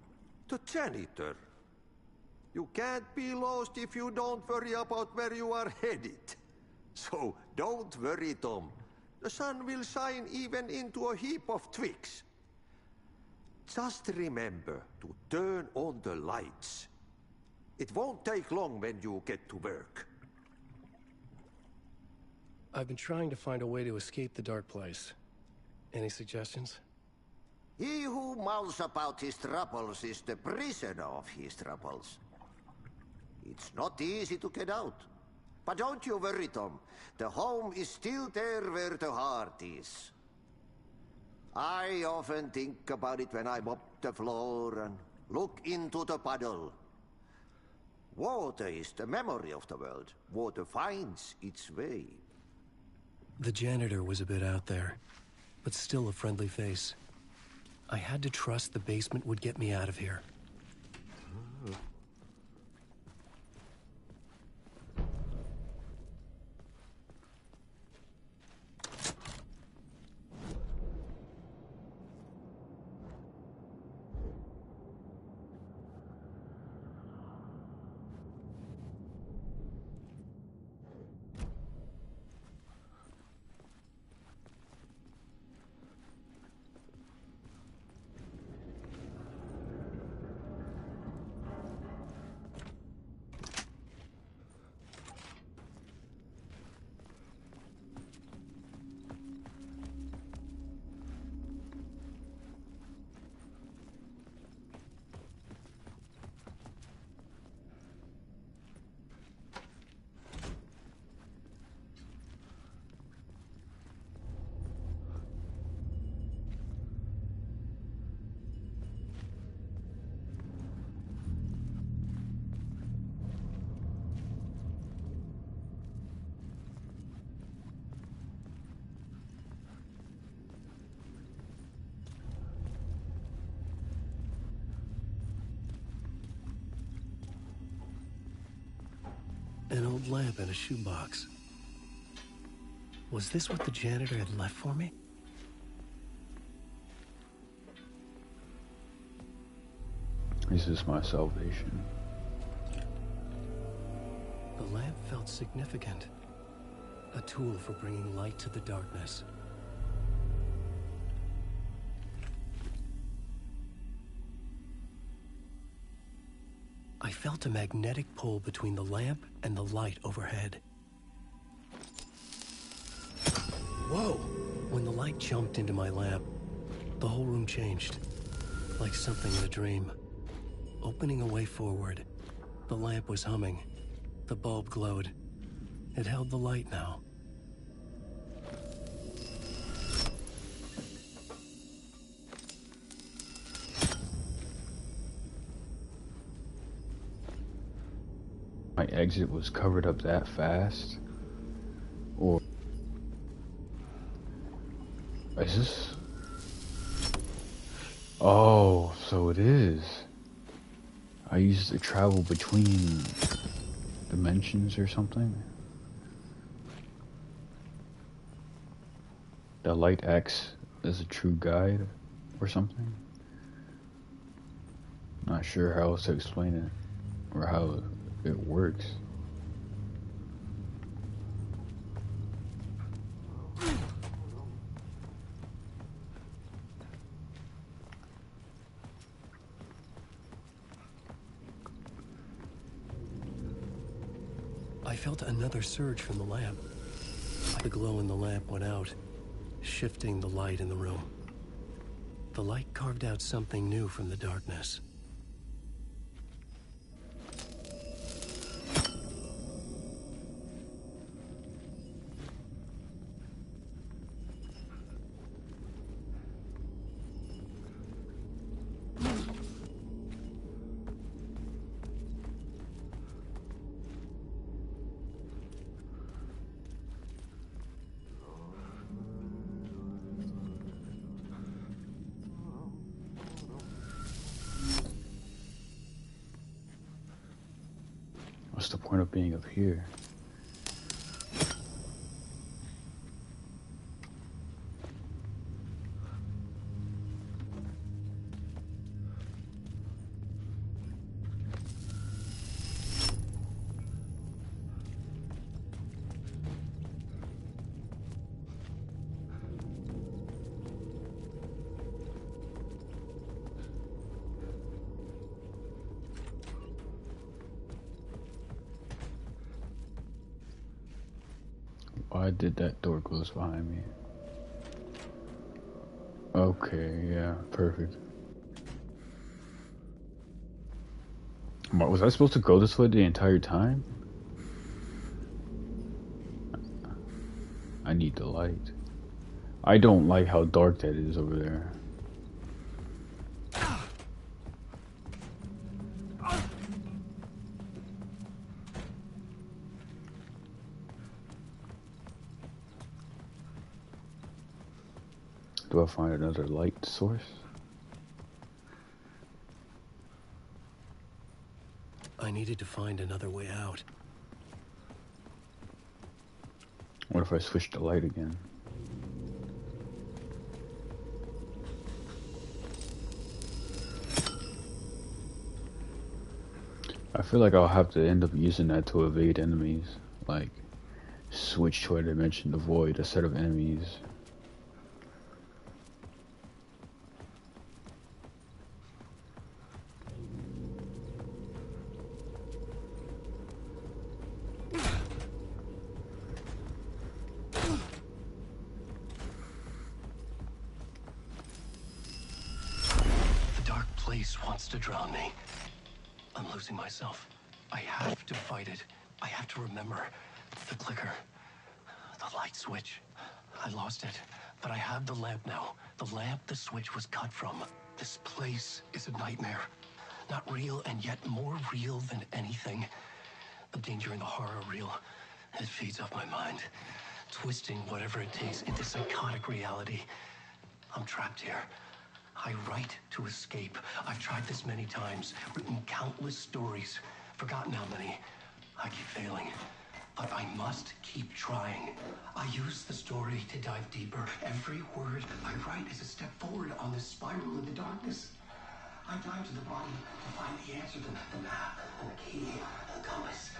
the janitor. You can't be lost if you don't worry about where you are headed. So don't worry, Tom. The sun will shine even into a heap of twigs. Just remember to turn on the lights. It won't take long when you get to work. I've been trying to find a way to escape the dark place. Any suggestions? He who mouths about his troubles is the prisoner of his troubles. It's not easy to get out. But don't you worry, Tom. The home is still there where the heart is. I often think about it when I mop the floor and look into the puddle. Water is the memory of the world. Water finds its way. The janitor was a bit out there, but still a friendly face. I had to trust the basement would get me out of here. An old lamp in a shoebox. Was this what the janitor had left for me? This is my salvation. The lamp felt significant. A tool for bringing light to the darkness. I felt a magnetic pull between the lamp and the light overhead. Whoa! When the light jumped into my lamp, the whole room changed. Like something in a dream. Opening a way forward. The lamp was humming. The bulb glowed. It held the light now. My exit was covered up that fast? Or... is this... oh, so it is. I used to travel between dimensions or something. The light acts as a true guide or something. Not sure how else to explain it or how it works. I felt another surge from the lamp. The glow in the lamp went out, shifting the light in the room. The light carved out something new from the darkness. What's the point of being up here? Why did that door close behind me? Okay, yeah, perfect. Was I supposed to go this way the entire time? I need the light. I don't like how dark that is over there. Do I find another light source? I needed to find another way out. What if I switch the light again? I feel like I'll have to end up using that to evade enemies. Like, switch to a dimension to avoid a set of enemies. Wants to drown me. I'm losing myself. I have to fight it. I have to remember. The clicker. The light switch. I lost it. But I have the lamp now. The lamp the switch was cut from. This place is a nightmare. Not real and yet more real than anything. The danger and the horror are real. It feeds off my mind. Twisting whatever it takes into psychotic reality. I'm trapped here. I write to escape. I've tried this many times, written countless stories, forgotten how many. I keep failing, but I must keep trying. I use the story to dive deeper. Every word I write is a step forward on this spiral in the darkness. I dive to the body to find the answer, the map, and the key, the compass.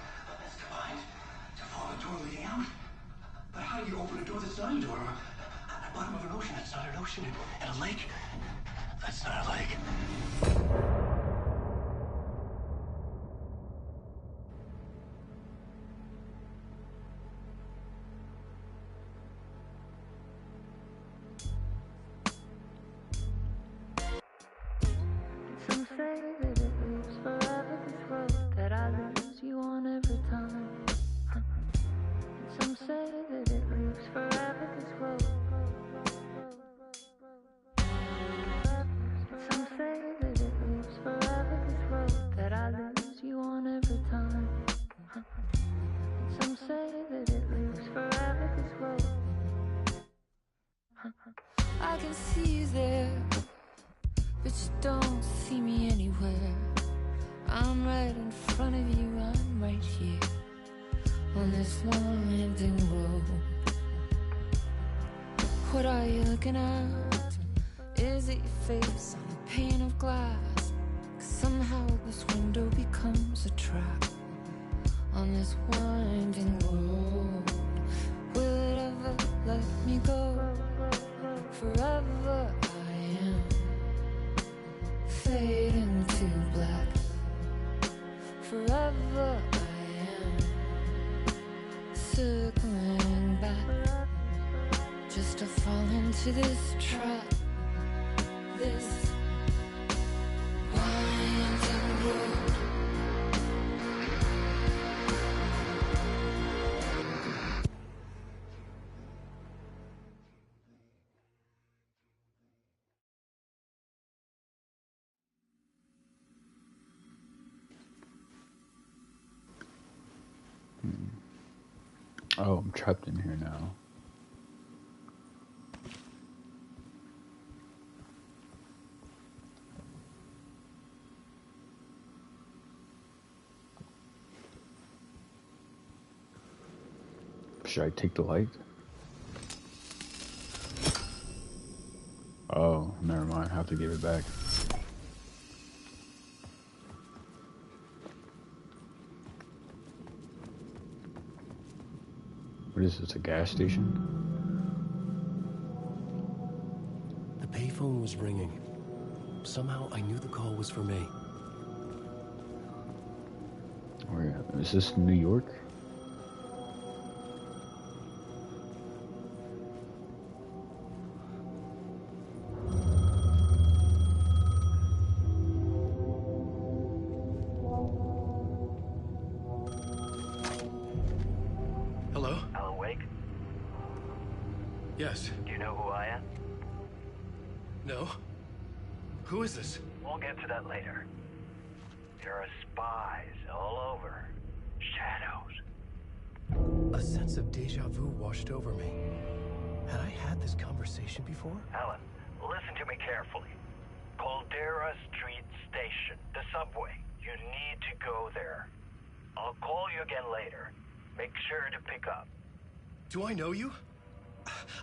That's combined to form a door leading out. But how do you open a door that's not a door? At the bottom of an ocean that's not an ocean. And a lake that's not a lake. Some say that it lives forever, this road that I lose you on every time. Some say that it lives forever, this road. Some say that it lives forever, this road that I lose you on every time. Some say that it lives forever, this road. I can see you there, but you don't see me anywhere. I'm right in front of you, I'm right here on this winding road. What are you looking at? Is it your face on a pane of glass? 'Cause somehow this window becomes a trap on this winding road. Will it ever let me go? Forever I am fading to black. Forever I am circling back, just to fall into this trap, this winding road. Oh, I'm trapped in here now. Should I take the light? Oh, never mind. I have to give it back. What is this, a gas station? The payphone was ringing. Somehow I knew the call was for me. Where is this, New York? Hello? Alan Wake? Yes. Do you know who I am? No? Who is this? We'll get to that later. There are spies all over. Shadows. A sense of deja vu washed over me. Had I had this conversation before? Alan, listen to me carefully. Caldera Street Station, the subway. You need to go there. I'll call you again later. Make sure to pick up. Do I know you?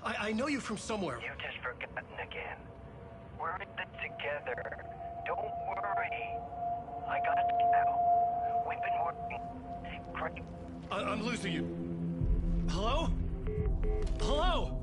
I know you from somewhere. You've just forgotten again. We're in this together. Don't worry. I got you now. We've been working great. I'm losing you. Hello? Hello?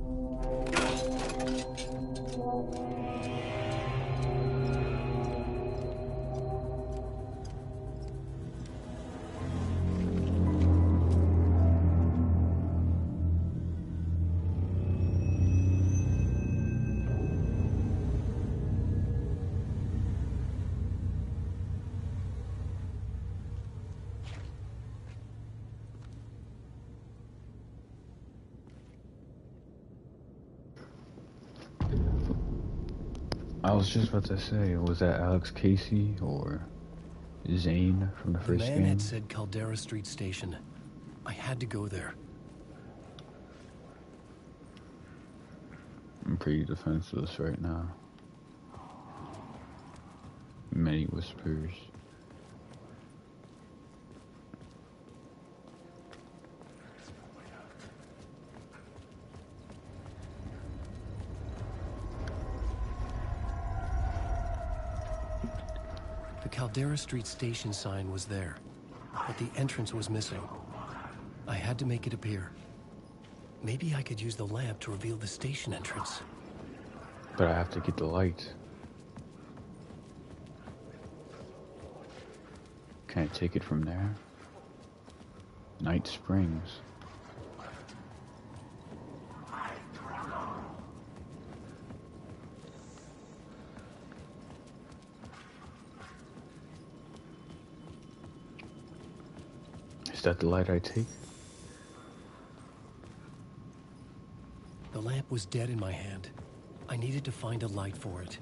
I was just about to say, was that Alex Casey or Zane from the first The man game? had said Caldera Street Station. I had to go there. I'm pretty defenseless right now. Many whispers. The Caldera Street station sign was there, but the entrance was missing. I had to make it appear. Maybe I could use the lamp to reveal the station entrance. But I have to get the light. Can I take it from there? Night Springs. Is that the light I take? The lamp was dead in my hand. I needed to find a light for it.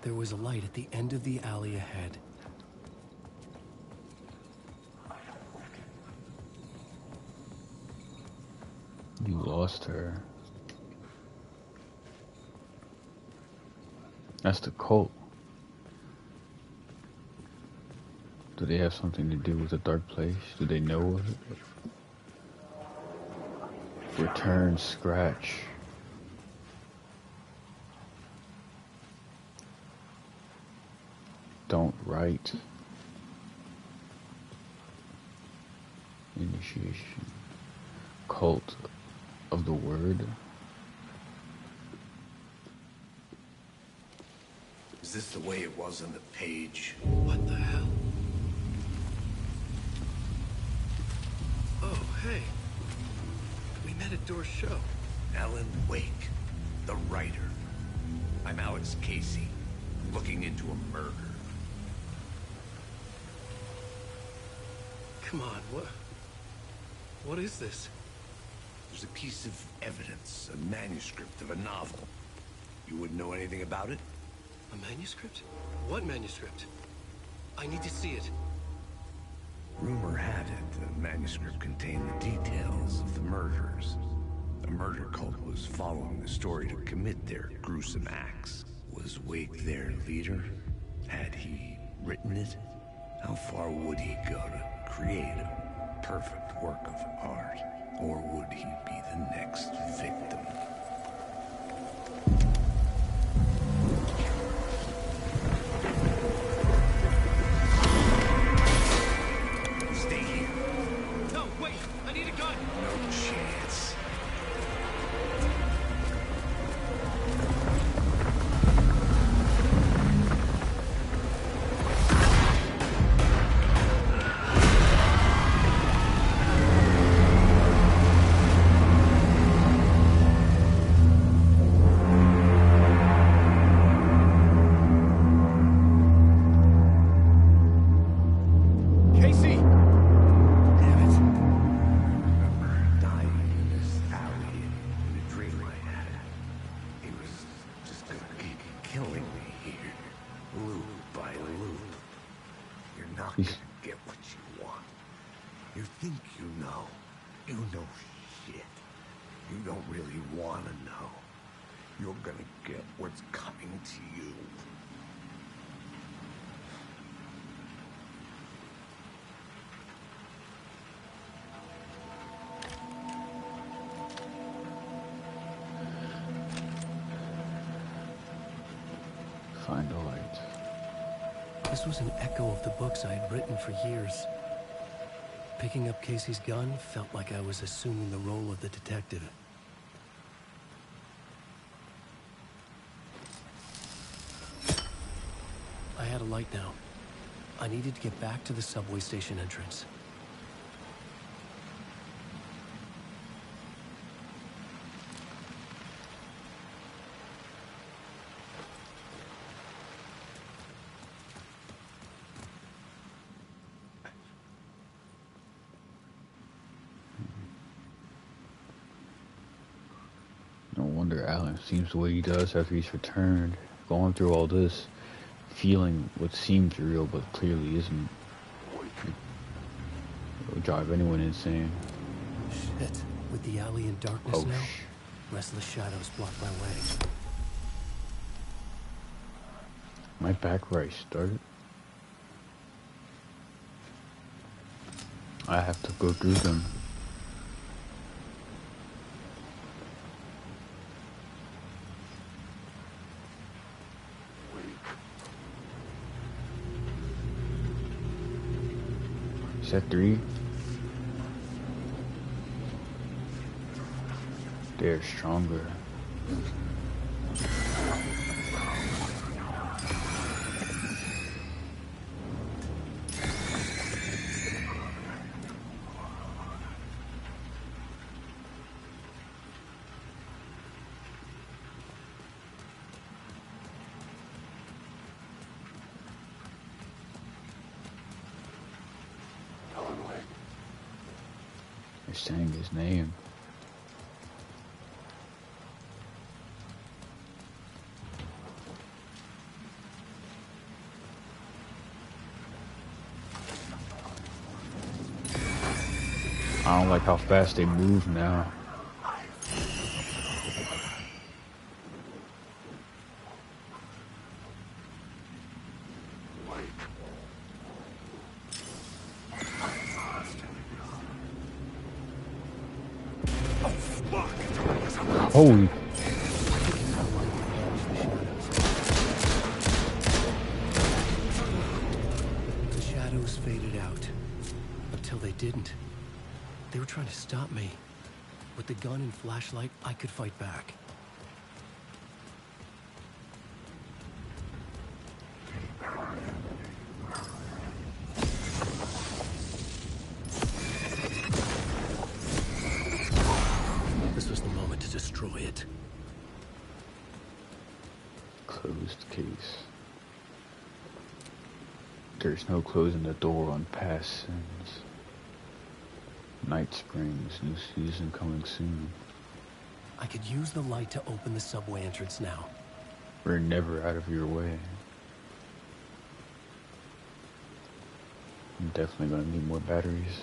There was a light at the end of the alley ahead. You lost her. That's the cult. Do they have something to do with the dark place? Do they know of it? Return Scratch. Don't write. Initiation. Cult of the Word. Is this the way it was on the page? What the hell? Oh, hey. We met at Door's show. Alan Wake, the writer. I'm Alex Casey, looking into a murder. Come on, what is this? There's a piece of evidence, a manuscript of a novel. You wouldn't know anything about it? A manuscript? What manuscript? I need to see it. Rumor had it the manuscript contained the details of the murders. A murder cult was following the story to commit their gruesome acts. Was Wake their leader? Had he written it? How far would he go to create a perfect work of art? Or would he be the next victim? Stay here. No, wait! I need a gun! No chance. Find a light. This was an echo of the books I had written for years. Picking up Casey's gun felt like I was assuming the role of the detective. I had a light now. I needed to get back to the subway station entrance. No wonder Alan seems the way he does after he's returned, going through all this, feeling what seems real but clearly isn't. It would drive anyone insane. Shit. With the alley in darkness now, restless shadows block my way. Am I back where I started? I have to go through them. Is that 3? They're stronger. They're saying his name. I don't like how fast they move now. Holy. The shadows faded out. Until they didn't. They were trying to stop me. With the gun and flashlight, I could fight back. This was the moment to destroy it. Closed case. There's no closing the door on past sins. Night Springs, new season coming soon. I could use the light to open the subway entrance now. We're never out of your way. I'm definitely gonna need more batteries.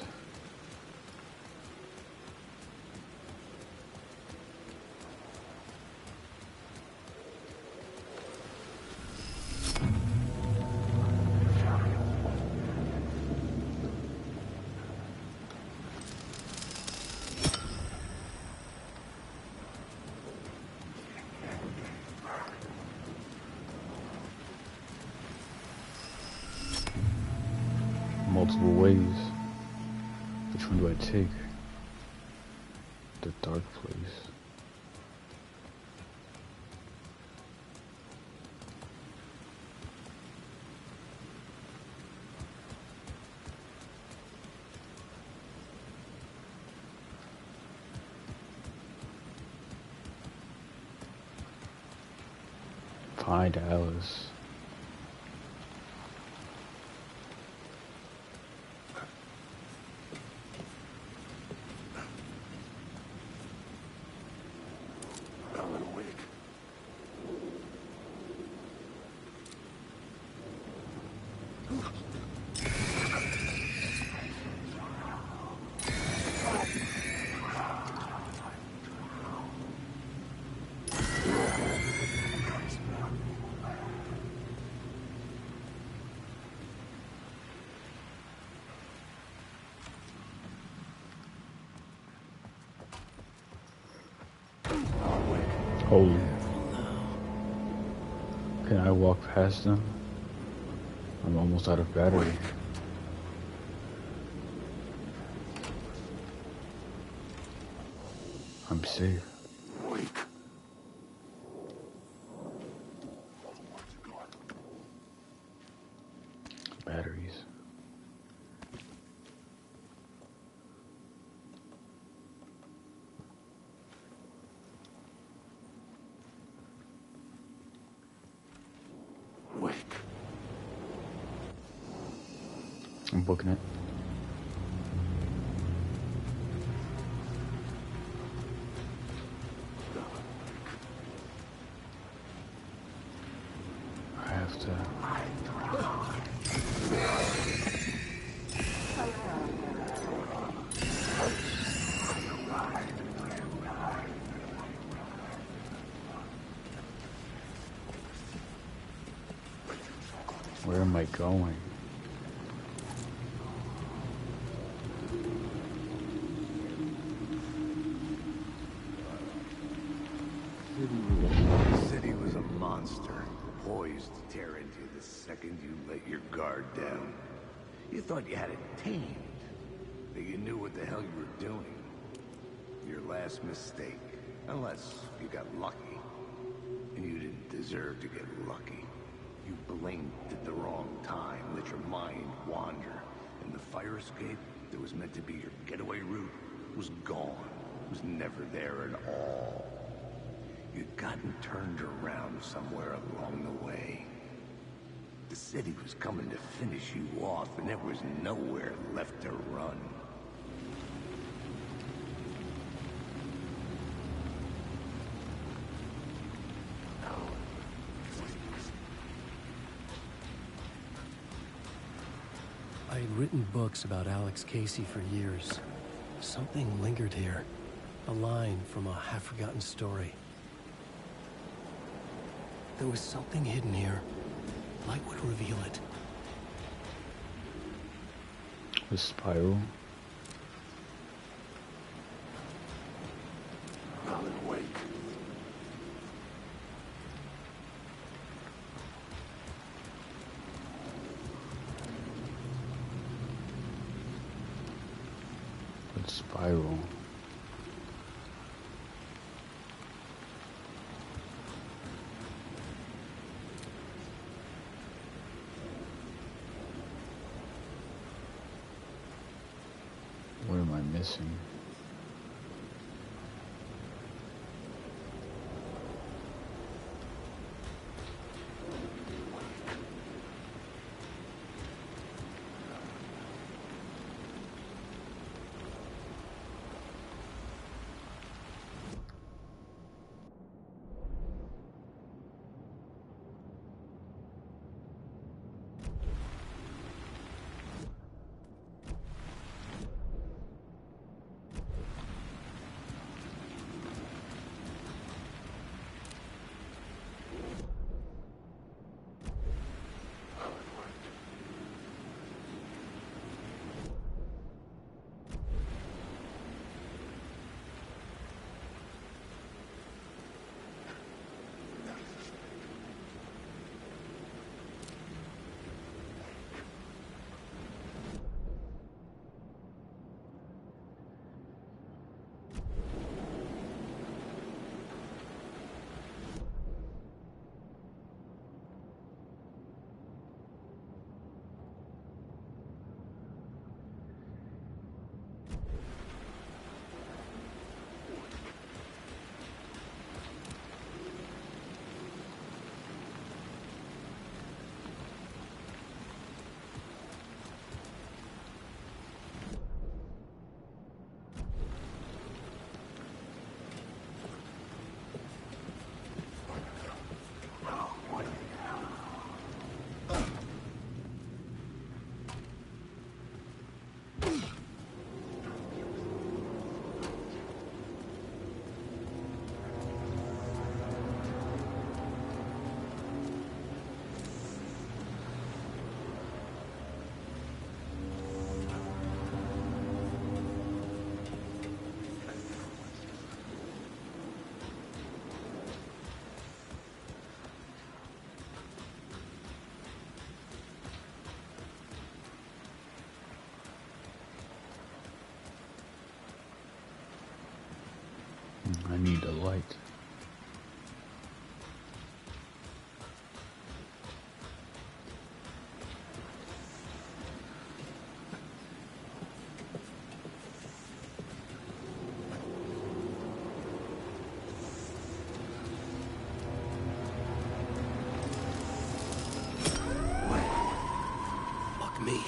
Multiple ways. Which one do I take? The dark place. Find Alice. Holy. Can I walk past them? I'm almost out of battery. I'm safe. Batteries. I'm booking it. I have to. Where am I going? monster, poised to tear into you the second you let your guard down. You thought you had it tamed, that you knew what the hell you were doing. Your last mistake, unless you got lucky. And you didn't deserve to get lucky. You blinked at the wrong time, let your mind wander, and the fire escape that was meant to be your getaway route was gone. It was never there at all. You'd gotten turned around somewhere along the way. The city was coming to finish you off, and there was nowhere left to run. I had written books about Alex Casey for years. Something lingered here. A line from a half-forgotten story. There was something hidden here. Light would reveal it. The spiral. Alan Wake. The spiral. What am I missing? I need a light. Fuck me.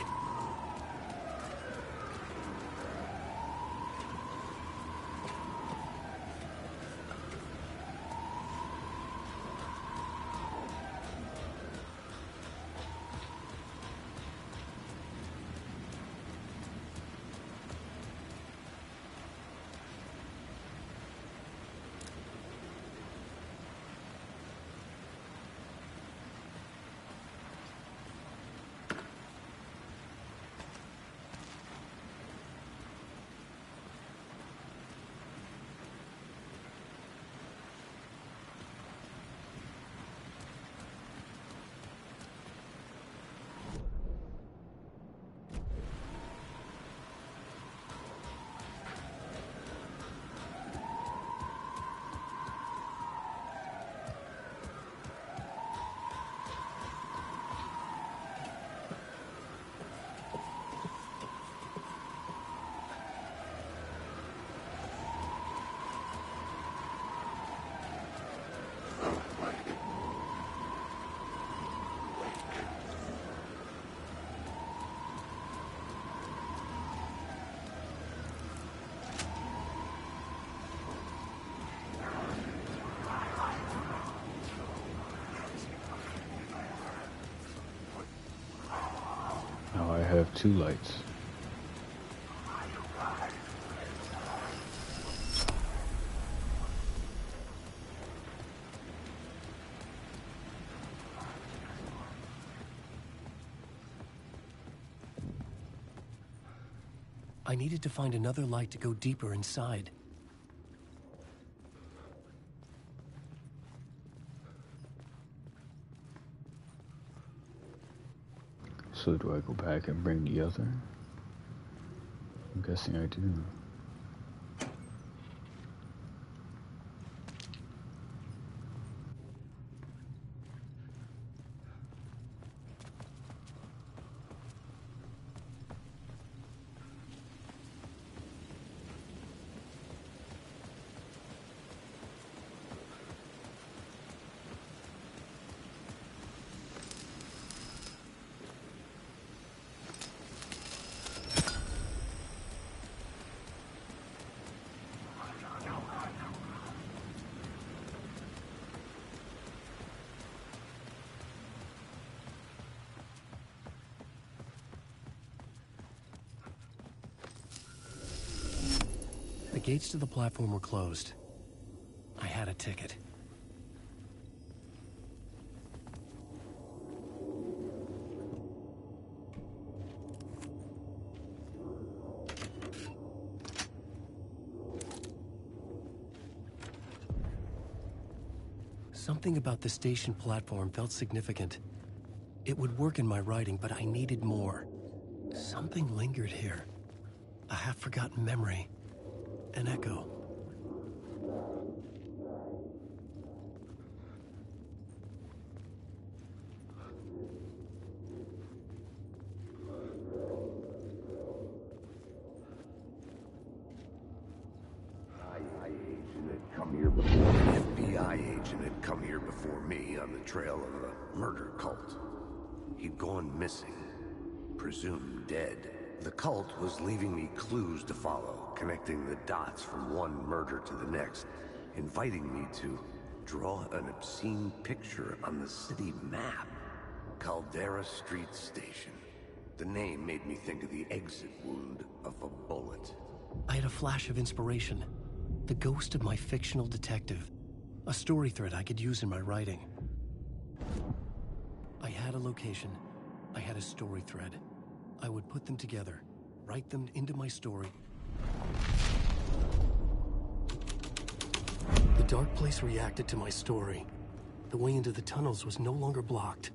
2 lights. I needed to find another light to go deeper inside. So do I go back and bring the other? I'm guessing I do. The gates to the platform were closed. I had a ticket. Something about the station platform felt significant. It would work in my writing, but I needed more. Something lingered here. A half-forgotten memory. An echo. FBI agent had come here before me on the trail of a murder cult. He'd gone missing, presumed dead. The cult was leaving me clues to follow, connecting the dots from one murder to the next, inviting me to draw an obscene picture on the city map. Caldera Street Station. The name made me think of the exit wound of a bullet. I had a flash of inspiration. The ghost of my fictional detective. A story thread I could use in my writing. I had a location. I had a story thread. I would put them together, write them into my story. The dark place reacted to my story. The way into the tunnels was no longer blocked.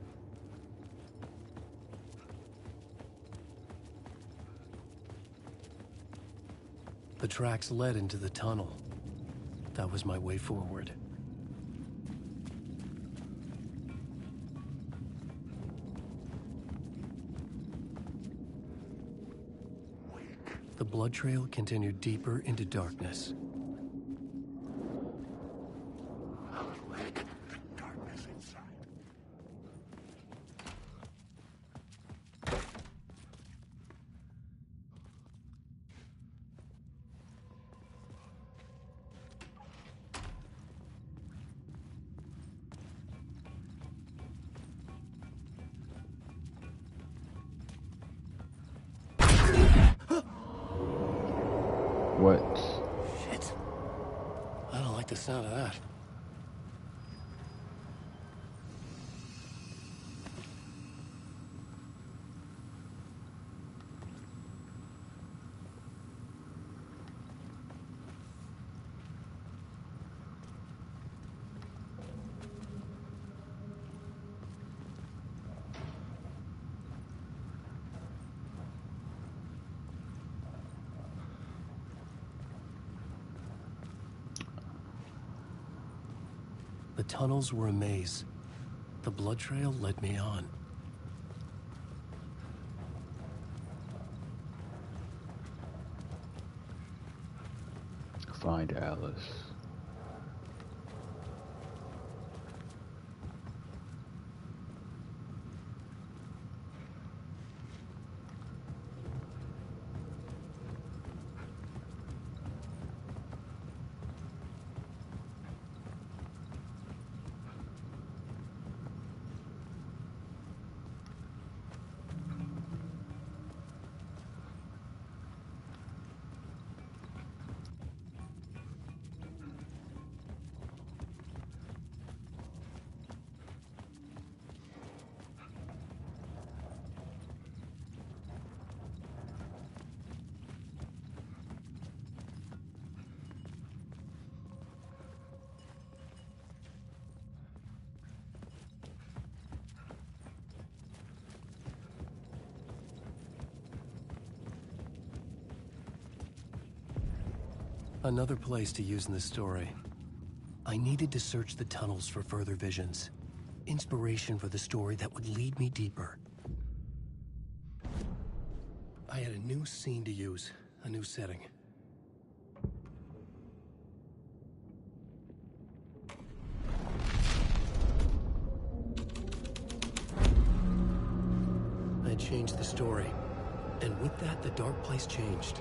The tracks led into the tunnel. That was my way forward. The blood trail continued deeper into darkness. Darkness inside. What? Shit. I don't like the sound of that. The tunnels were a maze. The blood trail led me on. Find Alice. Another place to use in the story. I needed to search the tunnels for further visions. Inspiration for the story that would lead me deeper. I had a new scene to use, a new setting. I changed the story, and with that, the dark place changed.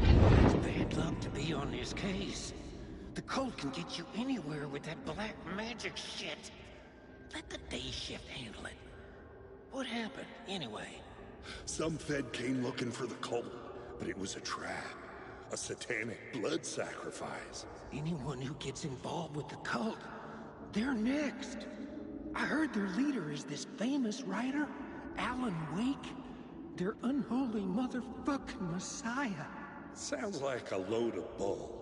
It's bad luck to be on this case. The cult can get you anywhere with that black magic shit. Let the day shift handle it. What happened, anyway? Some Fed came looking for the cult, but it was a trap. A satanic blood sacrifice. Anyone who gets involved with the cult, they're next. I heard their leader is this famous writer, Alan Wake. Their unholy motherfucking messiah. Sounds like a load of bull.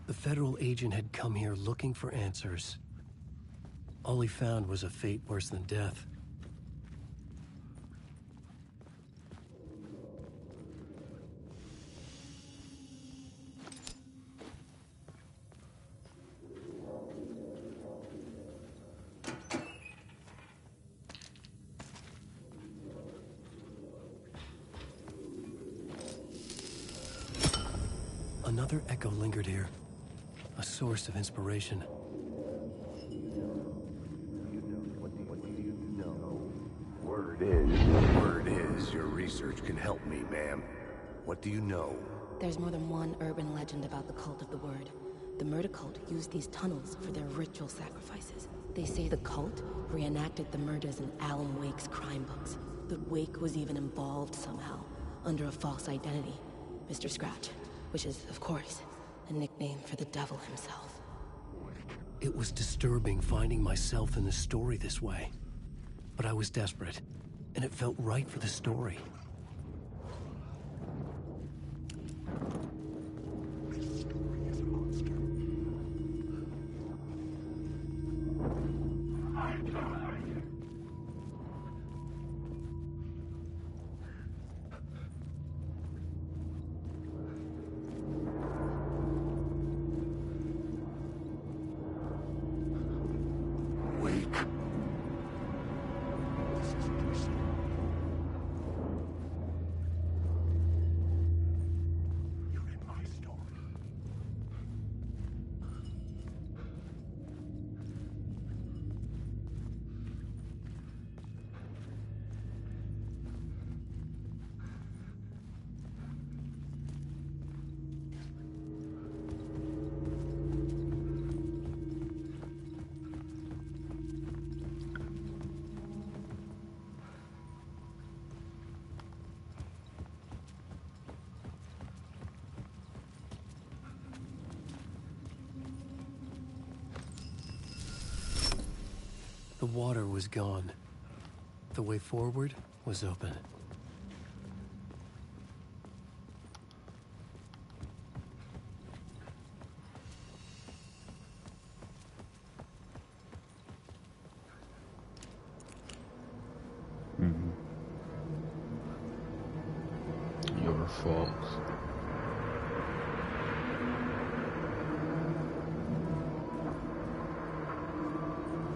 The federal agent had come here looking for answers. All he found was a fate worse than death. Another echo lingered here, a source of inspiration. Word is, your research can help me, ma'am. What do you know? There's more than one urban legend about the Cult of the Word. The murder cult used these tunnels for their ritual sacrifices. They say the cult reenacted the murders in Alan Wake's crime books. That Wake was even involved somehow, under a false identity. Mr. Scratch, which is, of course, a nickname for the devil himself. It was disturbing finding myself in the story this way. But I was desperate, and it felt right for the story. The water was gone. The way forward was open. Your fault.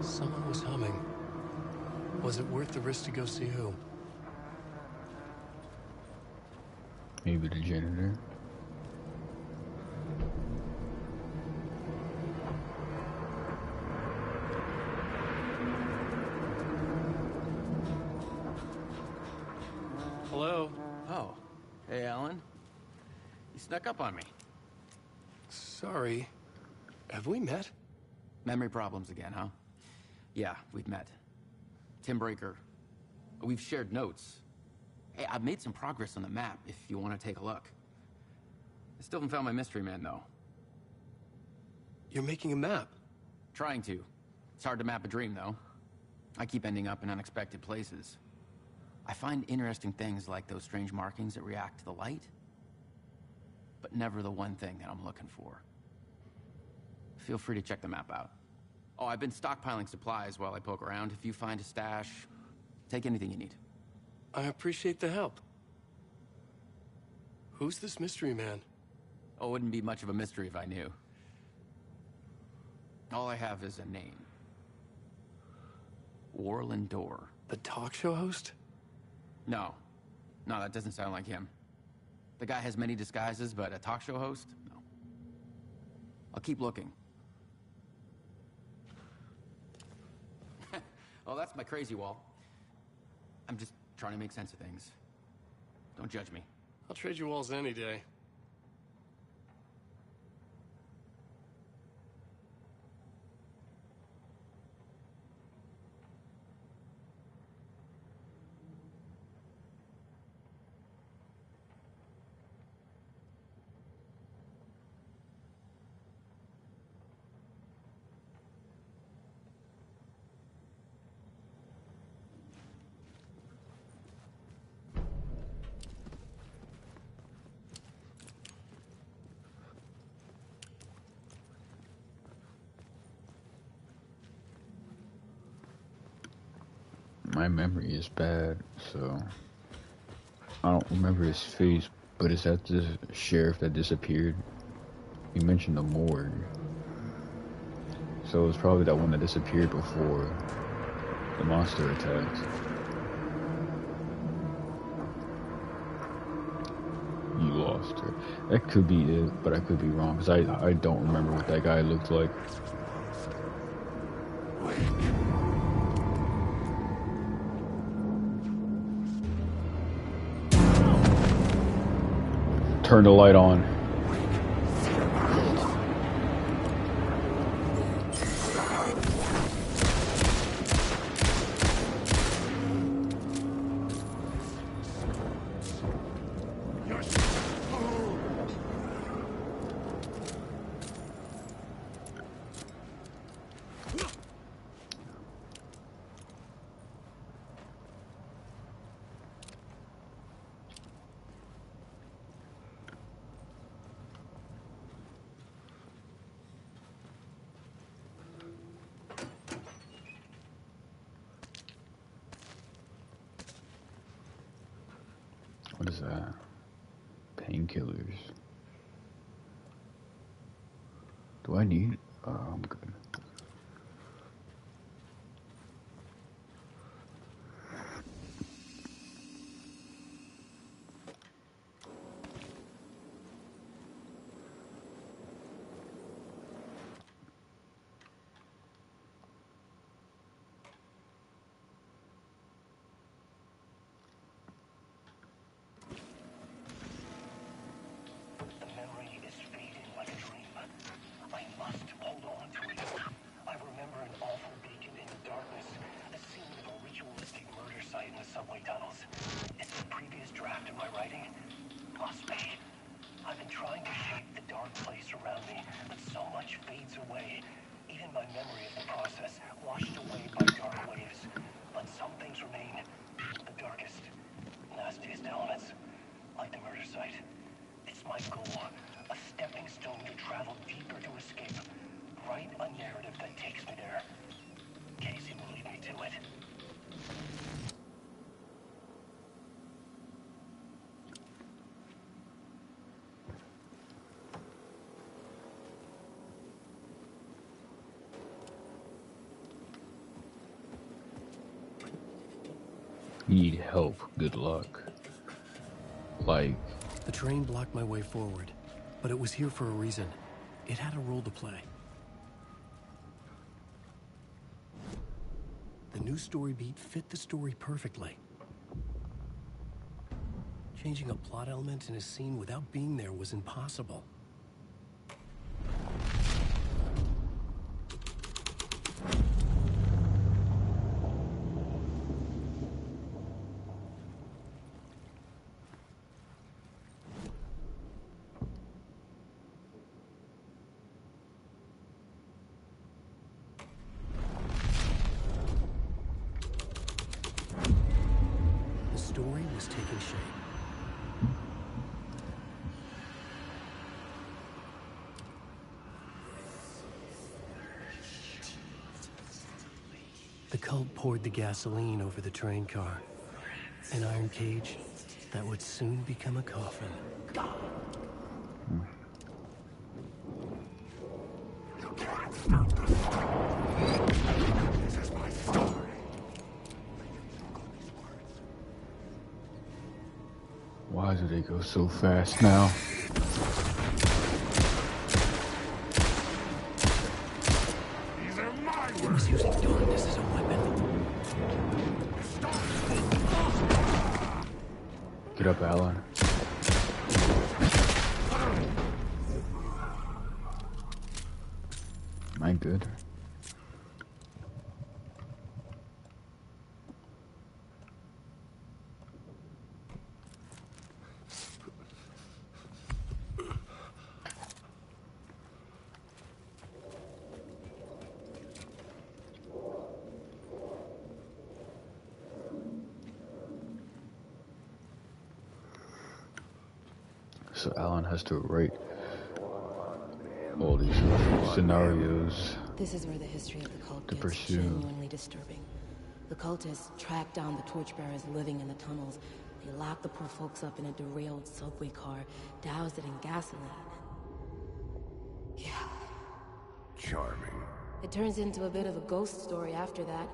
Someone was humming. Was it worth the risk to go see who? Maybe the janitor. Hello? Oh. Hey, Alan. You snuck up on me. Sorry. Have we met? Memory problems again, huh? Yeah, we've met. Tim Breaker. We've shared notes. Hey, I've made some progress on the map, if you want to take a look. I still haven't found my mystery man, though. You're making a map. Trying to. It's hard to map a dream, though. I keep ending up in unexpected places. I find interesting things like those strange markings that react to the light, but never the one thing that I'm looking for. Feel free to check the map out. Oh, I've been stockpiling supplies while I poke around. If you find a stash, take anything you need. I appreciate the help. Who's this mystery man? Oh, it wouldn't be much of a mystery if I knew. All I have is a name. Warlin Door. The talk show host? No. No, that doesn't sound like him. The guy has many disguises, but a talk show host? No. I'll keep looking. Oh, that's my crazy wall. I'm just trying to make sense of things. Don't judge me. I'll trade you walls any day. My memory is bad, so I don't remember his face, but is that the sheriff that disappeared? He mentioned the morgue. So it's probably that one that disappeared before the monster attacked. You lost her. That could be it, but I could be wrong, because I don't remember what that guy looked like. Turn the light on. What is that? Painkillers. Do I need? Oh, I'm good. Need help, good luck. Like... The train blocked my way forward, but it was here for a reason. It had a role to play. The new story beat fit the story perfectly. Changing a plot element in a scene without being there was impossible. story was taking shape. The cult poured the gasoline over the train car. An iron cage that would soon become a coffin. You can't stop the story. This is my story. Why do they go so fast now? These are my He was using darkness as a weapon. Get up, Alan. Am I good? So Alan has to write all these scenarios. This is where the history of the cult to gets pursue. genuinely disturbing. The cultists tracked down the torchbearers living in the tunnels. They locked the poor folks up in a derailed subway car, doused it in gasoline. Yeah. Charming. It turns into a bit of a ghost story after that.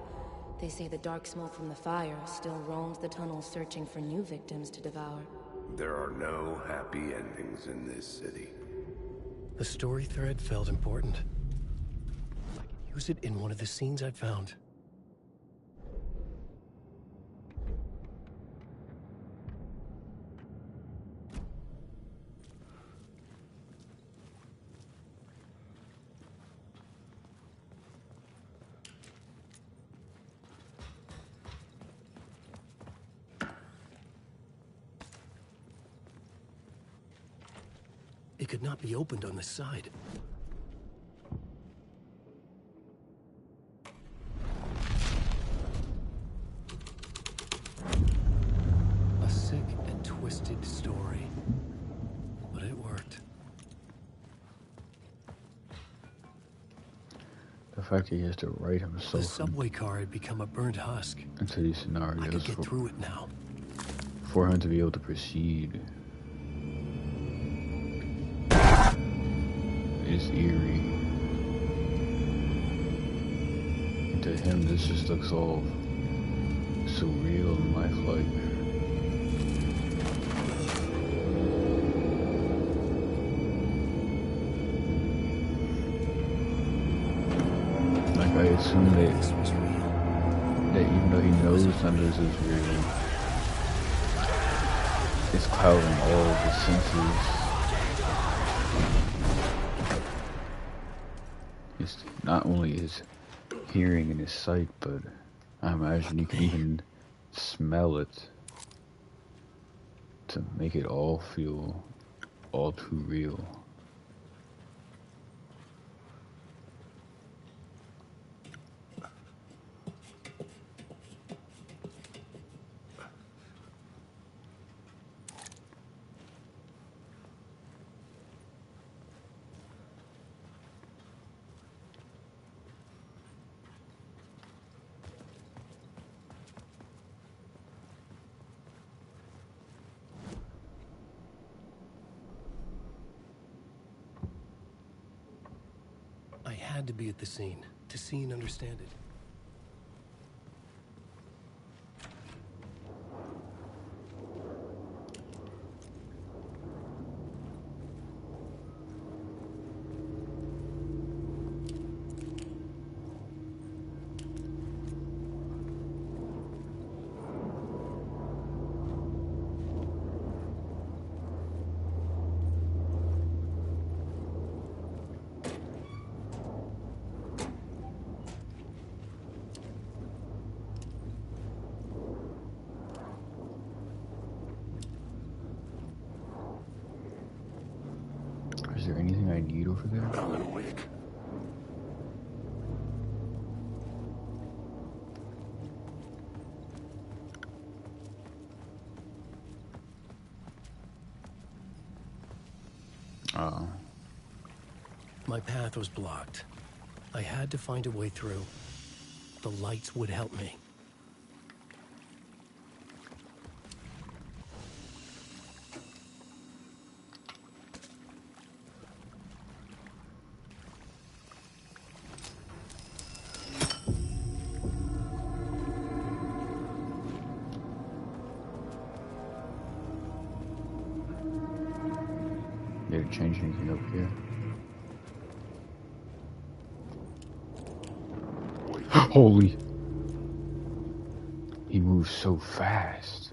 They say the dark smoke from the fire still roams the tunnels searching for new victims to devour. There are no happy endings in this city. The story thread felt important. I can use it in one of the scenes I found. It could not be opened on the side. A sick and twisted story. But it worked. The fact that he has to write The himself subway car had become a burnt husk. into these I scenarios could get through it now. for him to be able to proceed is eerie. And to him, this just looks all surreal and lifelike. Like, I assume that even though he knows Thunders is real, it's clouding all of his senses. It's not only his hearing and his sight, but I imagine you could even smell it to make it all feel all too real. I had to be at the scene, to see and understand it. Is there anything I need over there? Alan Wake. Oh. My path was blocked. I had to find a way through. The lights would help me. Did it change anything up here? Holy! He moves so fast.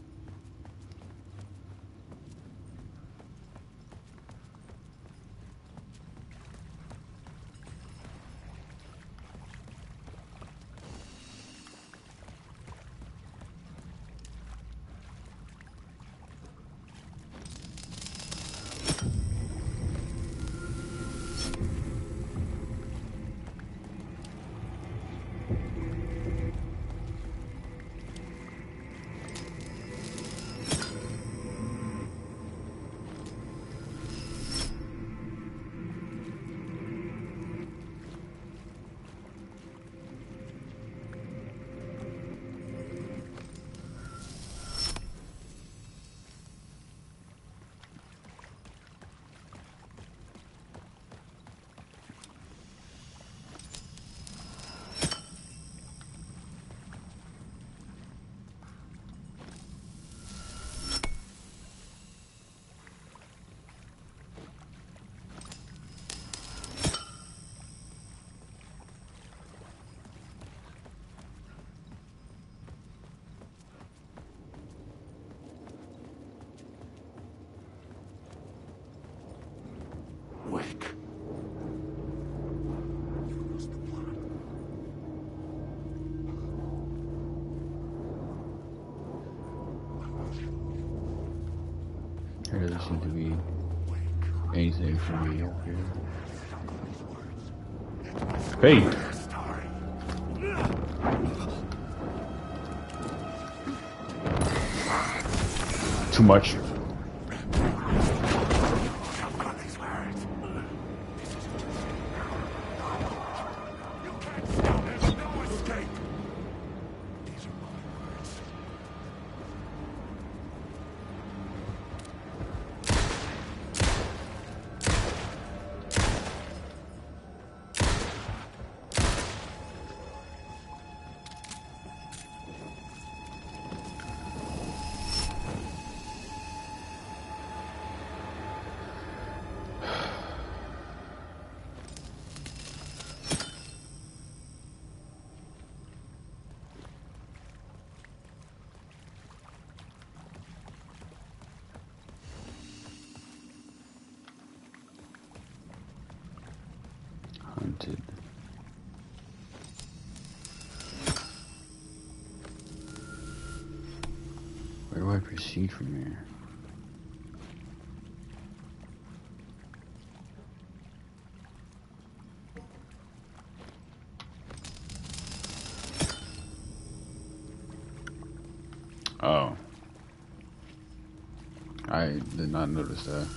Wake. There doesn't seem to be anything for me up here. Hey! Too much. Hunted. Where do I proceed from here? Oh. I did not notice that.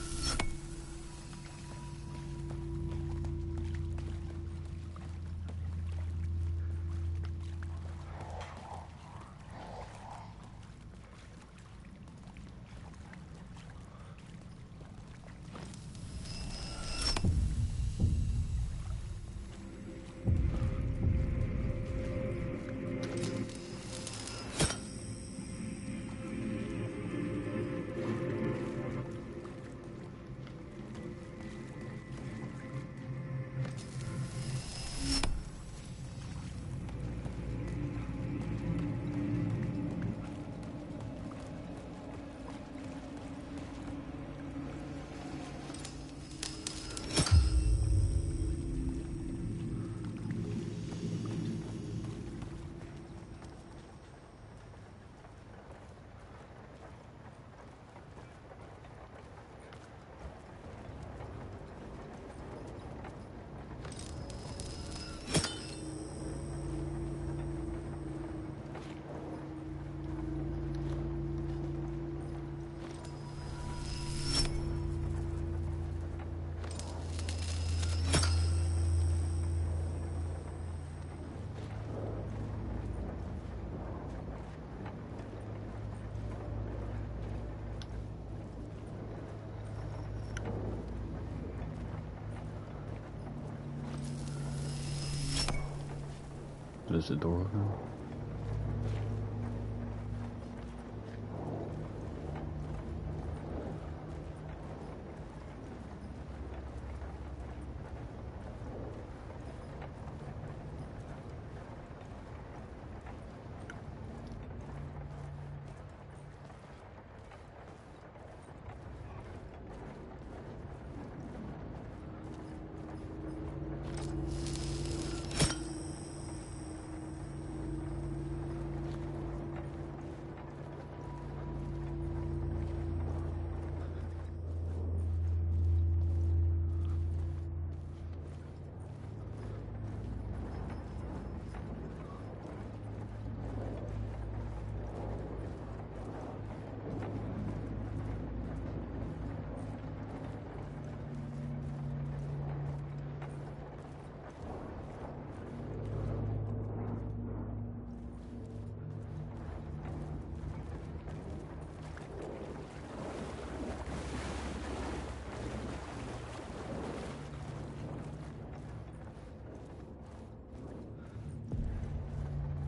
Does the door open?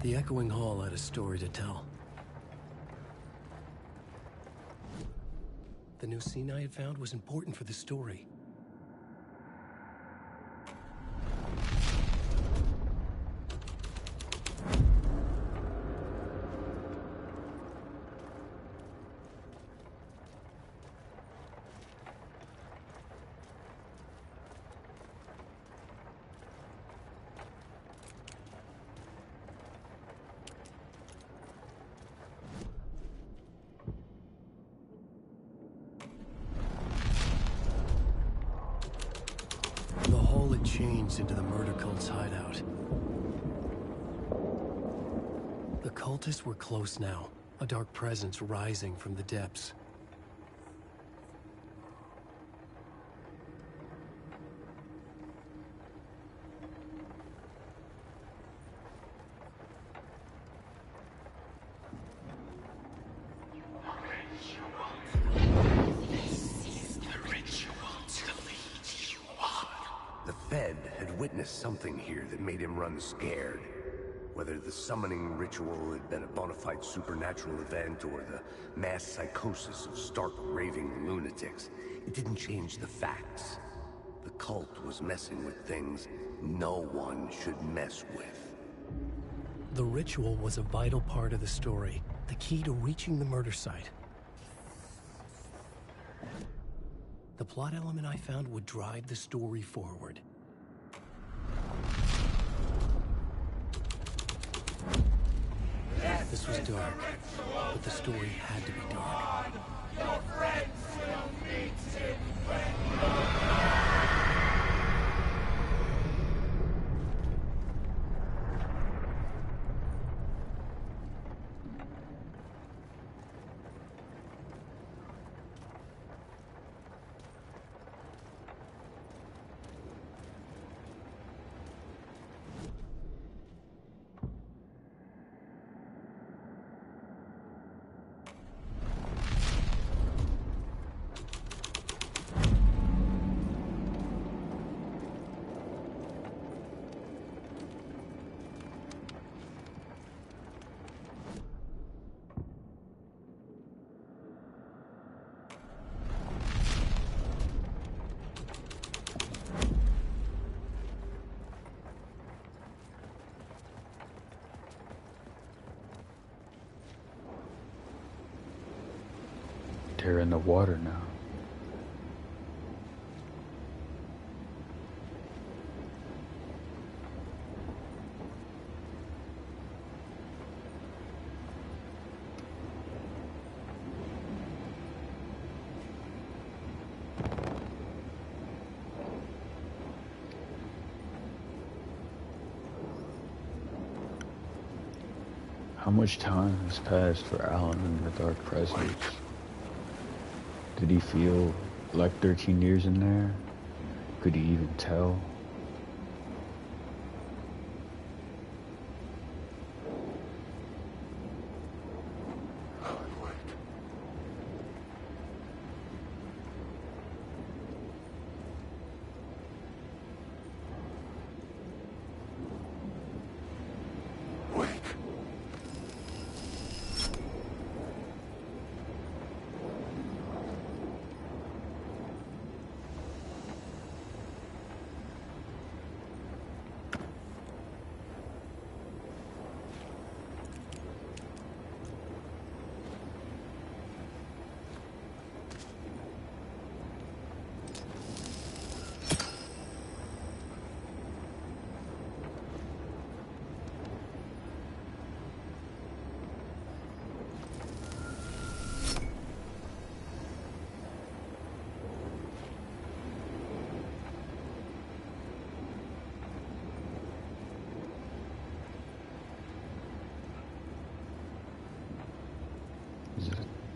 The echoing hall had a story to tell. The new scene I had found was important for the story. Changed into the murder cult's hideout. The cultists were close now, a dark presence rising from the depths. Something here that made him run scared. Whether the summoning ritual had been a bona fide supernatural event or the mass psychosis of stark raving lunatics, it didn't change the facts. The cult was messing with things no one should mess with. The ritual was a vital part of the story, the key to reaching the murder site. The plot element I found would drive the story forward. This was dark, but the story had to be dark. Your friends will meet him They're in the water now. How much time has passed for Alan in the dark presence? Did he feel like 13 years in there? Could he even tell?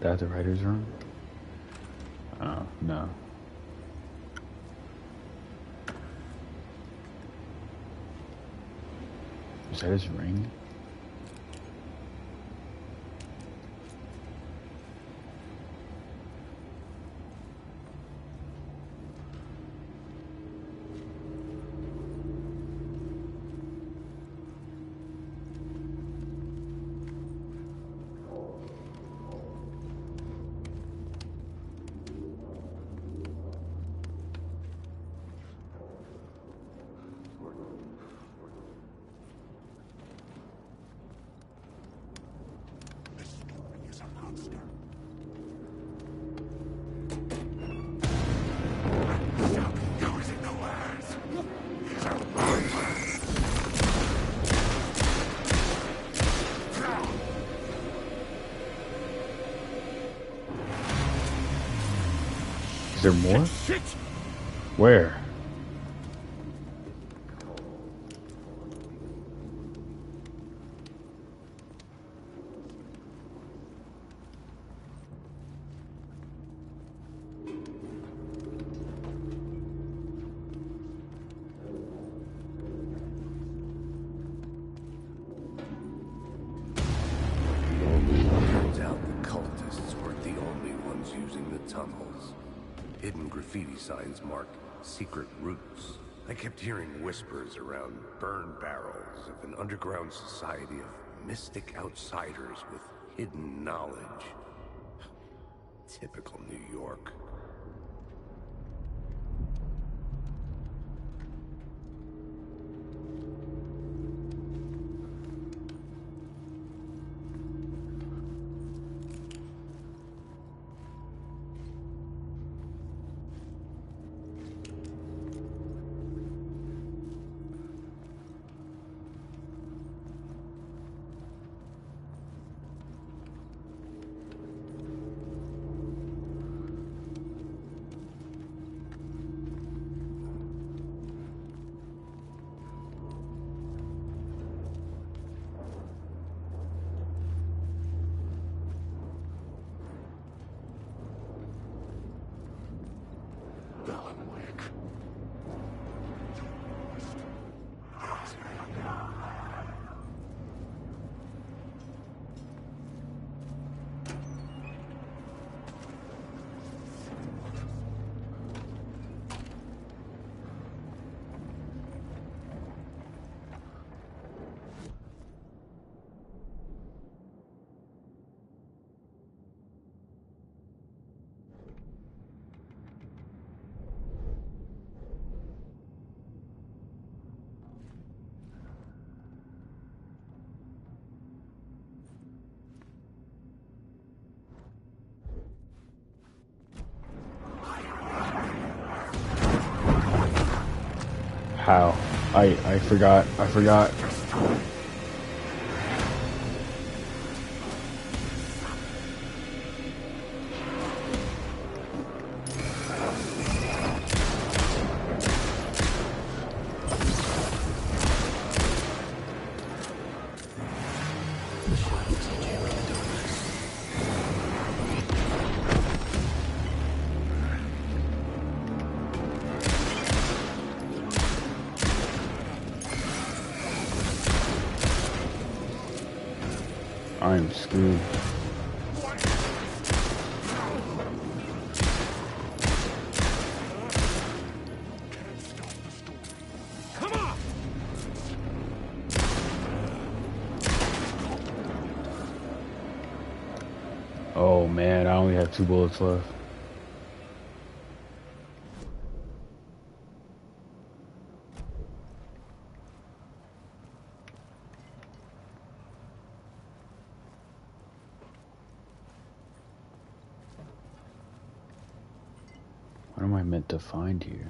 That the writer's room? Oh, no. Is that his ring? Is there more? Shit! Where? Turns out the cultists weren't the only ones using the tunnels. Hidden graffiti signs marked secret routes. I kept hearing whispers around burn barrels of an underground society of mystic outsiders with hidden knowledge. Typical New York. How? I forgot. I'm screwed. Come on! Oh man, I only have 2 bullets left. What am I meant to find here?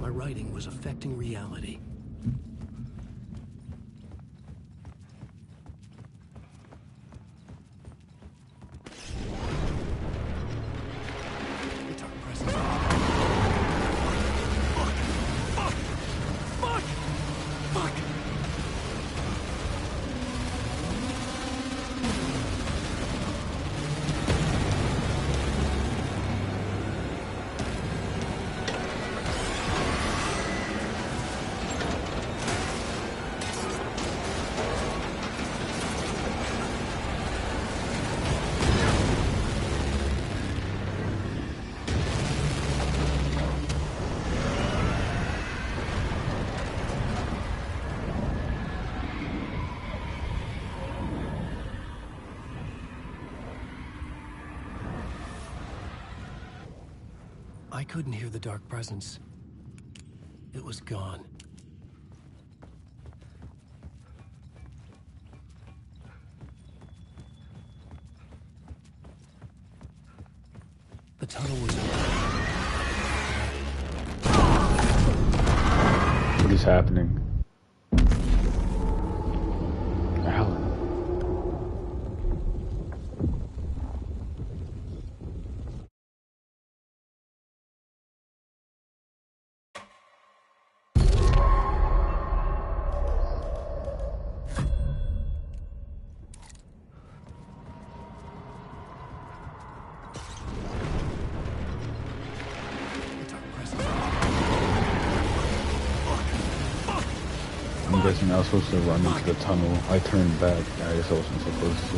My writing was affecting reality. The dark presence. Fuck! I couldn't hear the dark presence. It was gone. The tunnel was open. What is happening? Alan. I'm guessing I was supposed to run into the tunnel. I turned back. I guess I wasn't supposed to.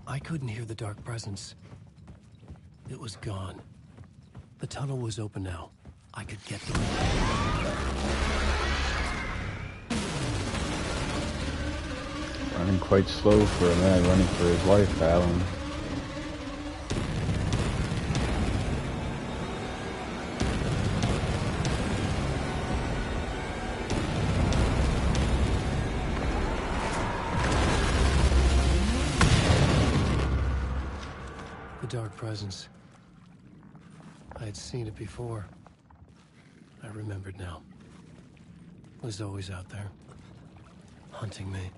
I couldn't hear the dark presence. It was gone. The tunnel was open now. I could get through. Running quite slow for a man running for his life, Alan. The dark presence. I had seen it before. I remembered now. It was always out there, hunting me.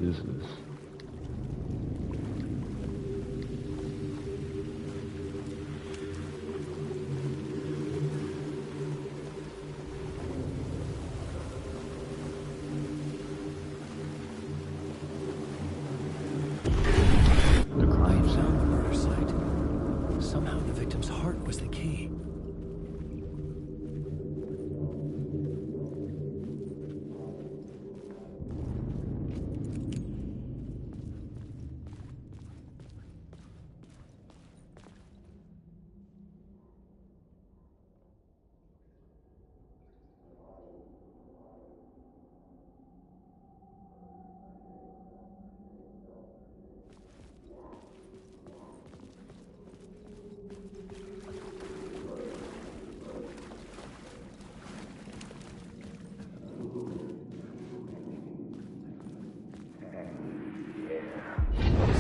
is this? Somehow the victim's heart was the key.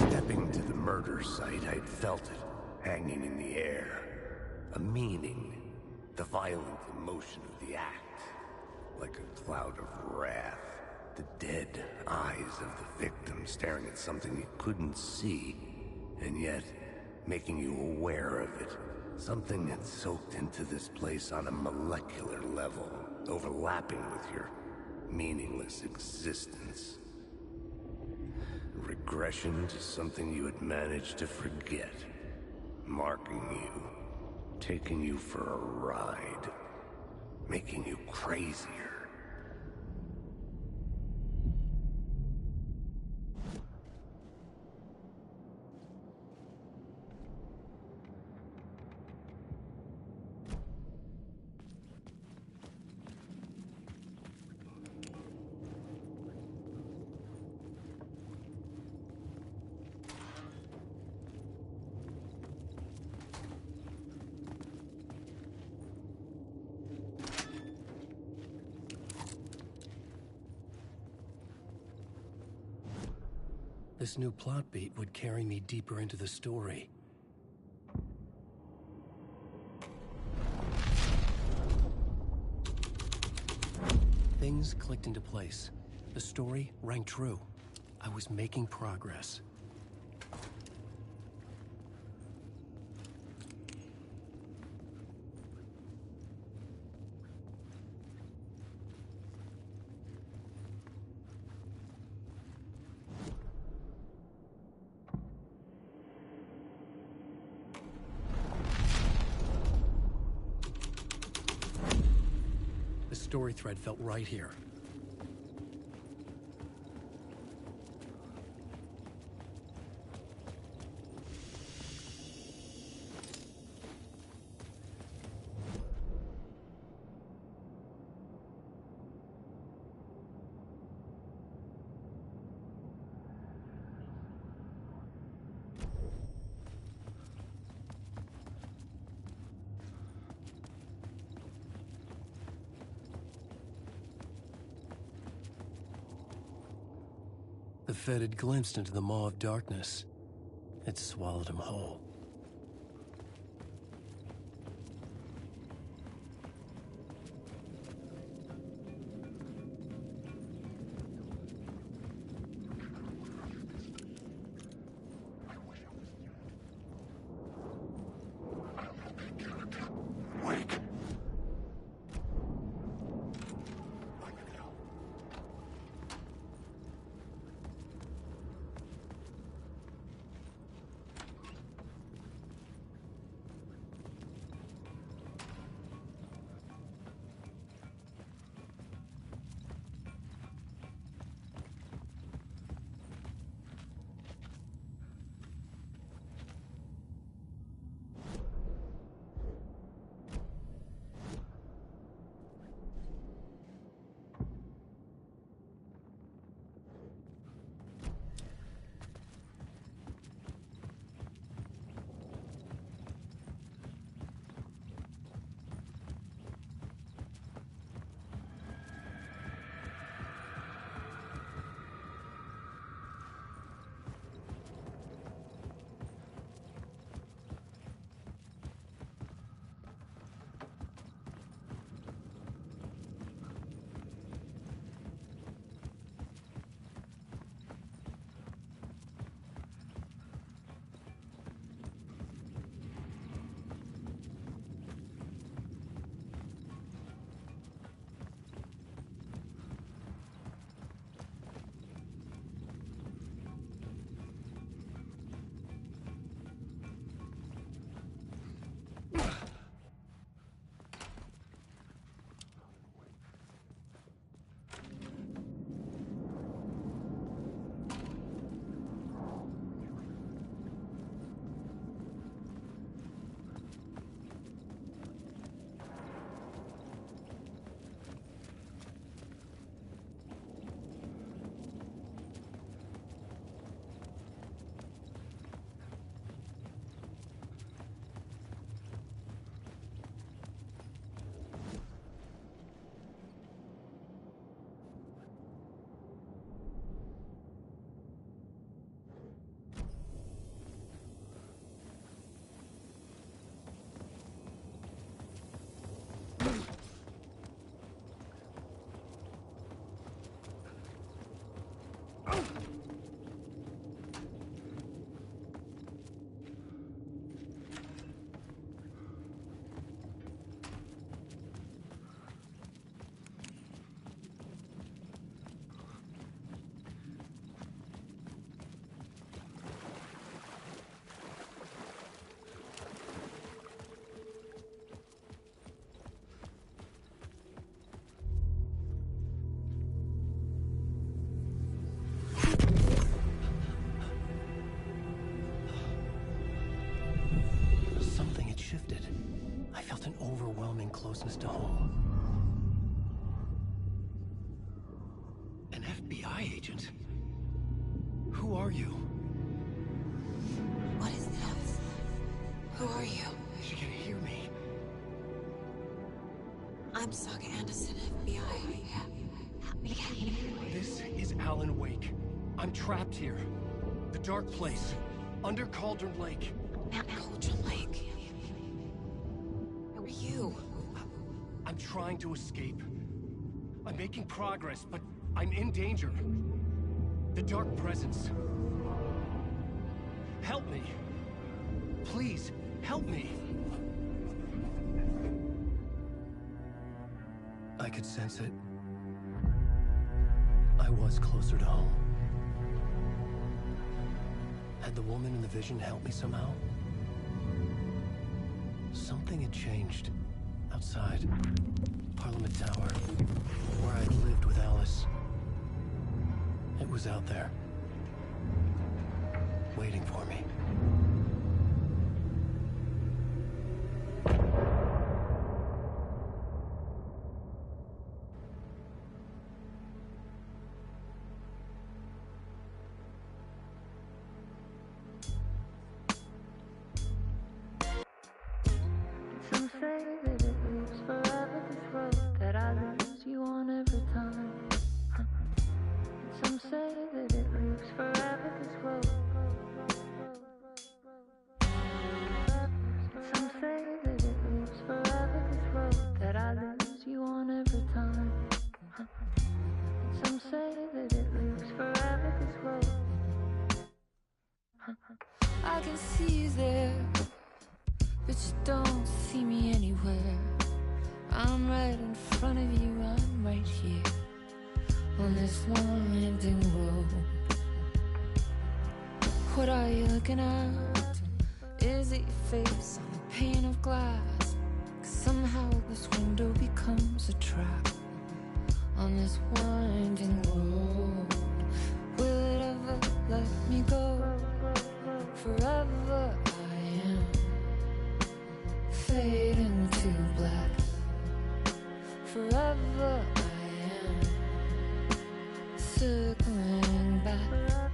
Stepping to the murder site, I'd felt it, hanging in the air. A meaning, the violent emotion of the act. Like a cloud of wrath. The dead eyes of the victim staring at something you couldn't see, and yet making you aware of it. Something that soaked into this place on a molecular level, overlapping with your meaningless existence. Regression to something you had managed to forget. Marking you. Taking you for a ride. Making you crazier. This new plot beat would carry me deeper into the story. Things clicked into place. The story rang true. I was making progress. The story thread felt right here. The Fed had glimpsed into the maw of darkness. It swallowed him whole. Wake. closeness to home. An FBI agent? Who are you? What is this? Who are you? She can hear me. I'm Saga Anderson, FBI. This is Alan Wake. I'm trapped here. The dark place. Under Cauldron Lake. Cauldron Lake? Who are you? I'm trying to escape. I'm making progress, but I'm in danger. The Dark Presence. Help me. Please, help me. I could sense it. I was closer to home. Had the woman in the vision helped me somehow? Something had changed. Outside. Parliament Tower. Where I'd lived with Alice. It was out there. Waiting for me. Some say that it lives forever, this road that I lose you on every time. Some say that it lives forever, this road. Some say that it lives forever, this road that I lose you on every time. Some say that it lives forever, this road. I can see you there, but you don't see me anywhere. I'm right in front of you, I'm right here on this winding road. What are you looking at? Is it your face on a pane of glass? 'Cause somehow this window becomes a trap on this winding road. Will it ever let me go? Forever I am fading to black. Forever I am circling back,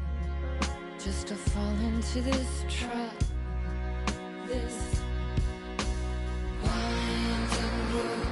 just to fall into this trap. This winding road.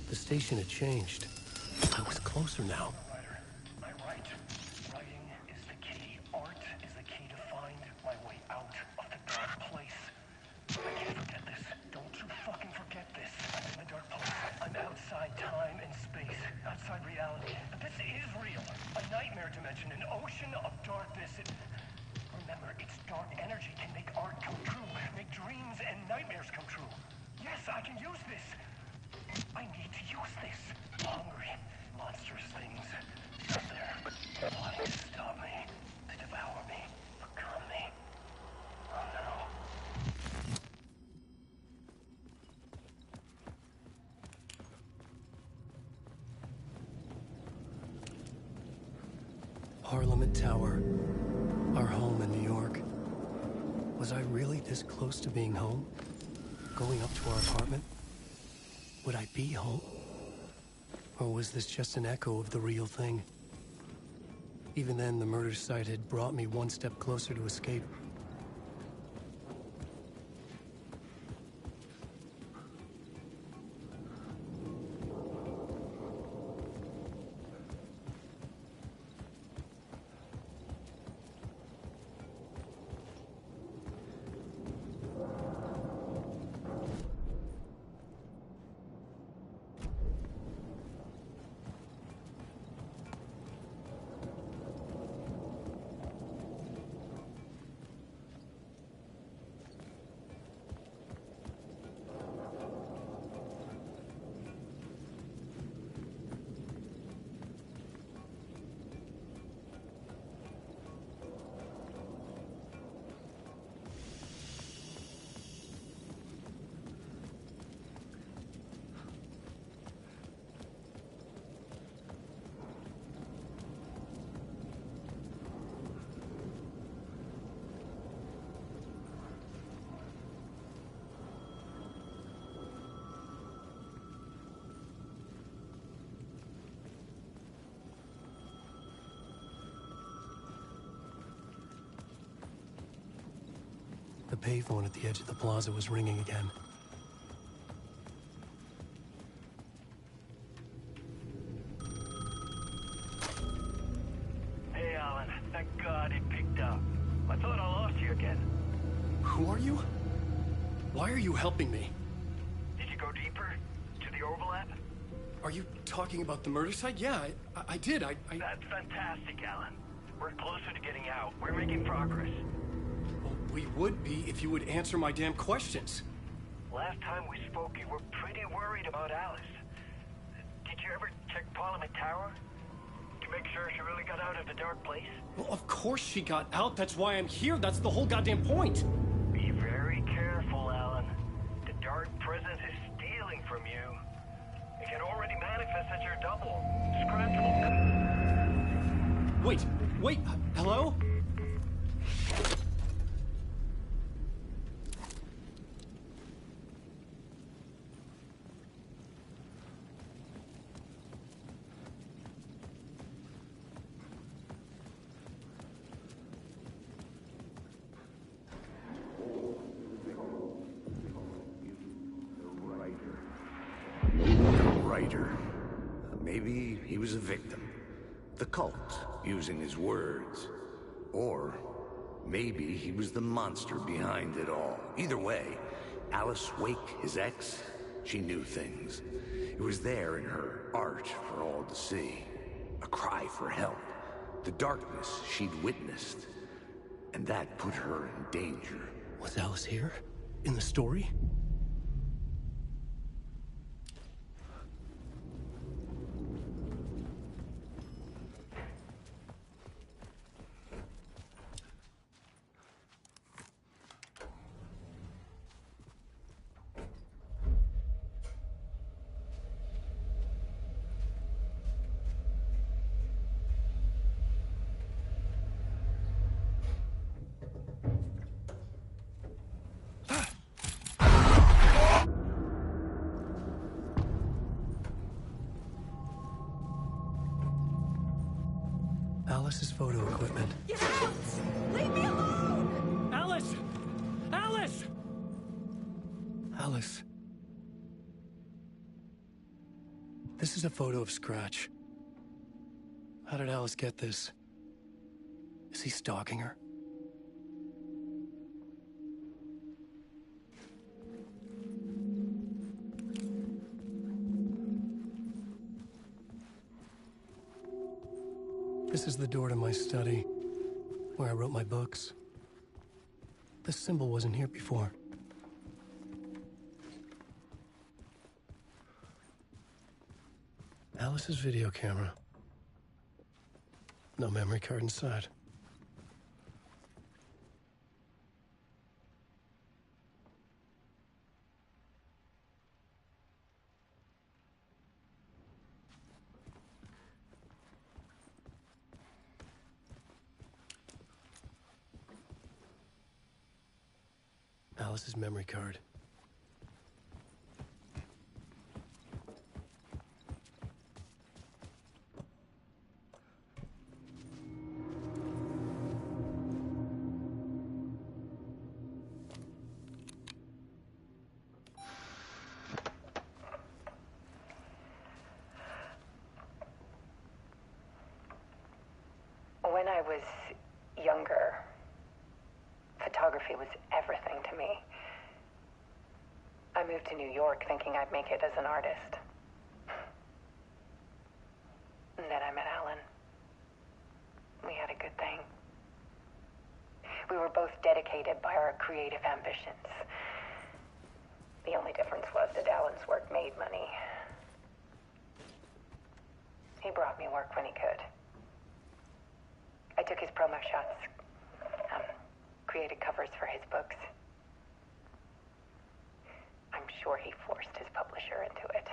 The station had changed. I was closer now. I write. Writing is the key. Art is the key to find my way out of the dark place. I can't forget this. Don't you fucking forget this. I'm in the dark place. I'm outside time and space. Outside reality. But this is real. A nightmare dimension. An ocean of darkness. Remember, its dark energy can make art come true. Make dreams and nightmares come true. Yes, I can use this. I need to use this. Hungry, monstrous things out there, plotting to stop me, to devour me, become me. Oh no. Parliament Tower. Our home in New York. Was I really this close to being home? Going up to our apartment? Would I be home? Or was this just an echo of the real thing? Even then, the murder site had brought me one step closer to escape. payphone at the edge of the plaza was ringing again. Hey, Alan. Thank God it picked up. I thought I lost you again. Who are you? Why are you helping me? Did you go deeper? To the overlap? Are you talking about the murder site? Yeah, I did. That's fantastic, Alan. We're closer to getting out. We're making progress. Well, we would be if you would answer my damn questions. Last time we spoke, you were pretty worried about Alice. Did you ever check Parliament Tower? To make sure she really got out of the dark place? Well, of course she got out. That's why I'm here. That's the whole goddamn point. Be very careful, Alan. The dark presence is stealing from you. It can already manifest as your double. Scratch will... Wait, hello? Maybe he was a victim. The cult, using his words. Or maybe he was the monster behind it all. Either way, Alice Wake, his ex, she knew things. It was there in her art for all to see. A cry for help. The darkness she'd witnessed. And that put her in danger. Was Alice here? In the story? Alice's photo equipment. Get out! Leave me alone! Alice! Alice! Alice. This is a photo of Scratch. How did Alice get this? Is he stalking her? This is the door to my study, where I wrote my books. This symbol wasn't here before. Alice's video camera. No memory card inside. Alice's memory card. When I was younger, photography was everything to me. I moved to New York thinking I'd make it as an artist. And then I met Alan. We had a good thing. We were both dedicated by our creative ambitions. The only difference was that Alan's work made money. He brought me work when he could. I took his promo shots, created covers for his books. I'm sure he forced his publisher into it.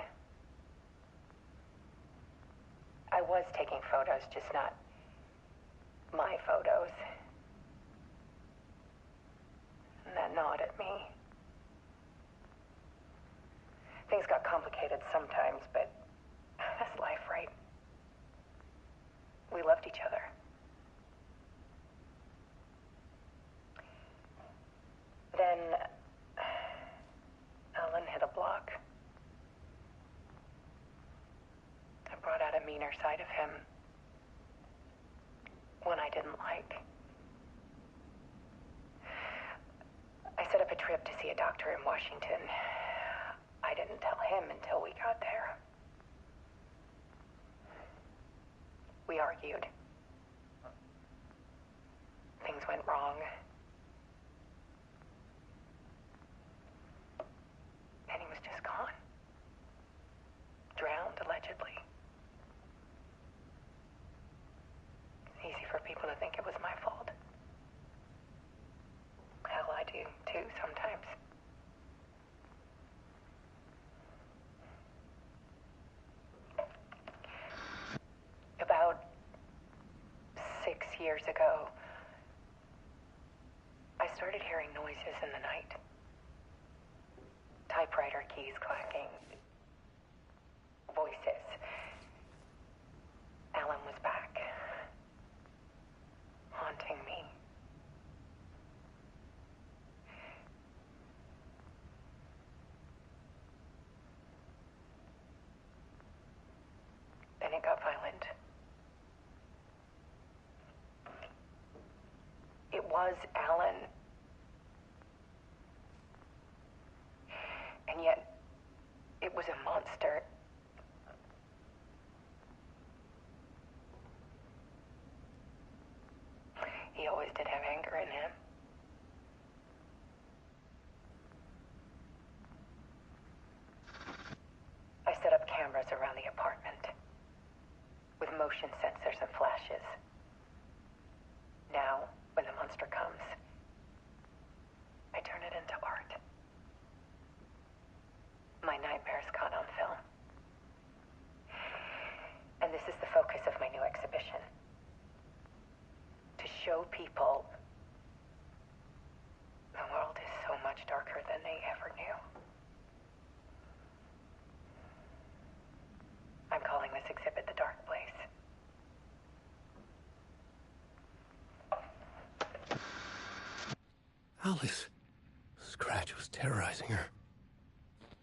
I was taking photos, just not my photos. And that gnawed at me. Things got complicated sometimes, but that's life, right? We loved each other. Then meaner side of him. One I didn't like. I set up a trip to see a doctor in Washington. I didn't tell him until we got there. We argued. Things went wrong. And he was just gone. Drowned, allegedly. It's easy for people to think it was my fault. Hell, I do, too, sometimes. About 6 years ago, I started hearing noises in the night. Typewriter keys clacking. Voices. Alan was back. Haunting me. Then it got violent. It was Alan. And yet, it was a monster. He always did have anger in him. I set up cameras around the apartment with motion sensors and flashes. Now, when the monster comes, I turn it into art. My nightmares caught on film. And this is the focus of my new exhibition. To show people the world is so much darker than they ever knew. I'm calling this exhibit The Dark Place. Alice. Scratch was terrorizing her.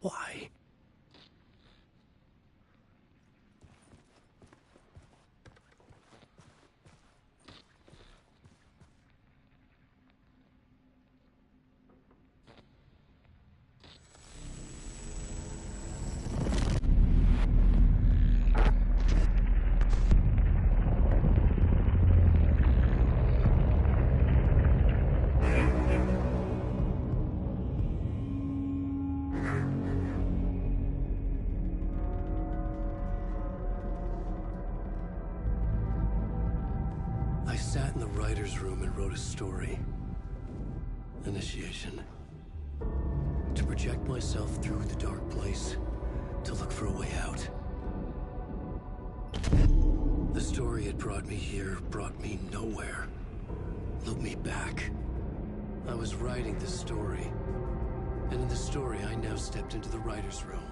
Why? I sat in the writer's room and wrote a story. Initiation. To project myself through the dark place, to look for a way out. The story had brought me here, brought me nowhere. Looked me back. I was writing the story. And in the story, I now stepped into the writer's room.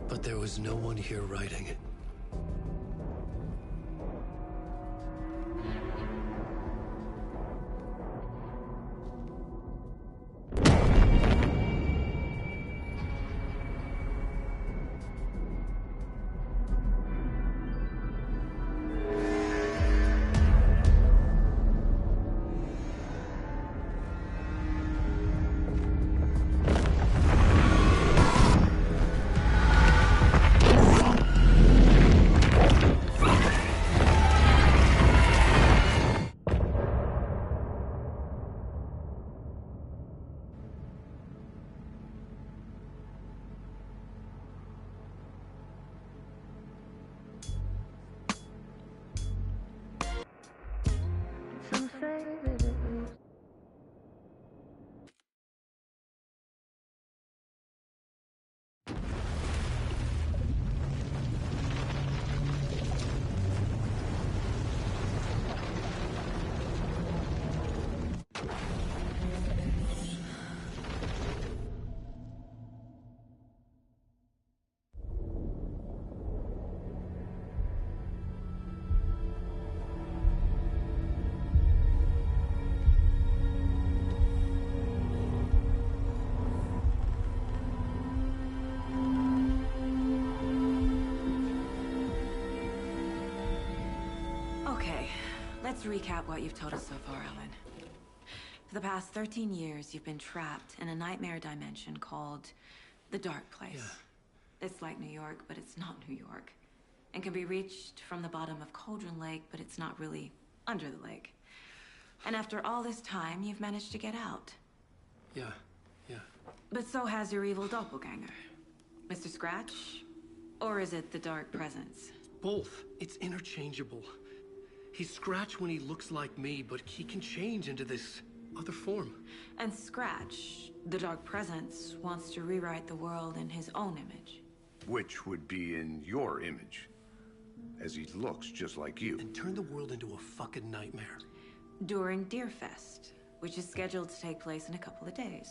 But there was no one here writing it. Let's recap what you've told us so far, Alan. For the past 13 years, you've been trapped in a nightmare dimension called the Dark Place. Yeah. It's like New York, but it's not New York. And can be reached from the bottom of Cauldron Lake, but it's not really under the lake. And after all this time, you've managed to get out. Yeah. But so has your evil doppelganger. Mr. Scratch? Or is it the Dark Presence? Both. It's interchangeable. He's Scratch when he looks like me, but he can change into this other form. And Scratch, the Dark Presence, wants to rewrite the world in his own image. Which would be in your image, as he looks just like you. And turn the world into a fucking nightmare. During Deerfest, which is scheduled to take place in a couple of days.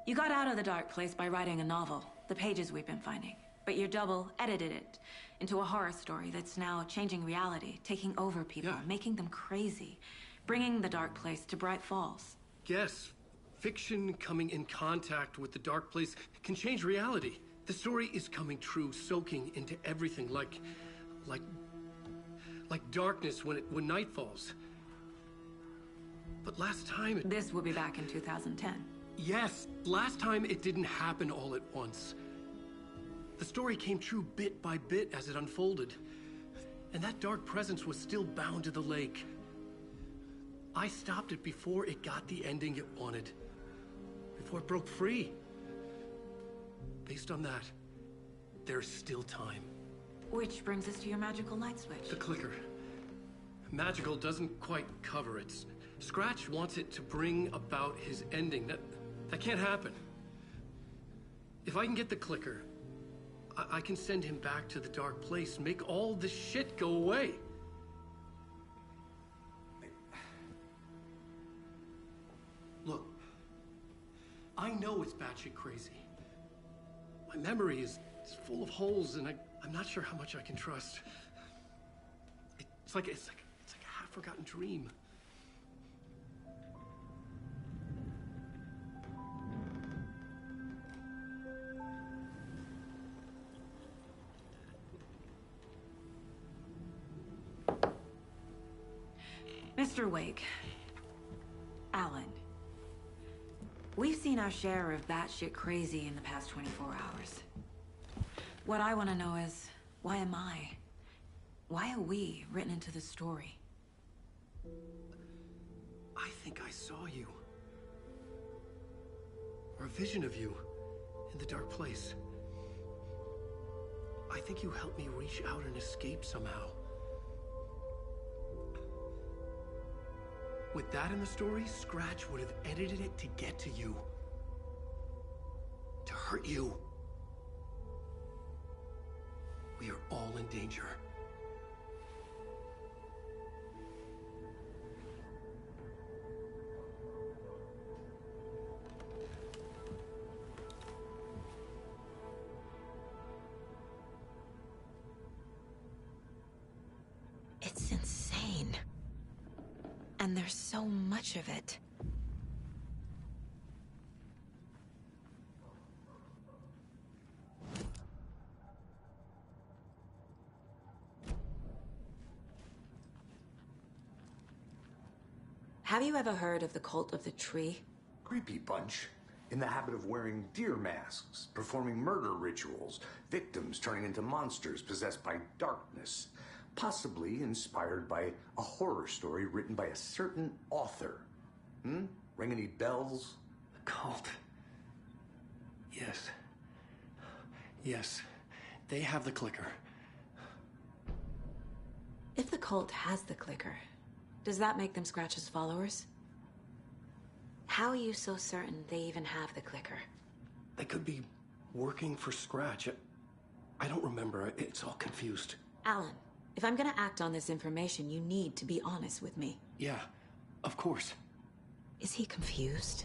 You got out of the Dark Place by writing a novel, the pages we've been finding. But your double edited it into a horror story that's now changing reality, taking over people, making them crazy, bringing the Dark Place to Bright Falls. Yes, fiction coming in contact with the Dark Place can change reality. The story is coming true, soaking into everything, like darkness when night falls. But last time This will be back in 2010. Yes, last time it didn't happen all at once. The story came true bit by bit as it unfolded. And that Dark Presence was still bound to the lake. I stopped it before it got the ending it wanted. Before it broke free. Based on that, there's still time. Which brings us to your magical light switch. The clicker. Magical doesn't quite cover it. Scratch wants it to bring about his ending. That can't happen. If I can get the clicker, I can send him back to the Dark Place, make all this shit go away. Look, I know it's batshit crazy. My memory is full of holes, and I'm not sure how much I can trust. It's like a half-forgotten dream. Mr. Wake, Alan, we've seen our share of batshit crazy in the past 24 hours. What I want to know is, why am I? Why are we written into the story? I think I saw you. Or a vision of you in the Dark Place. I think you helped me reach out and escape somehow. With that in the story, Scratch would have edited it to get to you. To hurt you. We are all in danger. It's insane. And there's so much of it. Have you ever heard of the Cult of the Tree? Creepy bunch. In the habit of wearing deer masks, performing murder rituals, victims turning into monsters possessed by darkness. Possibly inspired by a horror story written by a certain author. Ring any bells? The cult. Yes. Yes. They have the clicker. If the cult has the clicker, does that make them Scratch's followers? How are you so certain they even have the clicker? They could be working for Scratch. I don't remember. It's all confused. Alan, if I'm gonna act on this information, you need to be honest with me. Yeah, of course. Is he confused?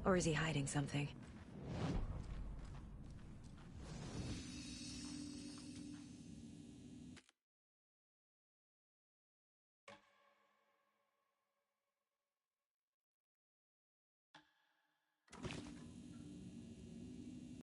Or is he hiding something?